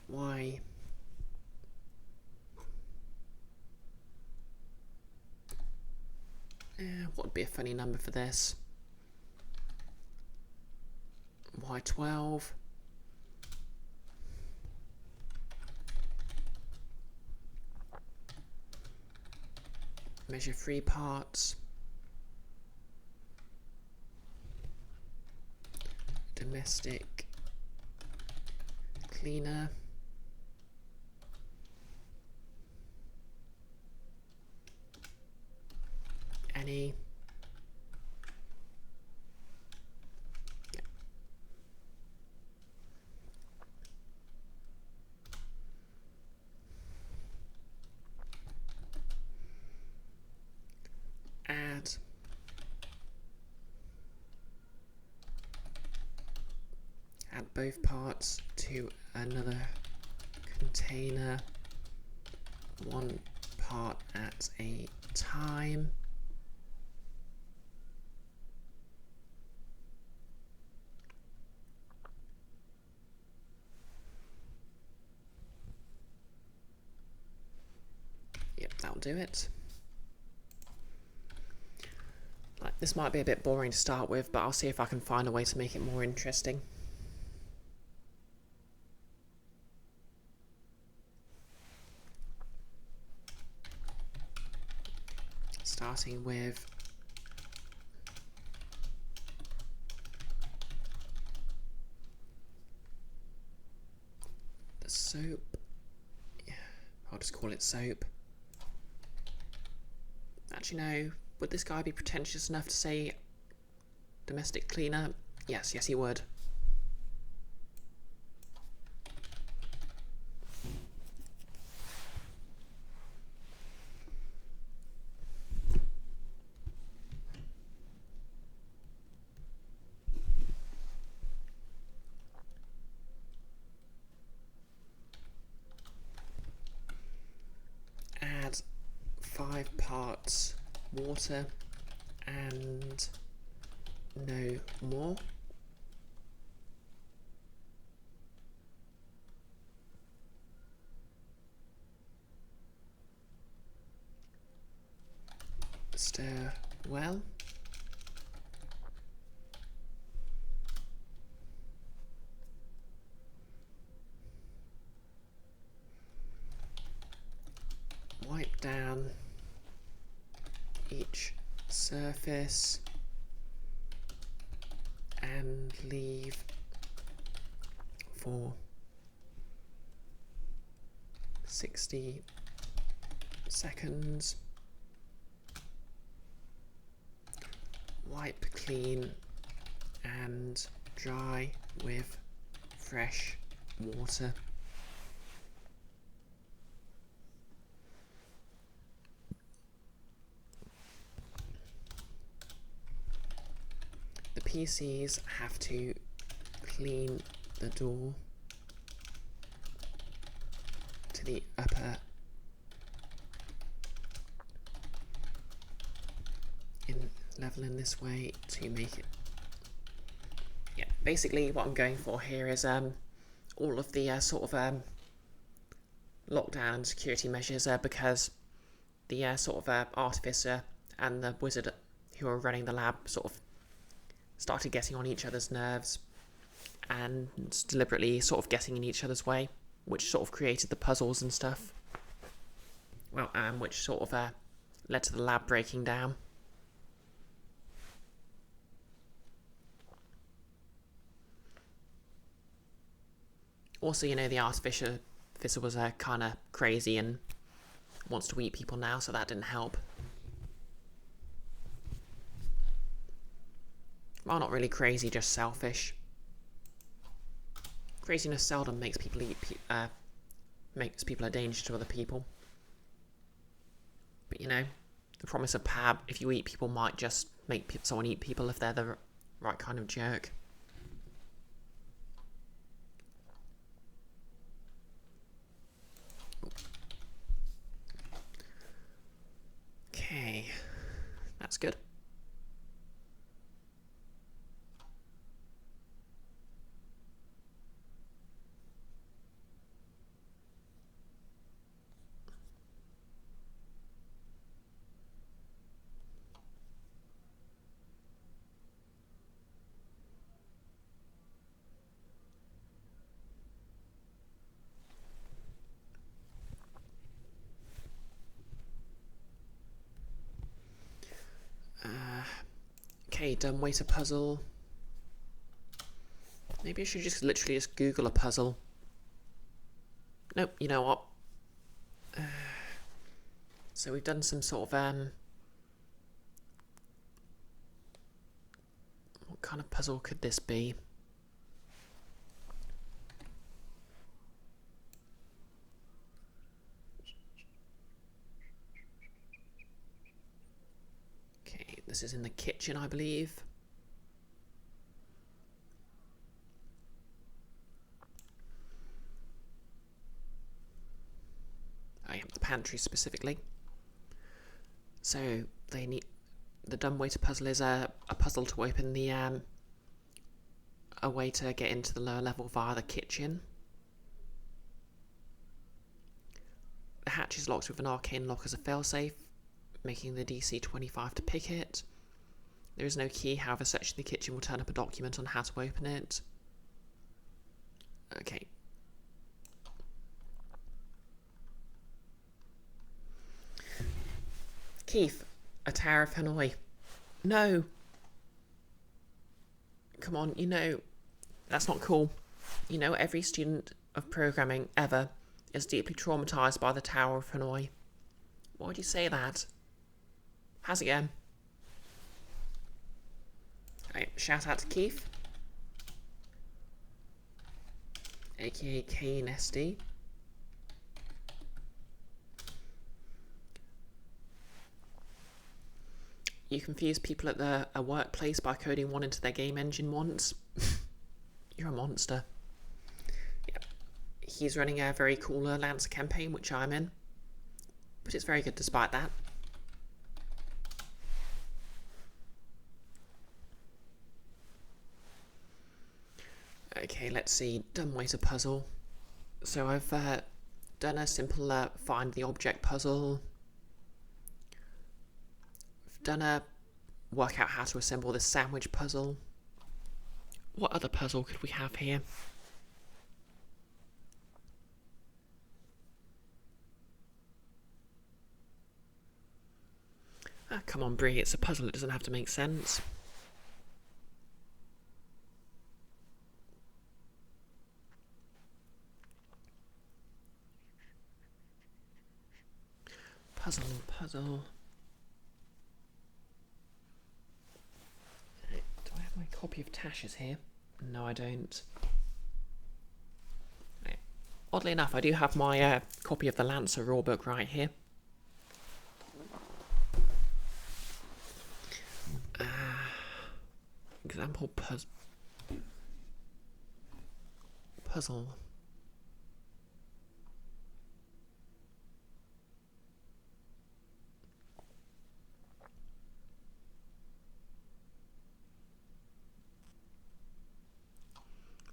Y. What would be a funny number for this? Y12. Measure 3 parts. Domestic cleaner. Any. Yeah. Add both parts to another container, 1 part at a time. Yep, that'll do it. This might be a bit boring to start with, but I'll see if I can find a way to make it more interesting. Starting with the soap. Yeah, I'll just call it soap. Actually, no. Would this guy be pretentious enough to say domestic cleaner? Yes, he would. Add 5 parts water and no more. Stir well. Wipe down each surface and leave for 60 seconds. Wipe clean and dry with fresh water. The PCs have to clean the door to the upper level in this way to make it. Yeah, basically what I'm going for here is all of the sort of lockdown and security measures because the sort of artificer and the wizard who are running the lab sort of started getting on each other's nerves and deliberately sort of getting in each other's way, which sort of created the puzzles and stuff. Well, which sort of led to the lab breaking down. Also, the artificer was kind of crazy and wants to eat people now, so that didn't help. Well, not really crazy, just selfish. Craziness seldom makes people makes people a danger to other people. But the promise of Pab, if you eat people, might just make someone eat people if they're the right kind of jerk. Okay, that's good. Okay, dumbwaiter puzzle. Maybe I should literally just Google a puzzle. Nope, you know what? So we've done some sort of what kind of puzzle could this be? Okay, this is in the kitchen, I believe. I have the pantry specifically. So they need the dumbwaiter puzzle is a puzzle to open the a way to get into the lower level via the kitchen. The hatch is locked with an arcane lock as a failsafe, making the DC 25 to pick it. There is no key, however, searching the kitchen will turn up a document on how to open it. Okay. Keith, a Tower of Hanoi. No. Come on, that's not cool. Every student of programming ever is deeply traumatized by the Tower of Hanoi. Why would you say that? How's it going? Right, shout out to Keith, aka KNSD. You confuse people at a workplace by coding one into their game engine once. You're a monster. Yep. He's running a very cool Lancer campaign, which I'm in. But it's very good despite that. Okay, let's see. Dumbwaiter puzzle. So I've done a simple find the object puzzle. I've done a work out how to assemble this sandwich puzzle. What other puzzle could we have here? Ah, come on, Brie, it's a puzzle, it doesn't have to make sense. Puzzle. Do I have my copy of Tasha's here? No, I don't. Oddly enough, I do have my copy of the Lancer rulebook right here. Example puzzle.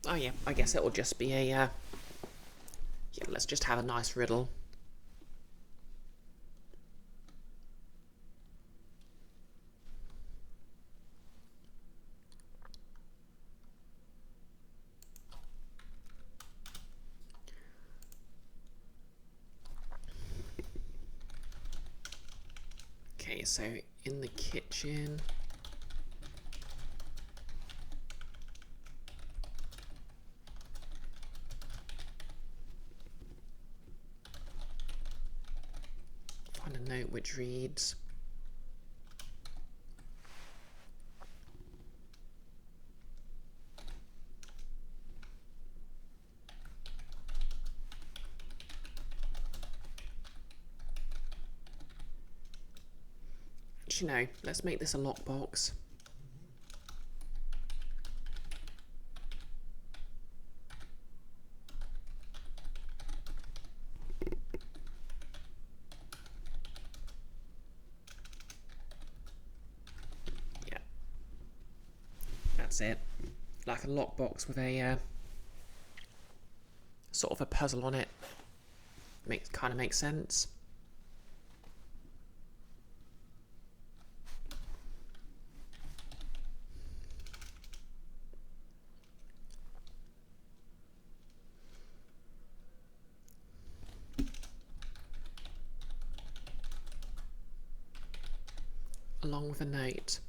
Oh yeah, I guess it will just be a Yeah, let's just have a nice riddle. Okay, so in the kitchen. Find a note which reads, actually no, let's make this a lockbox. Yeah, that's it. Like a lockbox with a sort of a puzzle on it. Kind of makes sense. Along with a note.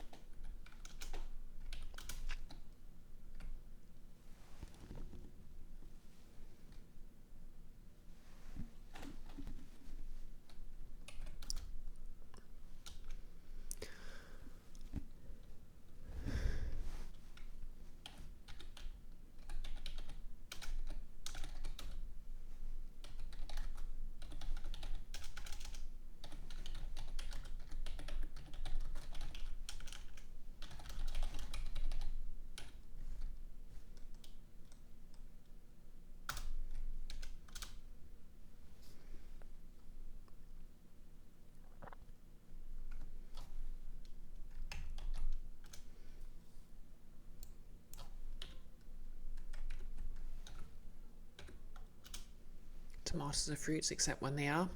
Tomatoes are fruits except when they are.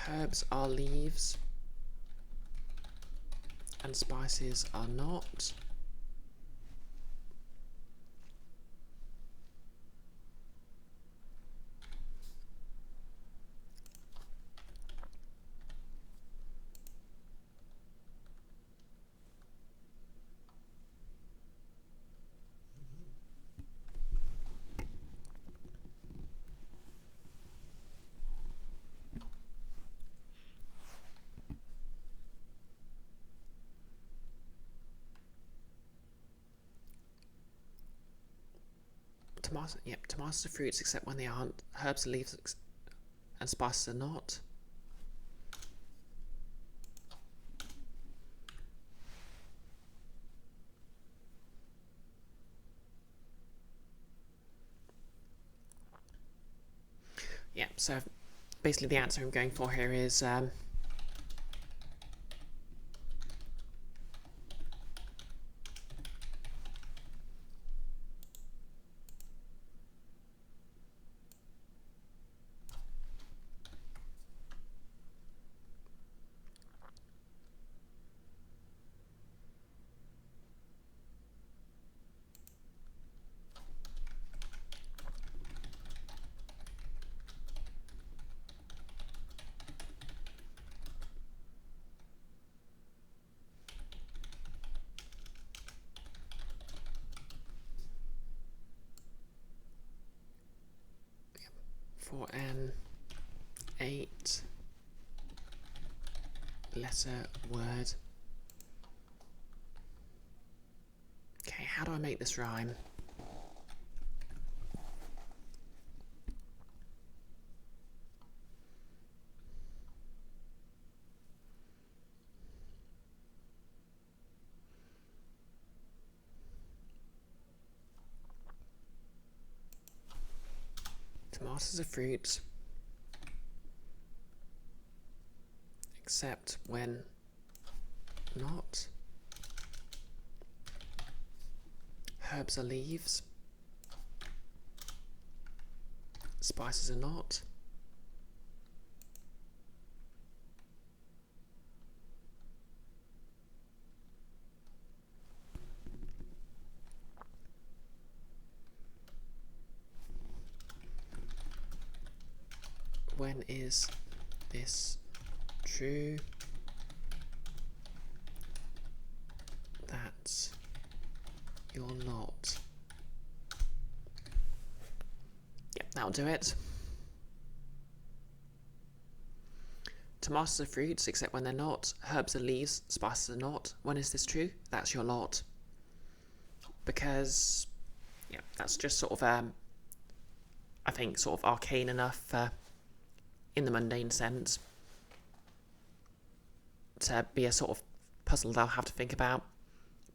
Herbs are leaves. And spices are not. Tomatoes are fruits except when they aren't. Herbs are leaves and spices are not. Yeah, so basically the answer I'm going for here is for an 8-letter word. Okay, how do I make this rhyme? Tomatoes are fruits, except when not. Herbs are leaves. Spices are not. When is this true? That you're not. Yep, that'll do it. Tomatoes are fruits, except when they're not. Herbs are leaves, spices are not. When is this true? That's your lot. Because, yeah, that's just sort of, I think, sort of arcane enough in the mundane sense to be a sort of puzzle they'll have to think about.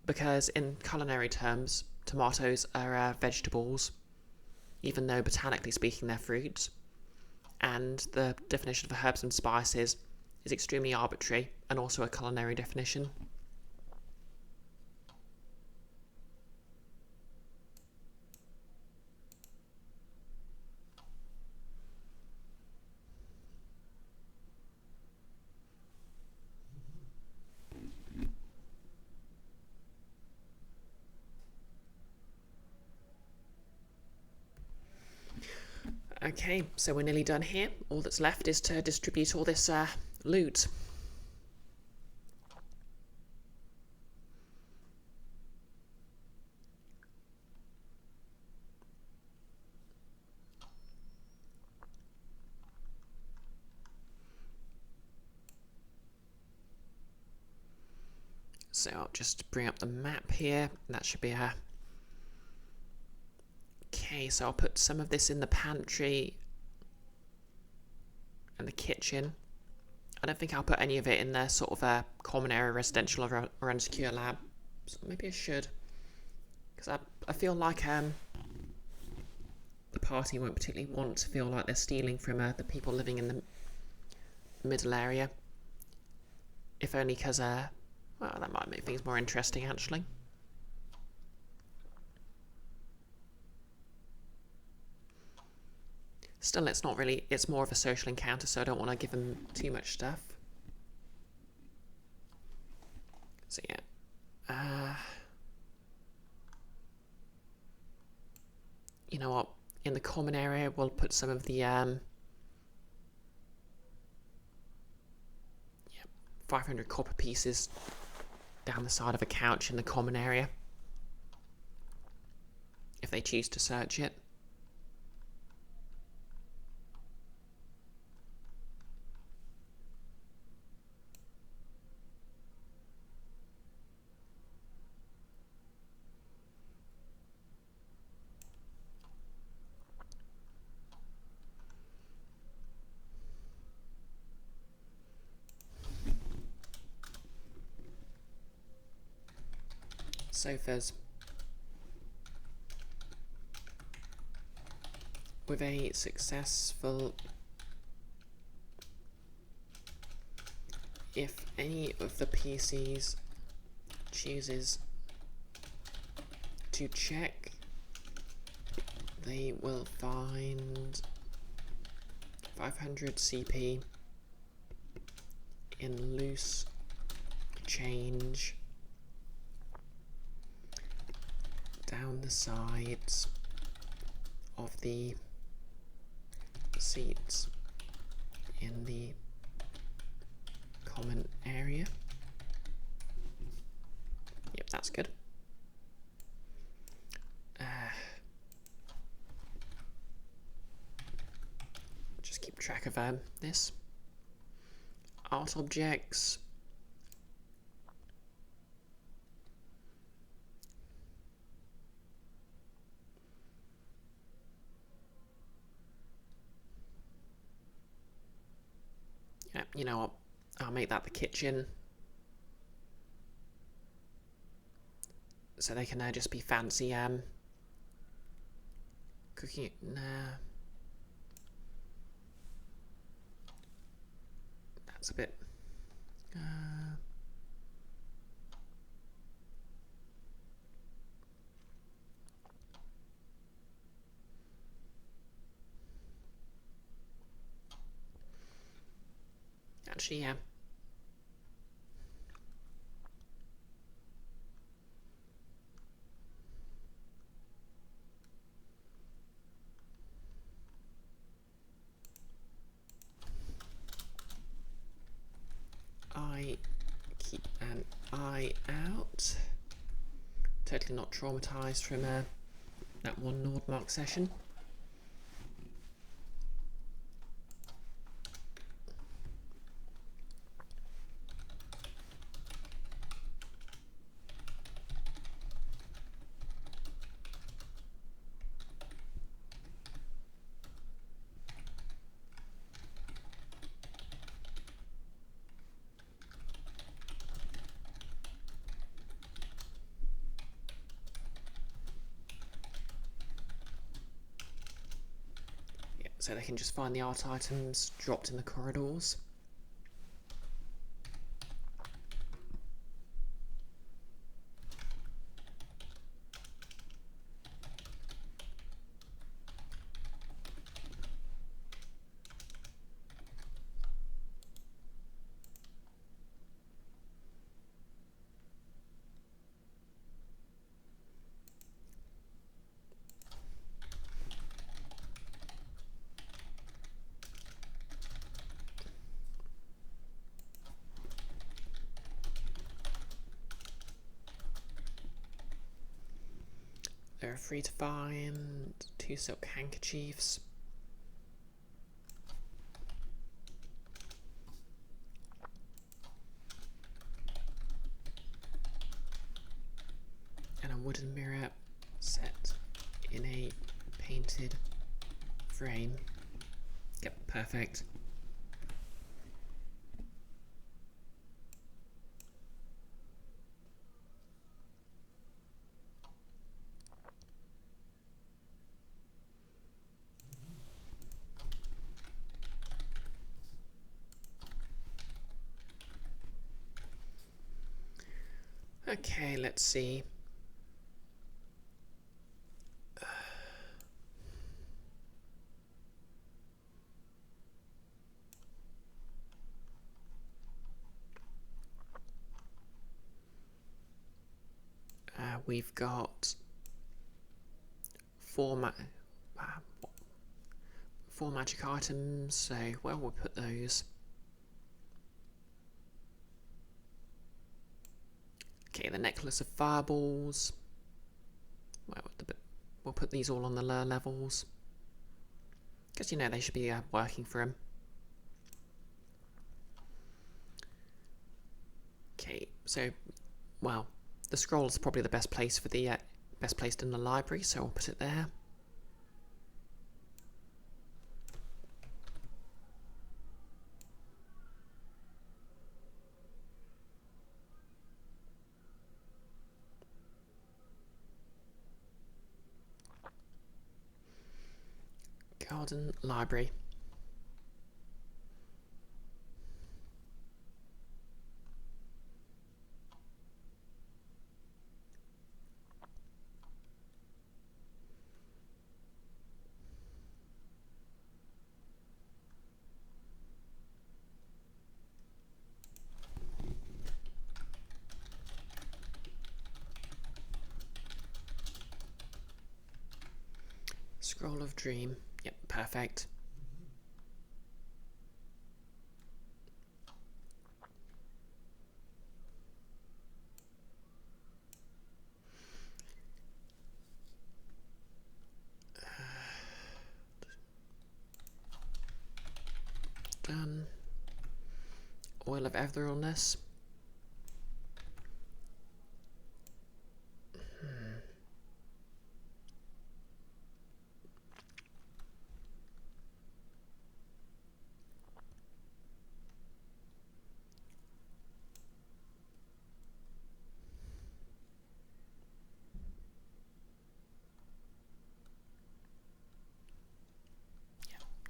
Because in culinary terms, tomatoes are vegetables, even though botanically speaking they're fruits. And the definition for herbs and spices is extremely arbitrary and also a culinary definition. Okay, so we're nearly done here. All that's left is to distribute all this loot. So I'll just bring up the map here. That should be a... Okay, so I'll put some of this in the pantry and the kitchen. I don't think I'll put any of it in the sort of a common area, residential or unsecure lab. So maybe I should. Because I feel like the party won't particularly want to feel like they're stealing from the people living in the middle area. If only because, well, that might make things more interesting, actually. Still, it's not really, it's more of a social encounter, so I don't want to give them too much stuff. So, yeah. You know what? In the common area, we'll put some of the, 500 copper pieces down the side of a couch in the common area. If they choose to search it. Sofas with a successful, if any of the PCs chooses to check, they will find 500 CP in loose change down the sides of the seats in the common area. Yep, that's good. Just keep track of this. Art objects. You know what? I'll make that the kitchen. So they can just be fancy cooking. Nah. That's a bit... Actually, yeah. I keep an eye out. Totally not traumatised from that one Nordmark session. So they can just find the art items dropped in the corridors. They're free to find 2 silk handkerchiefs. And a wooden mirror set in a painted frame. Yep, perfect. Okay, let's see. We've got 4 magic items, so where will we put those? Okay, the necklace of fireballs. We'll put these all on the lower levels. Because, you know, they should be working for him. Okay, so, well, the scroll is probably the best place for the best placed in the library, so I'll put it there. Garden library. Scroll of Dream. Yep, perfect. Done. Oil of Etherealness.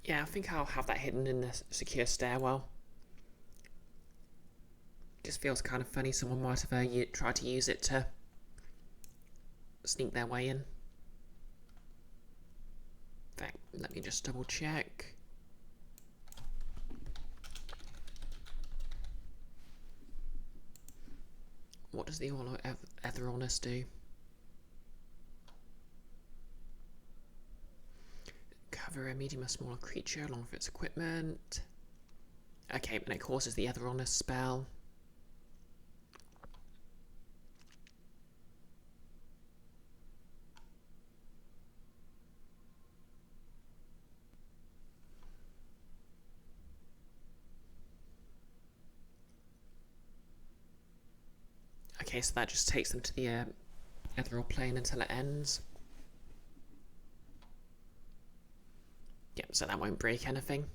Yeah, I think I'll have that hidden in the secure stairwell. Just feels kind of funny. Someone might have tried to use it to sneak their way in. In fact, let me just double check. What does the Etheronus do? Cover a medium or smaller creature along with its equipment. Okay, and it causes the Etheronus spell. Okay, so that just takes them to the ethereal plane until it ends. Yep, so that won't break anything.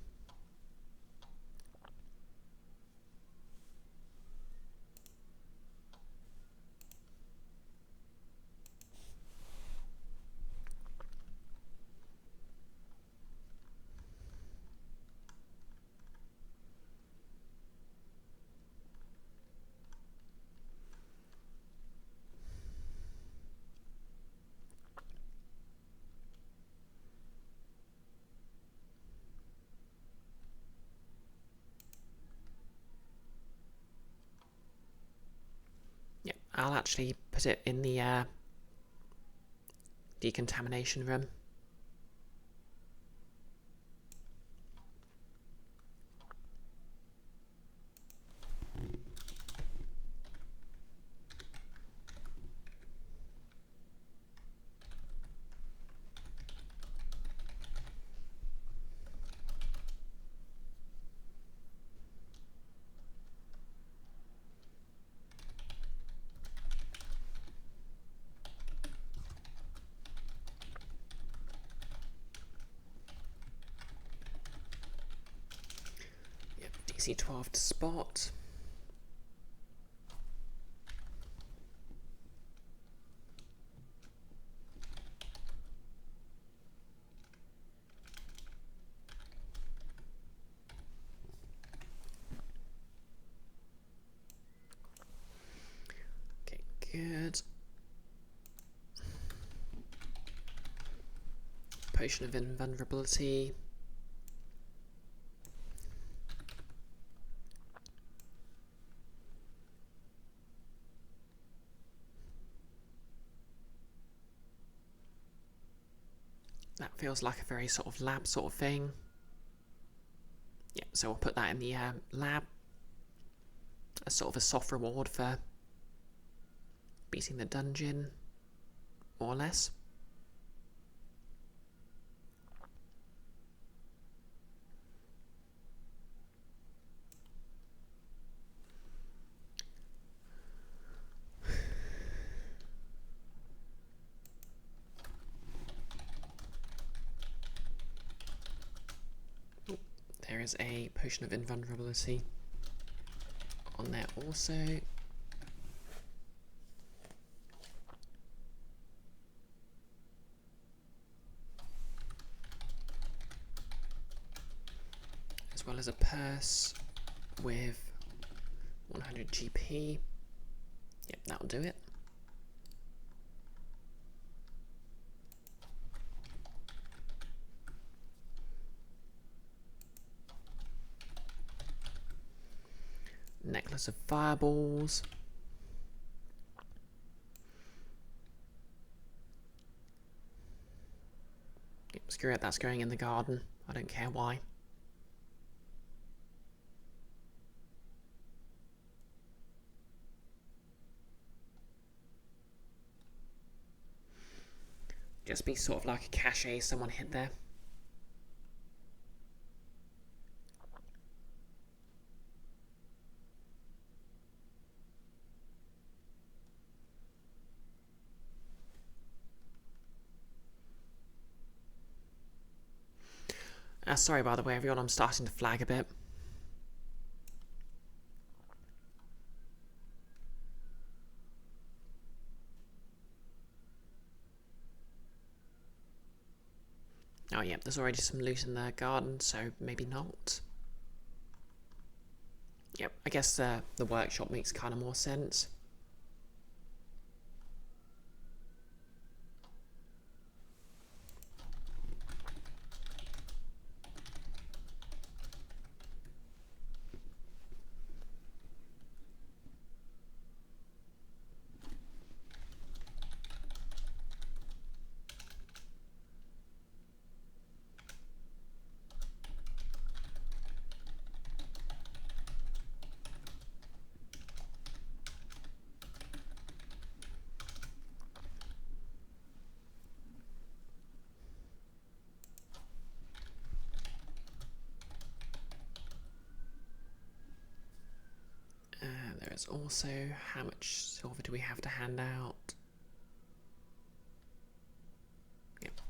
Yep, I'll actually put it in the decontamination room. DC 12 to spot. Okay, good. Potion of invulnerability. That feels like a very sort of lab sort of thing. Yeah, so we'll put that in the lab. As sort of a soft reward for beating the dungeon, more or less. There is a potion of invulnerability on there also. As well as a purse with 100 GP. Yep, that'll do it. Necklace of fireballs. Yep, screw it, that's going in the garden. I don't care why. Just be sort of like a cachet someone hid there. Sorry, by the way, everyone, I'm starting to flag a bit. Oh yeah, there's already some loot in the garden, so maybe not. Yep, I guess the workshop makes kind of more sense. There's also, how much silver do we have to hand out? Yep.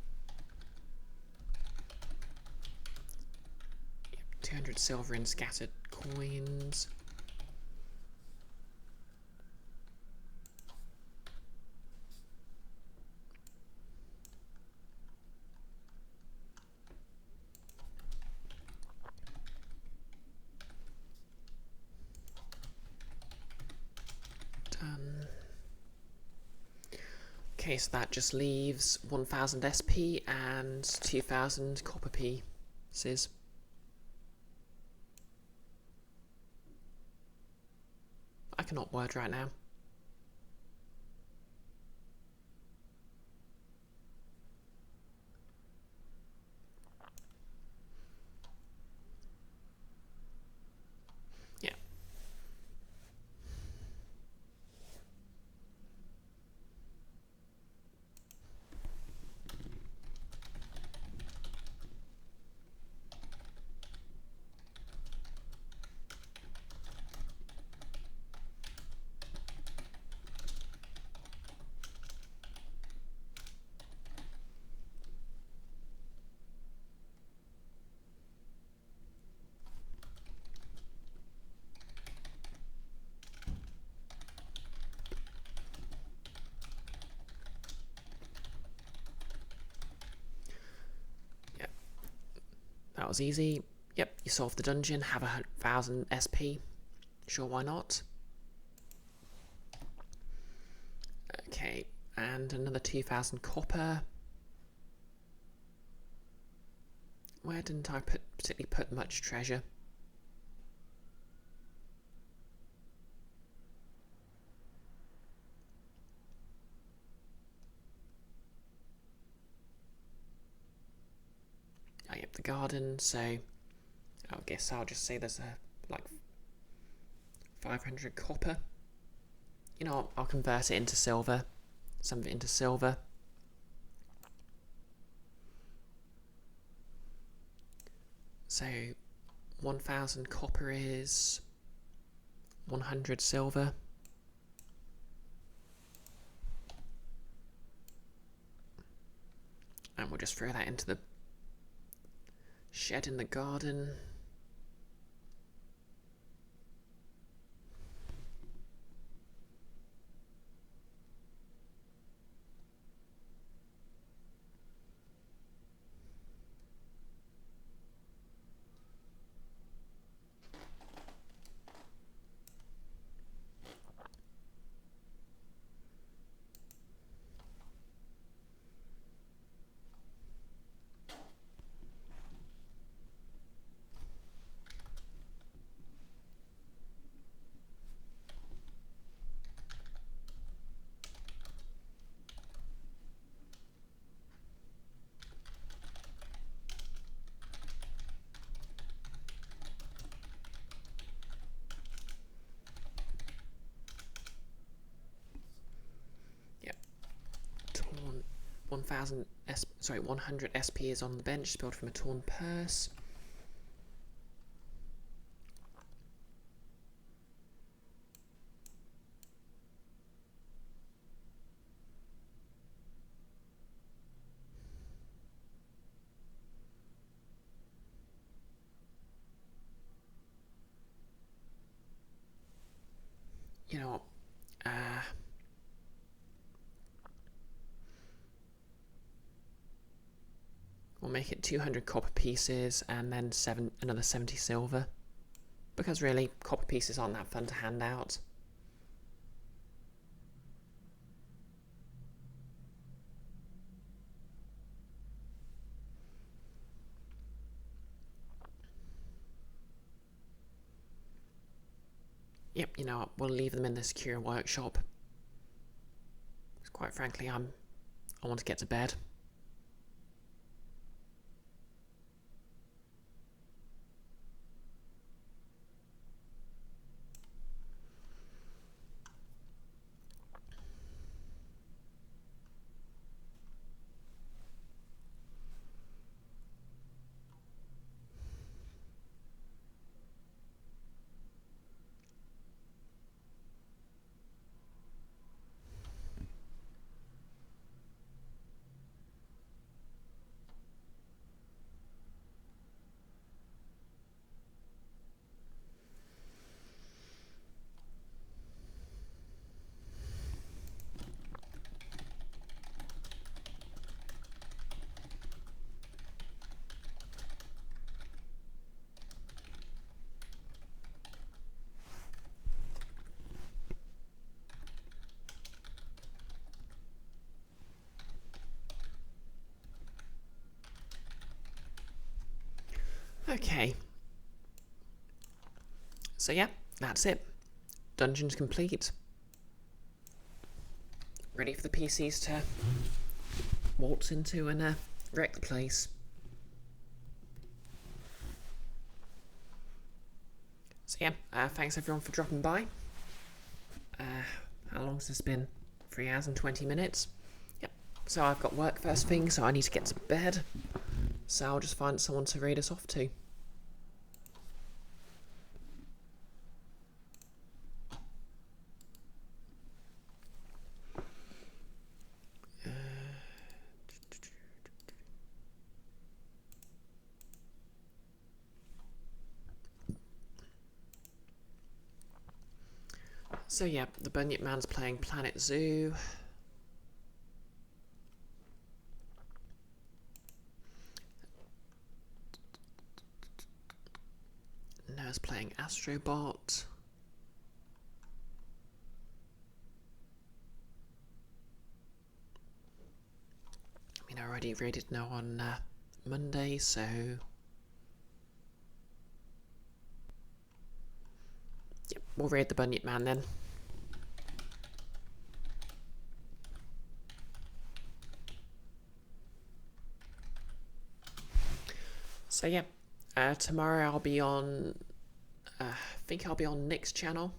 200 silver in scattered coins. Done. Okay, so that just leaves 1000 SP and 2000 copper pieces. I cannot word right now. Yeah. That was easy. Yep, you solved the dungeon, have 1000 SP. Sure, why not? Okay, and another 2000 copper. Where didn't I particularly put much treasure? Oh, yep, the garden, so I guess I'll just say there's like 500 copper. You know, I'll convert it into silver. Some of it into silver. So 1000 copper is 100 silver. And we'll just throw that into the shed in the garden. Yep. 100 SP is on the bench, spilled from a torn purse. You know what? We'll make it 200 copper pieces and then another 70 silver. Because really, copper pieces aren't that fun to hand out. Yep, you know what? We'll leave them in the secure workshop. Because quite frankly, I want to get to bed. Okay. So yeah, that's it. Dungeon's complete. Ready for the PCs to waltz into and wreck the place. So yeah, thanks everyone for dropping by. How long has this been? 3 hours and 20 minutes. Yep. So I've got work first thing, so I need to get to bed. So I'll just find someone to read us off to. So yeah, the Bunyip Man's playing Planet Zoo. Noah's playing Astrobot. I mean, I already rated Noah on Monday, so... Yep, we'll raid the Bunyip Man then. So yeah, tomorrow I'll be on, I think I'll be on Nick's channel.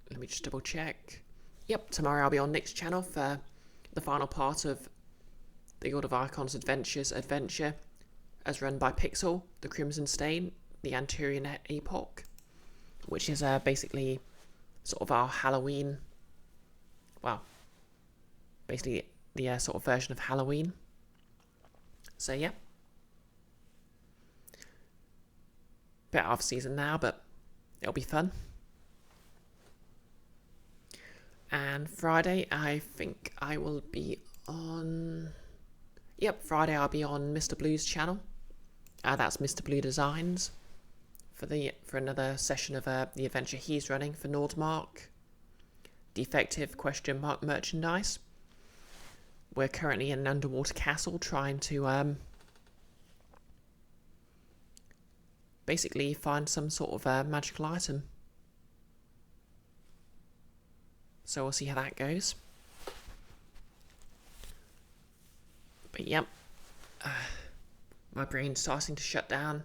Let me just double check. Yep, tomorrow I'll be on Nick's channel for the final part of the Guild of Archons Adventures adventure, as run by Pixel, the Crimson Stain, the Anturian Epoch, which is basically sort of our Halloween, well, basically the sort of version of Halloween. So yeah, bit off season now, but it'll be fun. And Friday, I think I will be on... Yep, Friday I'll be on Mr. Blue's channel. That's Mr. Blue Designs for another session of the adventure he's running for Nordmark Defective ? Merchandise. We're currently in an underwater castle trying to basically find some sort of magical item. So we'll see how that goes. But yep, my brain's starting to shut down.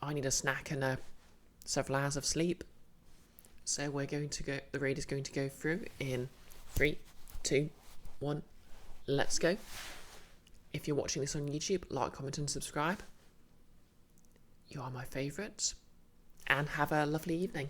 I need a snack and several hours of sleep. So we're going to go. The raid is going to go through in 3, 2, 1. Let's go. If you're watching this on YouTube, like, comment and subscribe. You are my favourites. And have a lovely evening.